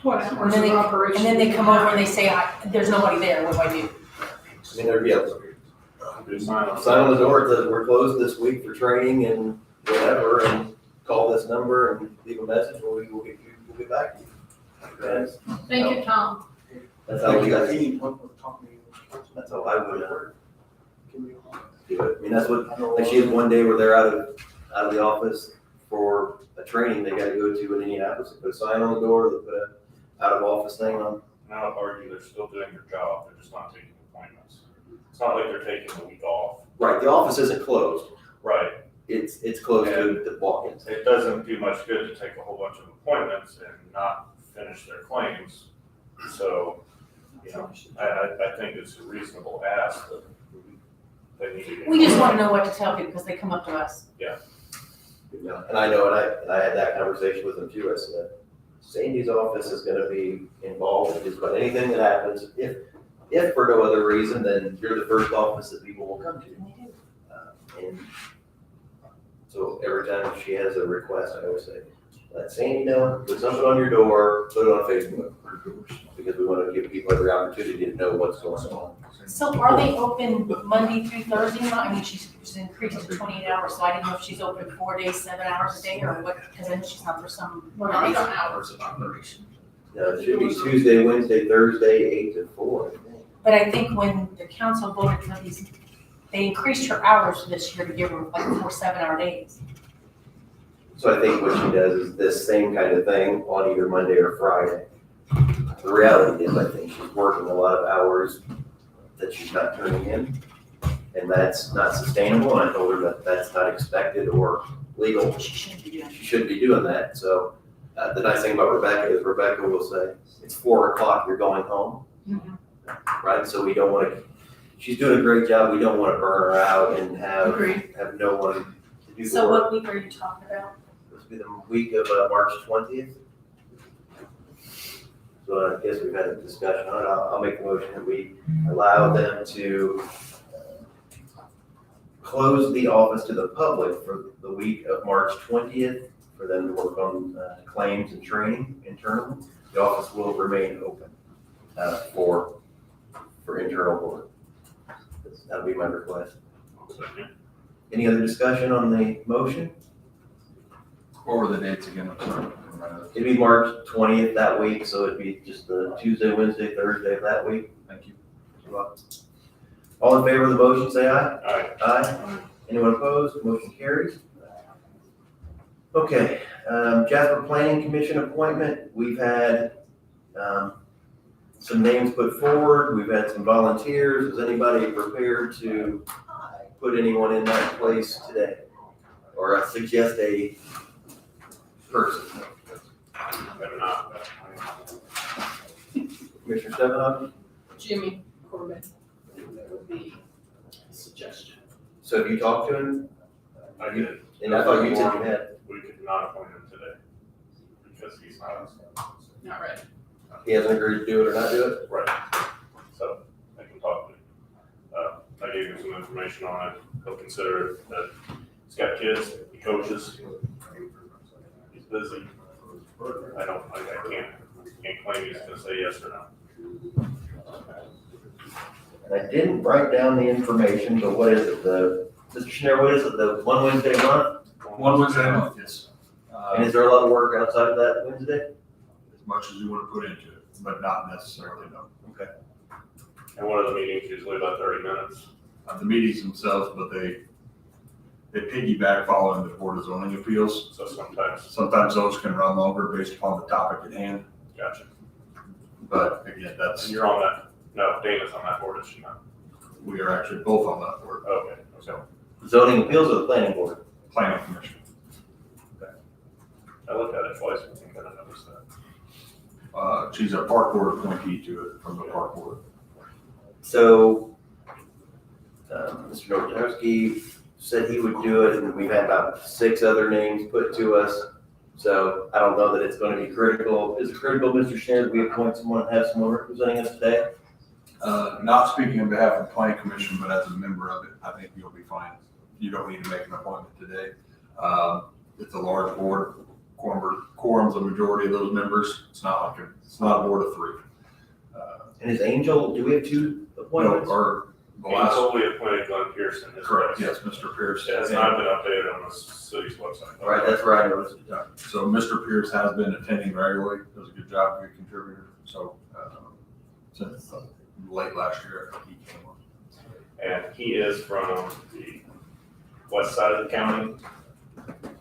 What And hours then of they, operation? and then they come over and they say, there's nobody there, what do I do? I mean, there'd be a sign on the door that we're closed this week for training and whatever, and call this number and leave a message, and we'll get back to you. That's Thank you, Tom. how we got. That's how I would do it. I mean, that's what, like she had one day where they're out of the office for a training they gotta go to in Indianapolis. They put a sign on the door, they put a out of office thing on. And I would argue they're still doing their job, they're just not taking appointments. It's not like they're taking a week off. Right, the office isn't closed. Right. It's closed to walk-ins. It doesn't do much good to take a whole bunch of appointments and not finish their claims. So, you know, I think it's a reasonable ask that they need to get. We just want to know what to tell people because they come up to us. You know, and I know, and I had that conversation with them too. I said, Sandy's office is gonna be involved in just about anything that happens. If for no other reason, then you're the first office that people will come to. And so every time she has a request, I always say, let Sandy know, put something on your door, put it on Facebook. Because we wanna give people every opportunity to know what's going on. So are they open Monday through Thursday now? I mean, she's increased to 28 hours, so I didn't know if she's open 4 days, 7 hours a day or what, because then she's not for some. What are the hours of operation? It should be Tuesday, Wednesday, Thursday, 8 to 4. I think. But I think when the council voted for these, they increased her hours this year to give her like 4 7-hour days. So I think what she does is this same kind of thing on either Monday or Friday. The reality is, I think she's working a lot of hours that she's not turning in, and that's not sustainable, and I told her that that's not expected or legal. She shouldn't be doing She shouldn't be doing that, so, the nice thing about Rebecca is Rebecca will say, it's 4 o'clock, you're going home. Mhm. Right, so we don't wanna, she's doing a great job, we don't wanna burn her out and have Agreed. no one to do the So work. what week are you talking about? This will be the week of March 20th. So I guess we've had a discussion on it. I'll make the motion that we allow them to close the office to the public for the week of March 20th, for them to work on claims and training internally. The office will remain open for internal work. That'll be my request. Any other discussion on the motion? What were the dates again? I'm sorry. It'd be March 20th that week, so it'd be just the Tuesday, Wednesday, Thursday of that week. Thank you. You're welcome. All in favor of the motion, say aye. Aye. Aye. Anyone opposed? Motion carries. Okay, Jasper Planning Commission appointment, we've had, some names put forward, we've had some volunteers. Is anybody prepared to put anyone in that place today? Or suggest a person? Better not. Commissioner Stephanoff? Jimmy Corbett, that would be a suggestion. So have you talked to him? I did. And I thought you said you had. We could not appoint him today because he's not. Not ready. He hasn't agreed to do it or not do it? Right. So I can talk to him. I gave him some information on it. He'll consider it, that he's got kids, he coaches. He's busy. I can't claim he's gonna say yes or no. And I didn't write down the information, but what is it, Mr. Schneider, what is it, the one Wednesday a month? One Wednesday a month, yes. And is there a lot of work outside of that Wednesday? As much as you want to put into it, but not necessarily, no. And one of the meetings usually about 30 minutes. The meetings themselves, but they piggyback following the Board of Zoning Appeals. So sometimes, Sometimes those can run longer based upon the topic at hand, gotcha. but again, And that's, you're on that, no, Dana's on that board, is she not? we are actually both on that board, Okay, so Zoning appeals or the planning board? planning commission. I looked at it twice, I think I noticed that. She's a park board appointee to it from the park board. So, Mr. Nowotarski said he would do it, and we've had about 6 other names put to us. So I don't know that it's gonna be critical. Is it critical, Mr. Schneider, that we appoint someone, have someone representing us today? Not speaking on behalf of the planning commission, but as a member of it, I think you'll be fine. You don't need to make an appointment today. It's a large board, quorum's a majority of those members. It's not a board of 3. And is Angel, do we have 2 appointments? Or the He last, totally appointed Glenn Pearson as correct, vice. yes, Mr. Pierce. It has not been updated on the city's website. All right, that's where I noticed it. So Mr. Pierce has been attending regularly, does a good job, good contributor, so, since late last year, he came on. And he is from the west side of the county.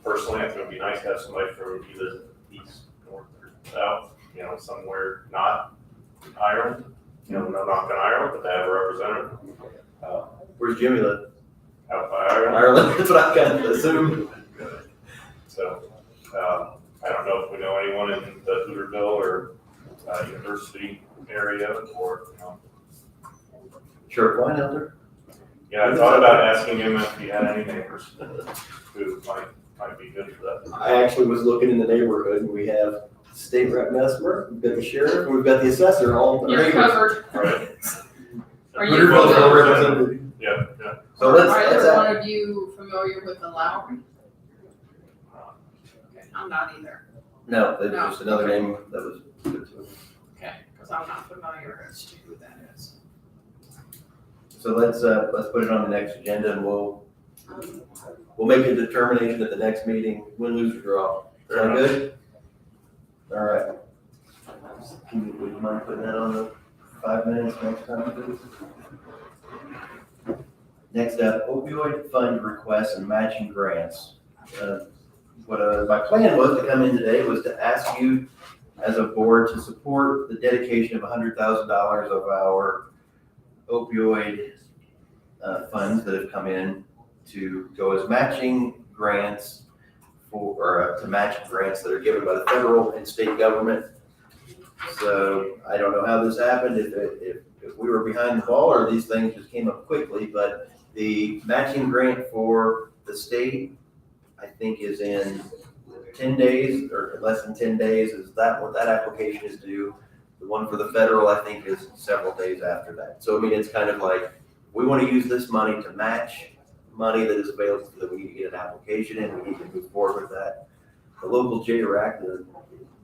Personally, I think it would be nice to have somebody from either east, north, or south, somewhere not Ireland. No knock on Ireland, but they have a representative. Where's Jimmy live? Out by Ireland. Ireland, that's what I kind of assumed. So, I don't know if we know anyone in the Hooterville or University area or, Sheriff Weinhelter? Yeah, I thought about asking him if he had any neighbors who might be good for that. I actually was looking in the neighborhood, and we have State Rep Mesmer, we've got the sheriff, and we've got the assessor, all. You're covered. Right? Are you Hooterville's well familiar? represented. Yeah. So let's, Are let's either add- one of you familiar with the Lowry? Okay, I'm not either. No, that's No. just another name that was good to us. Okay, because I'm not familiar as to who that is. So let's put it on the next agenda, and we'll make a determination at the next meeting, win, lose, or draw. Sound good? All right. Would you mind putting that on the 5 minutes next time, please? Next up, opioid fund requests and matching grants. my plan was to come in today was to ask you as a board to support the dedication of $100,000 of our opioid funds that have come in to go as matching grants to match grants that are given by the federal and state government. So I don't know how this happened, if we were behind the ball or these things just came up quickly, but the matching grant for the state, I think is in 10 days or less than 10 days. Is that what that application is due? The one for the federal, I think, is several days after that. So, I mean, it's kind of like, we want to use this money to match money that is available, so that we need to get an application in, we need to move forward with that. The local JRAC, the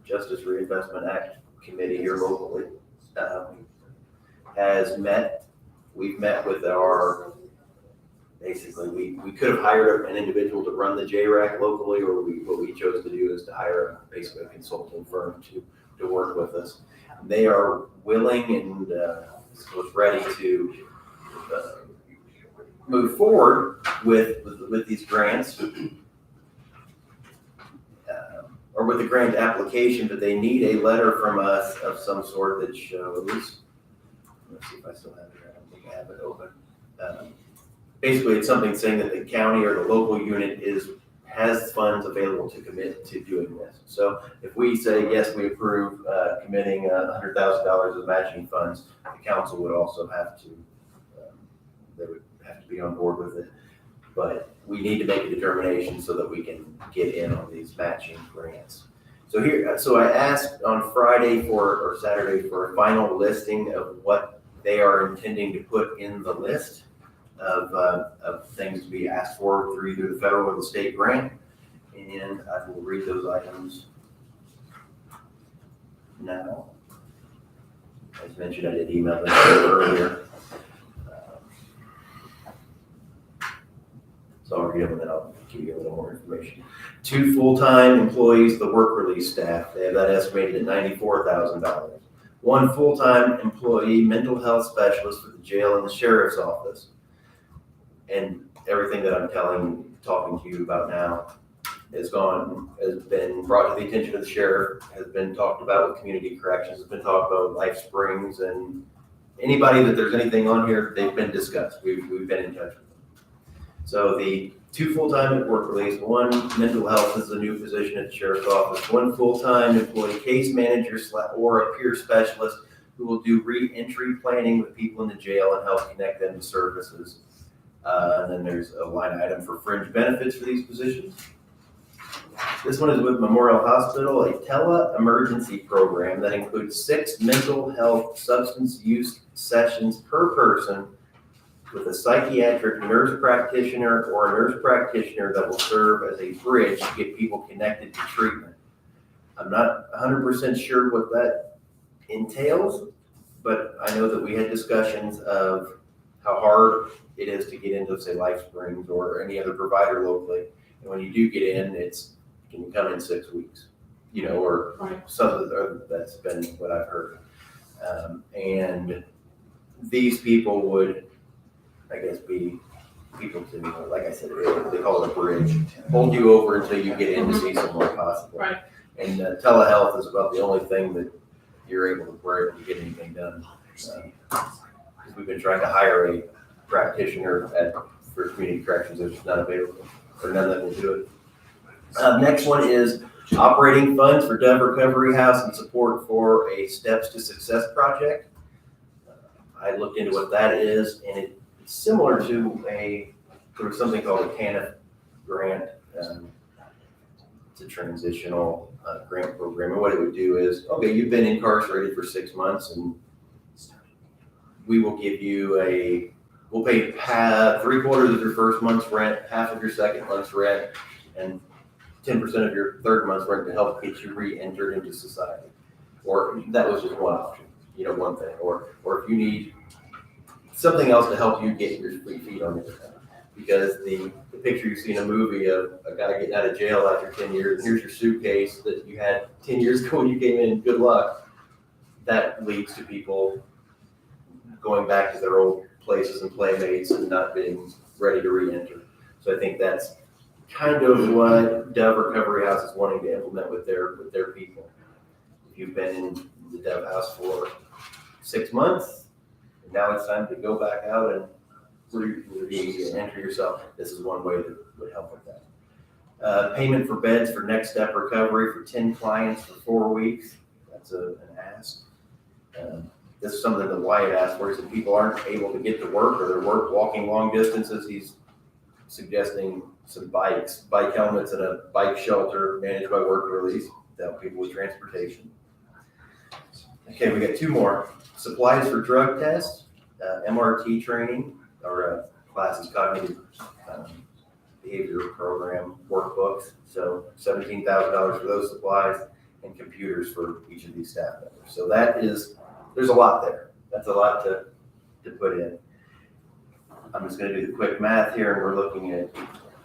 Justice Reinvestment Act Committee here locally, has met. We've met with basically, we could have hired an individual to run the JRAC locally, or what we chose to do is to hire basically a consulting firm to work with us. They are willing and was ready to move forward with these grants, or with the grant application, but they need a letter from us of some sort that shows, let's see if I still have it, I don't think I have it open. Basically, it's something saying that the county or the local unit has funds available to commit to doing this. So if we say, yes, we approve committing $100,000 of matching funds, the council would also have to, they would have to be on board with it. But we need to make a determination so that we can get in on these matching grants. So I asked on Friday or Saturday for a final listing of what they are intending to put in the list of things to be asked for through either the federal or the state grant. And I will read those items now. As mentioned, I did email them earlier. So I'll read them and then I'll give you a little more information. 2 full-time employees, the work release staff, they have that estimated at $94,000. 1 full-time employee, mental health specialist for the jail and the sheriff's office. And everything that I'm talking to you about now has been brought to the attention of the sheriff, has been talked about with community corrections, has been talked about with Life Springs, and anybody that there's anything on here, they've been discussed. We've been in touch with them. So the 2 full-time at work release, 1 mental health is a new position at the sheriff's office, 1 full-time employee case manager or a peer specialist who will do re-entry planning with people in the jail and help connect them to services. And then there's a line item for fringe benefits for these positions. This one is with Memorial Hospital, a tele-emergency program that includes 6 mental health substance use sessions per person with a psychiatric nurse practitioner or a nurse practitioner that will serve as a bridge to get people connected to treatment. I'm not 100% sure what that entails, but I know that we had discussions of how hard it is to get into, say, Life Springs or any other provider locally. And when you do get in, can you come in 6 weeks, or Right. something, or that's been what I've heard. And these people would, I guess, be people to, like I said, they call it a bridge, hold you over until you get in to see someone possible. Right. And telehealth is about the only thing that you're able to get anything done. We've been trying to hire a practitioner for community corrections, it's not available, or none that will do it. Next one is operating funds for Dove Recovery House and support for a Steps to Success project. I looked into what that is, and it's similar to there was something called a TANF grant. It's a transitional grant program, and what it would do is, okay, you've been incarcerated for 6 months, and we will give you we'll pay 3/4 of your first month's rent, half of your second month's rent, and 10% of your third month's rent to help get you re-entered into society. Or that was just one option, one thing. Or if you need something else to help you get your feet on your feet. Because the picture you see in a movie of a guy getting out of jail after 10 years, and here's your suitcase that you had 10 years ago when you came in, good luck. That leads to people going back to their old places and playmates and not being ready to re-enter. So I think that's kind of what Dove Recovery House is wanting to implement with their people. If you've been in the Dove House for 6 months, and now it's time to go back out and enter yourself. This is one way that would help with that. Payment for beds for Next Step Recovery for 10 clients for 4 weeks. That's an ask. This is something that Wyatt asked for. He said people aren't able to get to work or they're walking long distances. He's suggesting some bike helmets and a bike shelter managed by Work Release to help people with transportation. Okay, we got 2 more. Supplies for drug tests, MRT training, or classes, cognitive behavior program workbooks. So $17,000 for those supplies and computers for each of these staff members. So there's a lot there. That's a lot to put in. I'm just gonna do the quick math here, and we're looking at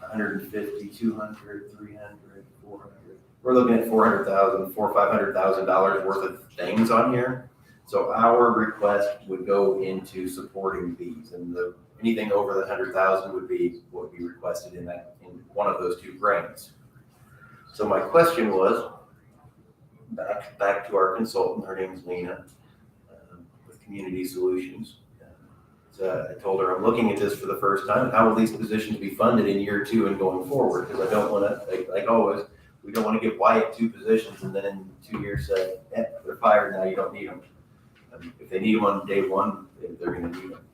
150, 200, 300, 400. We're looking at $400,000, $400,000 or $500,000 worth of things on here. So our request would go into supporting these, and anything over the 100,000 would be what would be requested in one of those 2 grants. So my question was, back to our consultant, her name is Lena, with Community Solutions. So I told her, I'm looking at this for the first time. How will these positions be funded in year 2 and going forward? Because I don't want to, like always, we don't want to give Wyatt 2 positions and then in 2 years say, they're fired now, you don't need them. If they need them on day 1, they're going to need them.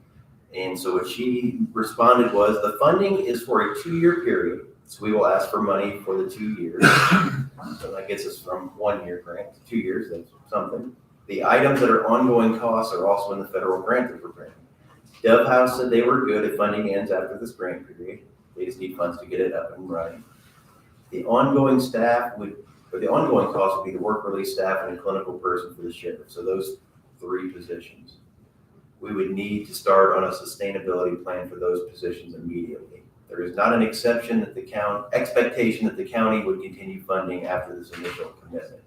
And so what she responded was, the funding is for a 2-year period. So we will ask for money for the 2 years. So that gets us from 1 year grant to 2 years, that's something. The items that are ongoing costs are also in the federal grant that we're granting. Dove House said they were good if funding ends after this grant period. They just need funds to get it up and running. The ongoing cost would be the work release staff and a clinical person for the sheriff. So those 3 positions. We would need to start on a sustainability plan for those positions immediately. There is not an expectation that the county would continue funding after this initial commitment.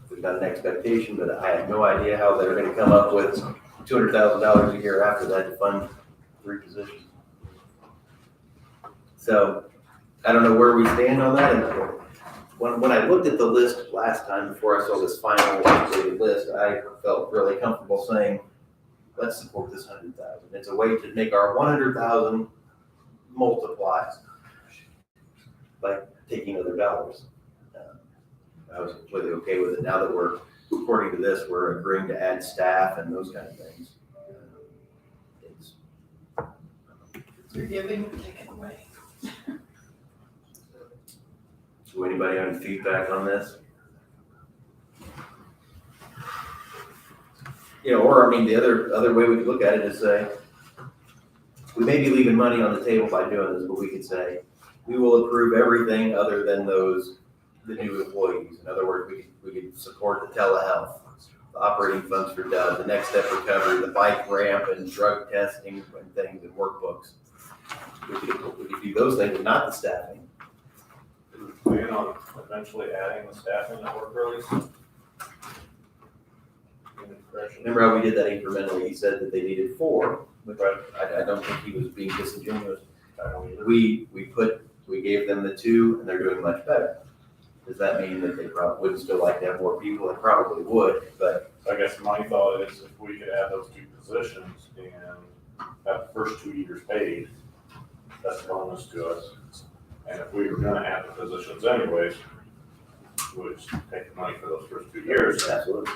There's not an expectation, but I have no idea how they're going to come up with $200,000 a year after that to fund 3 positions. So I don't know where we stand on that. And when I looked at the list last time before I saw this final list, I felt really comfortable saying, let's support this 100,000. It's a way to make our 100,000 multiply by taking other dollars. I was completely okay with it. Now that we're, according to this, we're agreeing to add staff and those kind of things. You're giving, taking away. So anybody have any feedback on this? Or I mean, the other way we could look at it is say, we may be leaving money on the table by doing this, but we could say, we will approve everything other than the new employees. In other words, we could support the telehealth, the operating funds for Dove, the Next Step Recovery, the bike ramp and drug testing and things and workbooks. We could do those things, but not the staffing. Plan on eventually adding the staffing at Work Release? Remember how we did that incrementally? He said that they needed 4, but I don't think he was being disingenuous. We gave them the 2 and they're doing much better. Does that mean that they probably would still like to have more people? They probably would, but. So I guess my thought is if we could add those 2 positions and have the first 2 years paid, that's a bonus to us. And if we were gonna add the positions anyways, we would just take the money for those first 2 years. Absolutely.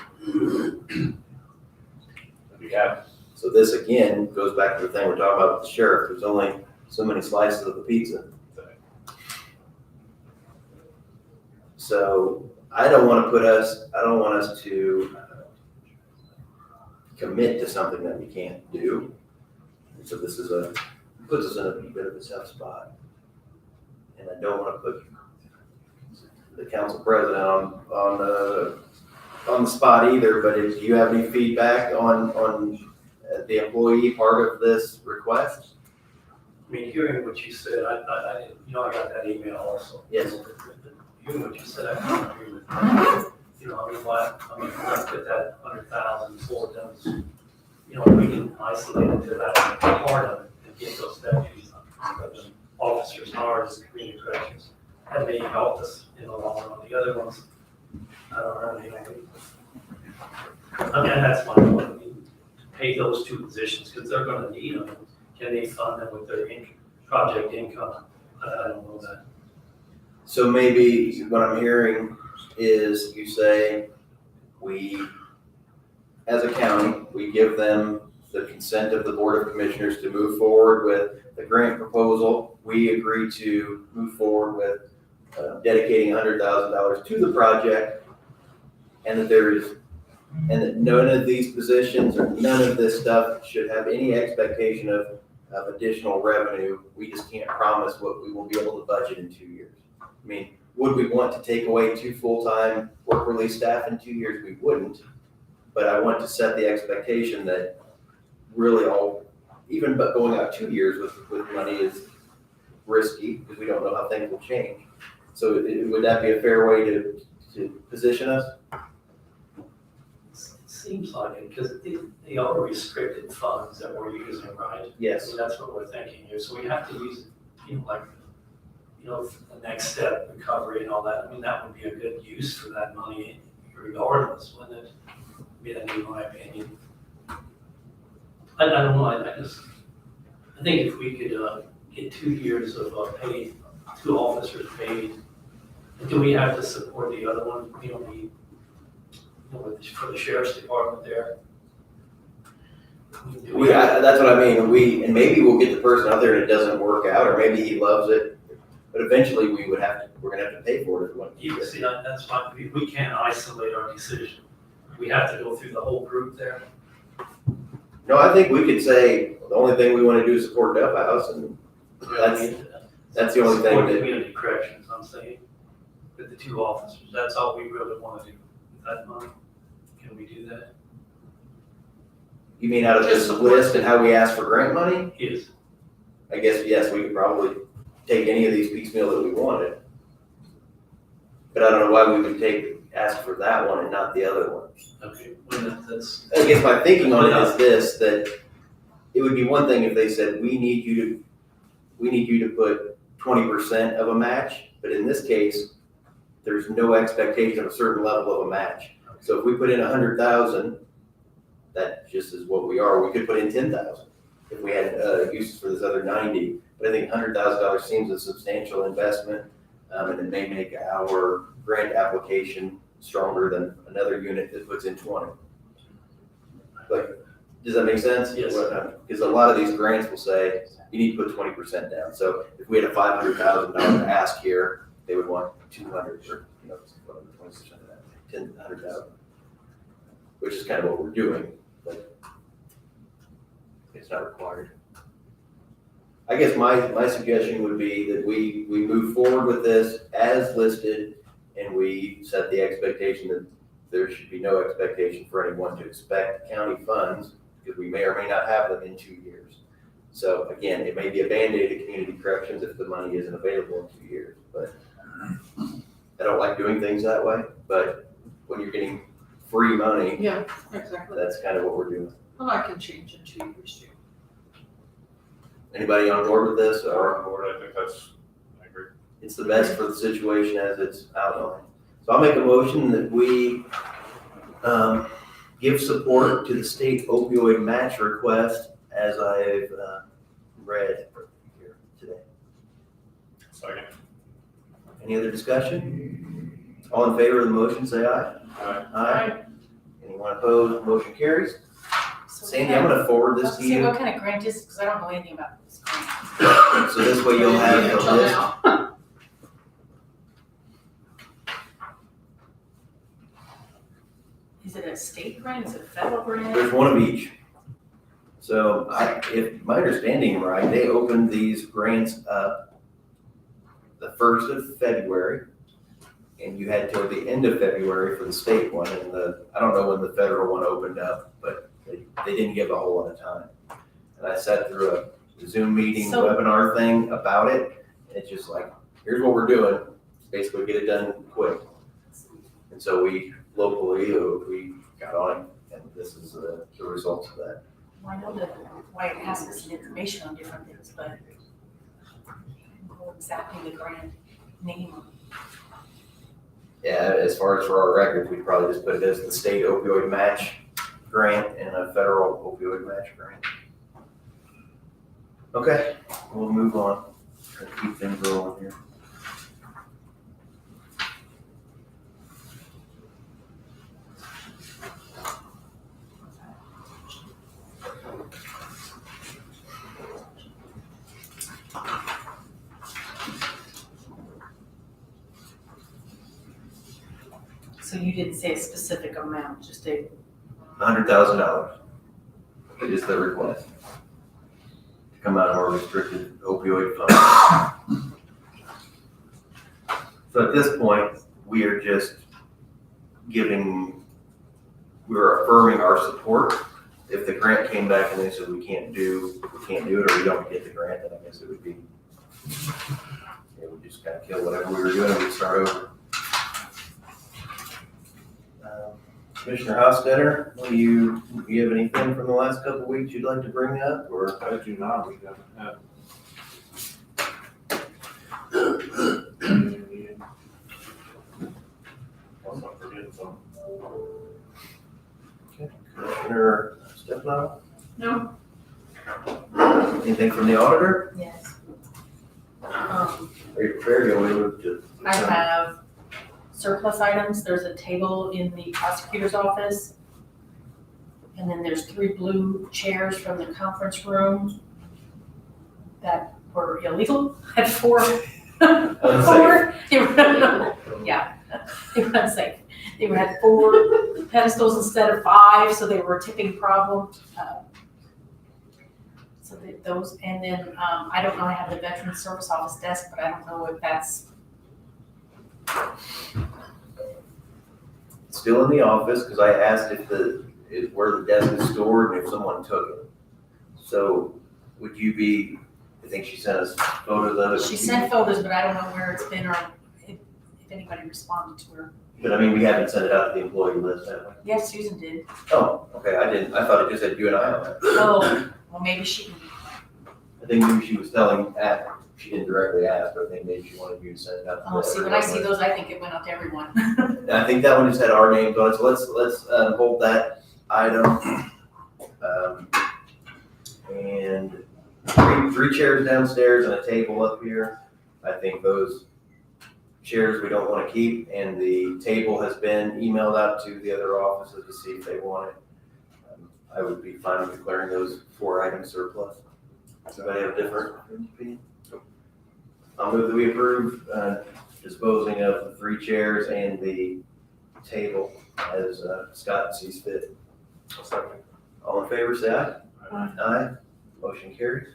If we have. So this again goes back to the thing we're talking about with the sheriff. There's only so many slices of the pizza. So I don't want us to commit to something that we can't do. And so this puts us in a bit of a tough spot. And I don't want to put the council president on the spot either, but if you have any feedback on the employee part of this request? I mean, hearing what you said, I got that email also. Yes. Hearing what you said, I can agree with let's get that 100,000 for them. We can isolate it to that part of it and get those statues officers hired as community corrections. That may help us in the long run. The other ones, I don't know, I mean, that's my point. I mean, pay those two positions because they're gonna need them. Can they fund them with their project income? I don't know that. So maybe what I'm hearing is you say, we, as a county, we give them the consent of the Board of Commissioners to move forward with the grant proposal. We agree to move forward with dedicating $100,000 to the project, and that none of these positions or none of this stuff should have any expectation of additional revenue. We just can't promise what we will be able to budget in 2 years. I mean, would we want to take away 2 full-time work release staff in 2 years? We wouldn't. But I want to set the expectation that really even but going out 2 years with money is risky because we don't know how things will change. So would that be a fair way to position us? It seems like it, because they are restricted funds that we're using, right? I Yes. mean, that's what we're thinking here, so we have to use it, like, the next step, recovery and all that. I mean, that would be a good use for that money regardless, wouldn't it? That'd be my opinion. I don't know, I think if we could, get 2 years of paid, 2 officers paid, do we have to support the other one? We don't need, for the sheriff's department there? That's what I mean. And maybe we'll get the person out there and it doesn't work out, or maybe he loves it. But eventually we're gonna have to pay for it if we want to keep You it. see, that's fine. We can't isolate our decision. We have to go through the whole group there. No, I think we could say, the only thing we want to do is support Dove House, and that's the only thing Support that, community corrections, I'm saying, with the 2 officers. That's all we really want to do with that money. Can we do that? you mean out of this list and how we ask for grant money? Yes. I guess, yes, we could probably take any of these piecemeal that we wanted. But I don't know why we would ask for that one and not the other one. Okay, well, that's. I guess my thinking on it is this, that it would be one thing if they said, we need you to put 20% of a match, but in this case, there's no expectation of a certain level of a match. So if we put in 100,000, that just is what we are. We could put in 10,000 if we had uses for this other 90. But I think $100,000 seems a substantial investment, and it may make our grant application stronger than another unit that puts in 20. Like, does that make sense? Yes. Because a lot of these grants will say, you need to put 20% down. So if we had a $500,000 ask here, they would want 200 or, 20% of that, 100,000, which is kind of what we're doing, but it's not required. I guess my suggestion would be that we move forward with this as listed, and we set the expectation that there should be no expectation for anyone to expect county funds, because we may or may not have them in 2 years. So again, it may be a Band-Aid to community corrections if the money isn't available in 2 years, but I don't like doing things that way, but when you're getting free money, Yeah, exactly. that's kind of what we're doing. Well, I can change in 2 years too. Anybody on board with this, Or or on board, I think I agree. it's the best for the situation as it's outlined? So I'll make a motion that we give support to the state opioid match request as I've read here today. Second. Any other discussion? All in favor of the motion, say aye. Aye. Aye. Anyone opposed, motion carries. So Sandy, I'm gonna forward Let's this to see you, what kind of grant is, because I don't know anything about this grant. so this way you'll have the Until list. now. Is it a state grant, is it a federal grant? There's one of each. So if my understanding right, they opened these grants up the 1st of February, and you had till the end of February for the state one, and I don't know when the federal one opened up, but they didn't give a whole lot of time. And I sat through a Zoom meeting So- webinar thing about it, and it's just like, here's what we're doing, basically get it done quick. And so we locally, we got on it, and this is the results of that. Well, I know that White asks us some information on different things, but exactly the grant name. Yeah, as far as for our records, we'd probably just put it as the state opioid match grant and a federal opioid match grant. Okay, we'll move on. Try to keep things rolling here. So you didn't say a specific amount, just a, $100,000 is the request. To come out of our restricted opioid fund. So at this point, we are just we're affirming our support. If the grant came back and they said we can't do it, or we don't get the grant, then I guess it would be, we just kind of kill whatever we were doing and we'd start over. Commissioner Hofstadter, do you have anything from the last couple of weeks you'd like to bring up, or? I do not, we haven't had. I'm not forgetting something. Commissioner Stefano, No, anything from the auditor? yes. Are you prepared to move to? I have surplus items, there's a table in the prosecutor's office. And then there's 3 blue chairs from the conference room that were illegal, had 4. Unsafe. They were, yeah, they were unsafe. They had 4 pedestals instead of 5, so they were a tipping problem. So those, and then, I don't know, I have the Veterans Service Office desk, but I don't know if that's, Still in the office, because I asked where the desk is stored and if someone took it. So would you be, I think she sent us photos of it. she sent photos, but I don't know where it's been or if anybody responded to her. But I mean, we haven't sent it out to the employee list, have we? Yes, Susan did. Oh, okay, I didn't, I thought it just had you and I on it. Oh, well, maybe she can. I think maybe she was she didn't directly ask, but I think maybe she wanted you to send it out. to Oh, see, when I see everyone. those, I think it went out to everyone. I think that one just had our names on it, so let's hold that item. And three chairs downstairs and a table up here. I think those chairs we don't want to keep, and the table has been emailed out to the other offices to see if they want it. I would be fine with declaring those 4 items surplus. Does anybody have a different opinion? I'll move that we approve disposing of the 3 chairs and the table as Scott sees fit. All in favor, say aye. Aye. Motion carries.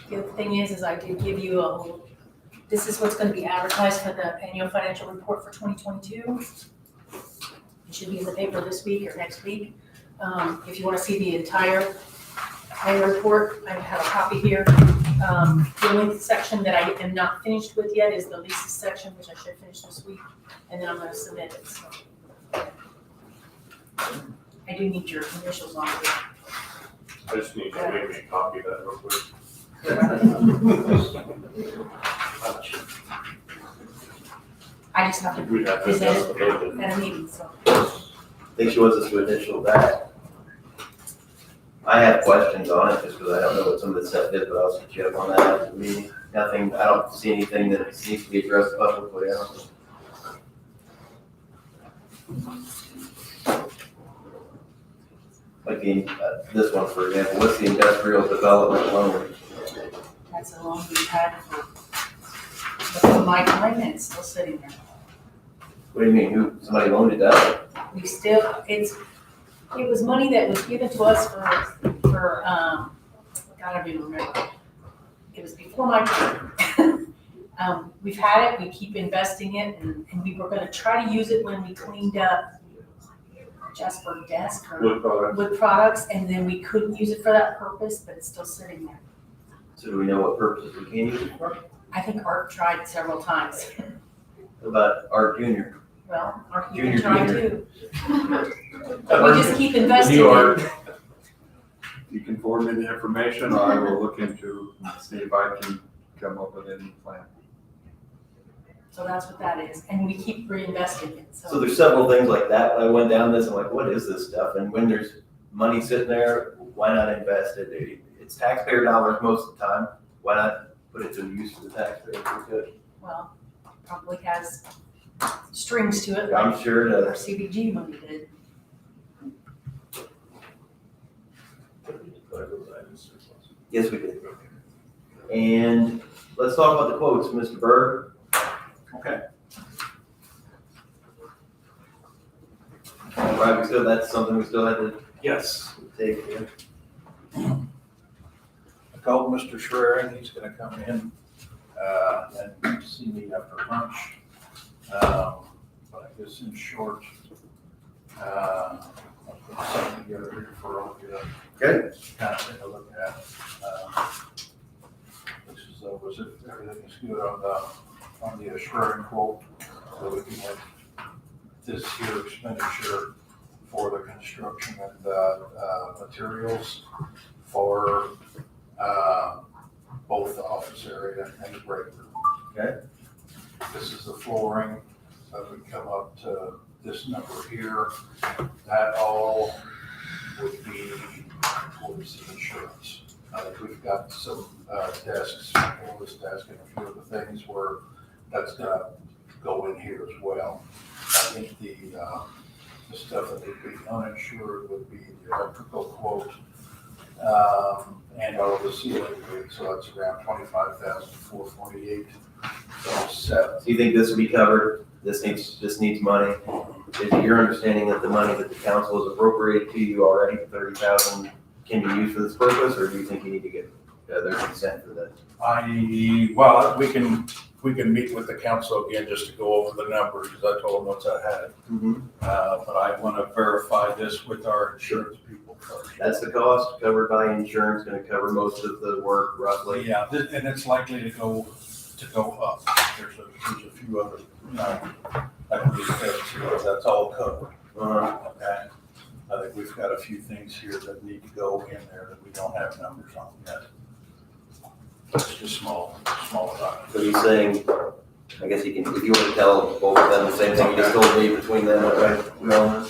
The other thing is I did give you a little, this is what's gonna be advertised for the annual financial report for 2022. It should be in the paper this week or next week. If you wanna see the entire report, I have a copy here. The only section that I am not finished with yet is the leases section, which I should finish this week, and then I'm gonna submit it, so. I do need your initials on it. I just need to make me a copy of that real quick. I just have to We'd have to present adjust the budget. it at a meeting, so. I think she wants us to initial that. I have questions on it just because I don't know what some of the stuff is, but I'll set you up on that after the meeting. Nothing, I don't see anything that needs to be addressed publicly. I don't think. Like this one, for example, what's the industrial development loan? That's a loan we've had for my time, and it's still sitting there. What do you mean, somebody loaned it out? We still, it was money that was given to us for, God, I don't even remember. It was before my time. We've had it, we keep investing it, and we were gonna try to use it when we cleaned up Jasper desk or Wood products. wood products, and then we couldn't use it for that purpose, but it's still sitting there. So do we know what purposes we can use it for? I think Art tried several times. What about Art Junior? Well, Art, you Junior, can try junior. too. We just keep investing New in Art. you can forward me the information, I will look into, and see if I can come up with any plan. So that's what that is, and we keep reinvesting it, So there's several things like that. When I went down this, I'm like, what is this stuff? And when there's money sitting there, why not invest it? It's taxpayer dollars most of the time. Why not put it to use for the taxpayers? We could. Well, probably has strings to it, I'm like sure it our does. CBG money did. Yes, we did. And let's talk about the quotes, Mr. Berg. Okay. Right, that's something we still had to Yes. take. I called Mr. Schraring, he's gonna come in, and see me after lunch. But I guess in short, I'll put something together here for all of you to Okay. kind of take a look at. This is, was it, everything is good on the Schraring quote, so we can have this here expenditure for the construction and materials for both the office area and the break room. Okay. This is the flooring, that would come up to this number here. That all would be towards the insurance. We've got some desks, this desk and a few of the things where that's gonna go in here as well. I think the stuff that would be uninsured would be the electrical quote, and all of the ceiling rates, so that's around 25,448. So you think this will be covered? This needs money? Is it your understanding that the money that the council has appropriated to you already, the 30,000, can be used for this purpose, or do you think you need to get their consent for that? Well, we can meet with the council again just to go over the numbers, because I told them once I had it. But I want to verify this with our insurance people first. That's the cost covered by insurance, gonna cover most of the work roughly. Yeah, and it's likely to go up. There's a few other, I can discuss, that's all covered. Okay. I think we've got a few things here that need to go in there that we don't have numbers on yet. It's just small items. So he's saying, I guess you can, if you want to tell both of them the same thing you just told me between them, okay? No?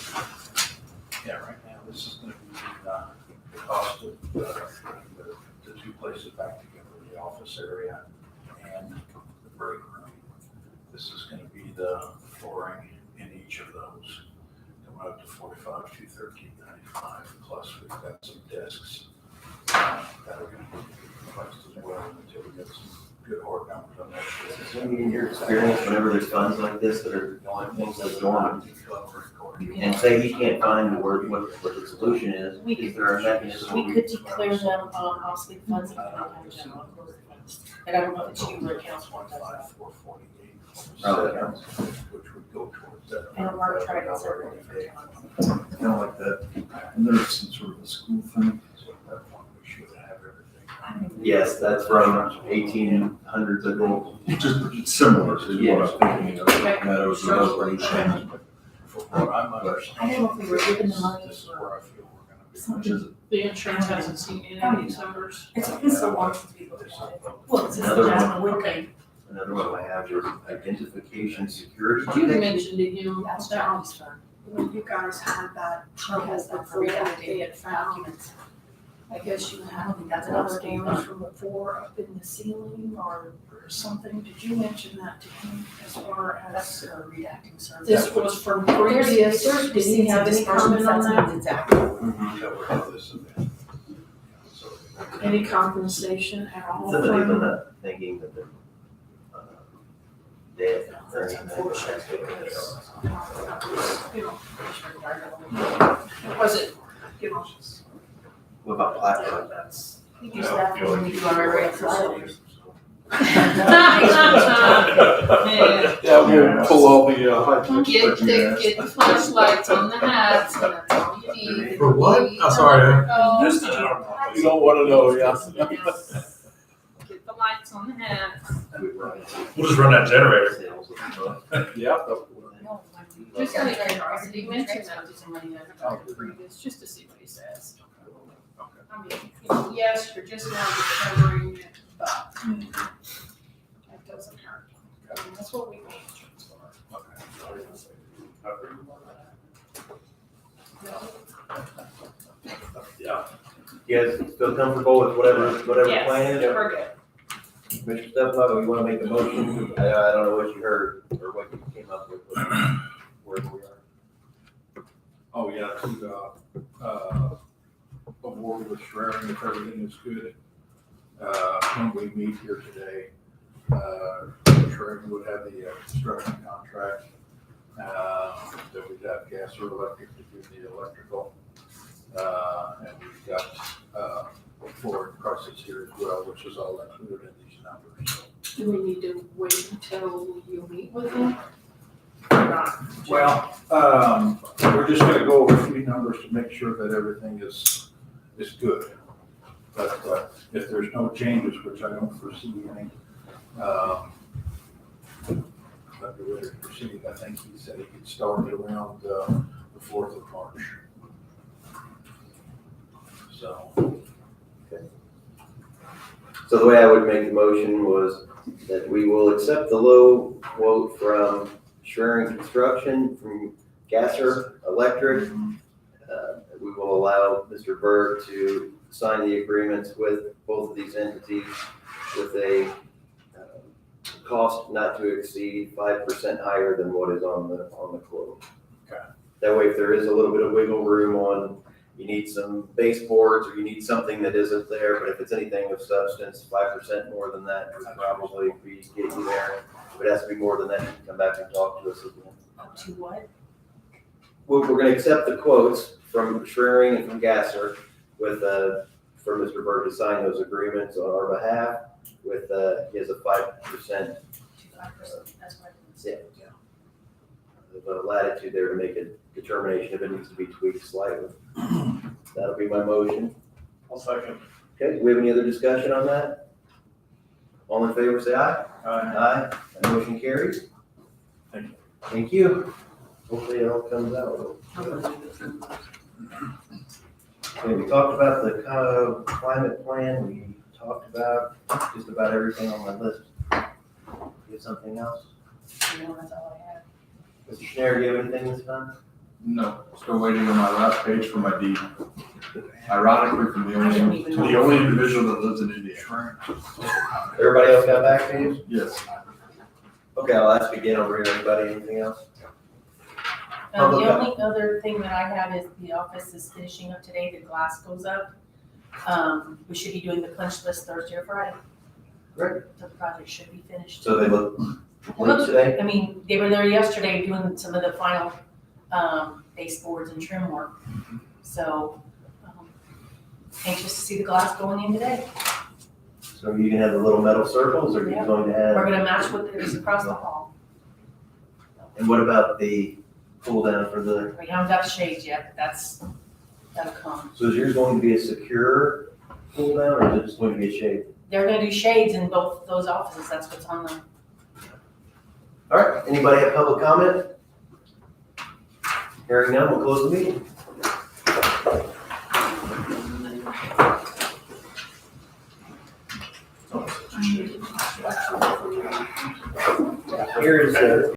Yeah, right now, this is gonna be the cost of the two places back together, the office area and the break room. This is gonna be the flooring in each of those, coming up to 45, 213.95, plus we've got some desks that are gonna be replaced as well until we get some good hard numbers on that. So in your experience, whenever there's funds like this that are going, things that are going, and say he can't find the word, what the solution is there a mechanism? We could declare them obsolete funds and put them in general funds. And I don't know if it's you or council does that. Probably counts. Which would go towards that. And Mark tried it several different times. Kind of like that, and there's some sort of a school thing. So at that point, we should have everything. Yes, that's from 1800s ago. Just similar to what I'm thinking of, Meadows and Reservation. For what I'm I understanding. don't know if we were given the money This is for where I feel we're gonna be. something. The insurance hasn't seen any of these numbers. It's been so long since we looked at it. Well, it's just the Jasmine Wood thing. Another one I have is identification security. You mentioned to him That's that Johnny's fund. when you guys had that trouble Yes, that's before they redacted had found, documents. I guess you I had don't think that's an another obstacle. damage from before up in the ceiling or something. Did you mention that to him as far That's as? redacting service. This was from previous, did he have any comment on that? Exactly. Cover this event. So, Any compensation at all? Some of them from- not thinking that they're dead or That's anything. unfortunate because, you know, was it, you know, What about platinum? that's. We use that when we do our rate for Yeah, we'll pull all the, high. Get the flashlights on the hats, and that's all you need. For what? I'm sorry. Oh, You don't wanna know, yeah. get the lights on the hats. We'll just run that generator. Yeah. Just out of curiosity, mention that to somebody that previous, just to see what he says. I mean, yes, you're just now discovering it, but it doesn't hurt. I mean, that's what we pay insurance for. You guys feel comfortable with whatever plan Yes, is? we're good. Mr. Stefano, you wanna make a motion? I don't know what you heard or what you came up with, but where we are. Oh, yeah, to, award with Schraring if everything is good. When we meet here today, Schraring would have the construction contract. That we'd have gas or electric to do the electrical. And we've got, Ford prices here as well, which is all included in these numbers. Do we need to wait until you meet with him? Or not? Well, we're just gonna go over a few numbers to make sure that everything is good. But, if there's no changes, which I don't foresee any, but we're ready to proceed. I think he said he could start it around, the 4th of March. So, So the way I would make the motion was that we will accept the low quote from Schraring Construction, from Gasser Electric. We will allow Mr. Berg to sign the agreements with both of these entities with a cost not to exceed 5% higher than what is on the quote. Okay. That way, if there is a little bit of wiggle room on, you need some baseboards or you need something that isn't there, but if it's anything of substance, 5% more than that would probably be get you there. If it has to be more than that, you can come back and talk to us again. Up to what? We're gonna accept the quotes from Schraring and from Gasser with, for Mr. Berg to sign those agreements on our behalf with, he has a 5%, That's what. of latitude there to make a determination if it needs to be tweaked slightly. That'll be my motion. I'll second. Okay, do we have any other discussion on that? All in favor, say aye. Aye. That motion carries. Thank you. Thank you. Hopefully it all comes out. Okay, we talked about the climate plan. We talked about just about everything on my list. You have something else? No, that's all I have. Mr. Schneider, do you have anything this time? No, still waiting on my last page for my deed. Ironically, from the only individual that lives in Indiana. Everybody else got back to you? Yes. Okay, I'll ask again over here. Anybody, anything else? The only other thing that I have is the office is finishing up today, the glass goes up. We should be doing the punch list Thursday or Friday. Great. So the project should be finished. So they look complete today? I mean, they were there yesterday doing some of the final, baseboards and trim work. So, anxious to see the glass going in today. So you can have the little metal circles, or Yeah. you're going to have? We're gonna match what is across the hall. And what about the pull down for the, We haven't got shades yet, but that'll come. so is yours going to be a secure pull down, or is it just going to be a shade? They're gonna do shades in both those offices, that's what's on them. All right, anybody have public comment? Hearing none, we'll close the meeting. Here is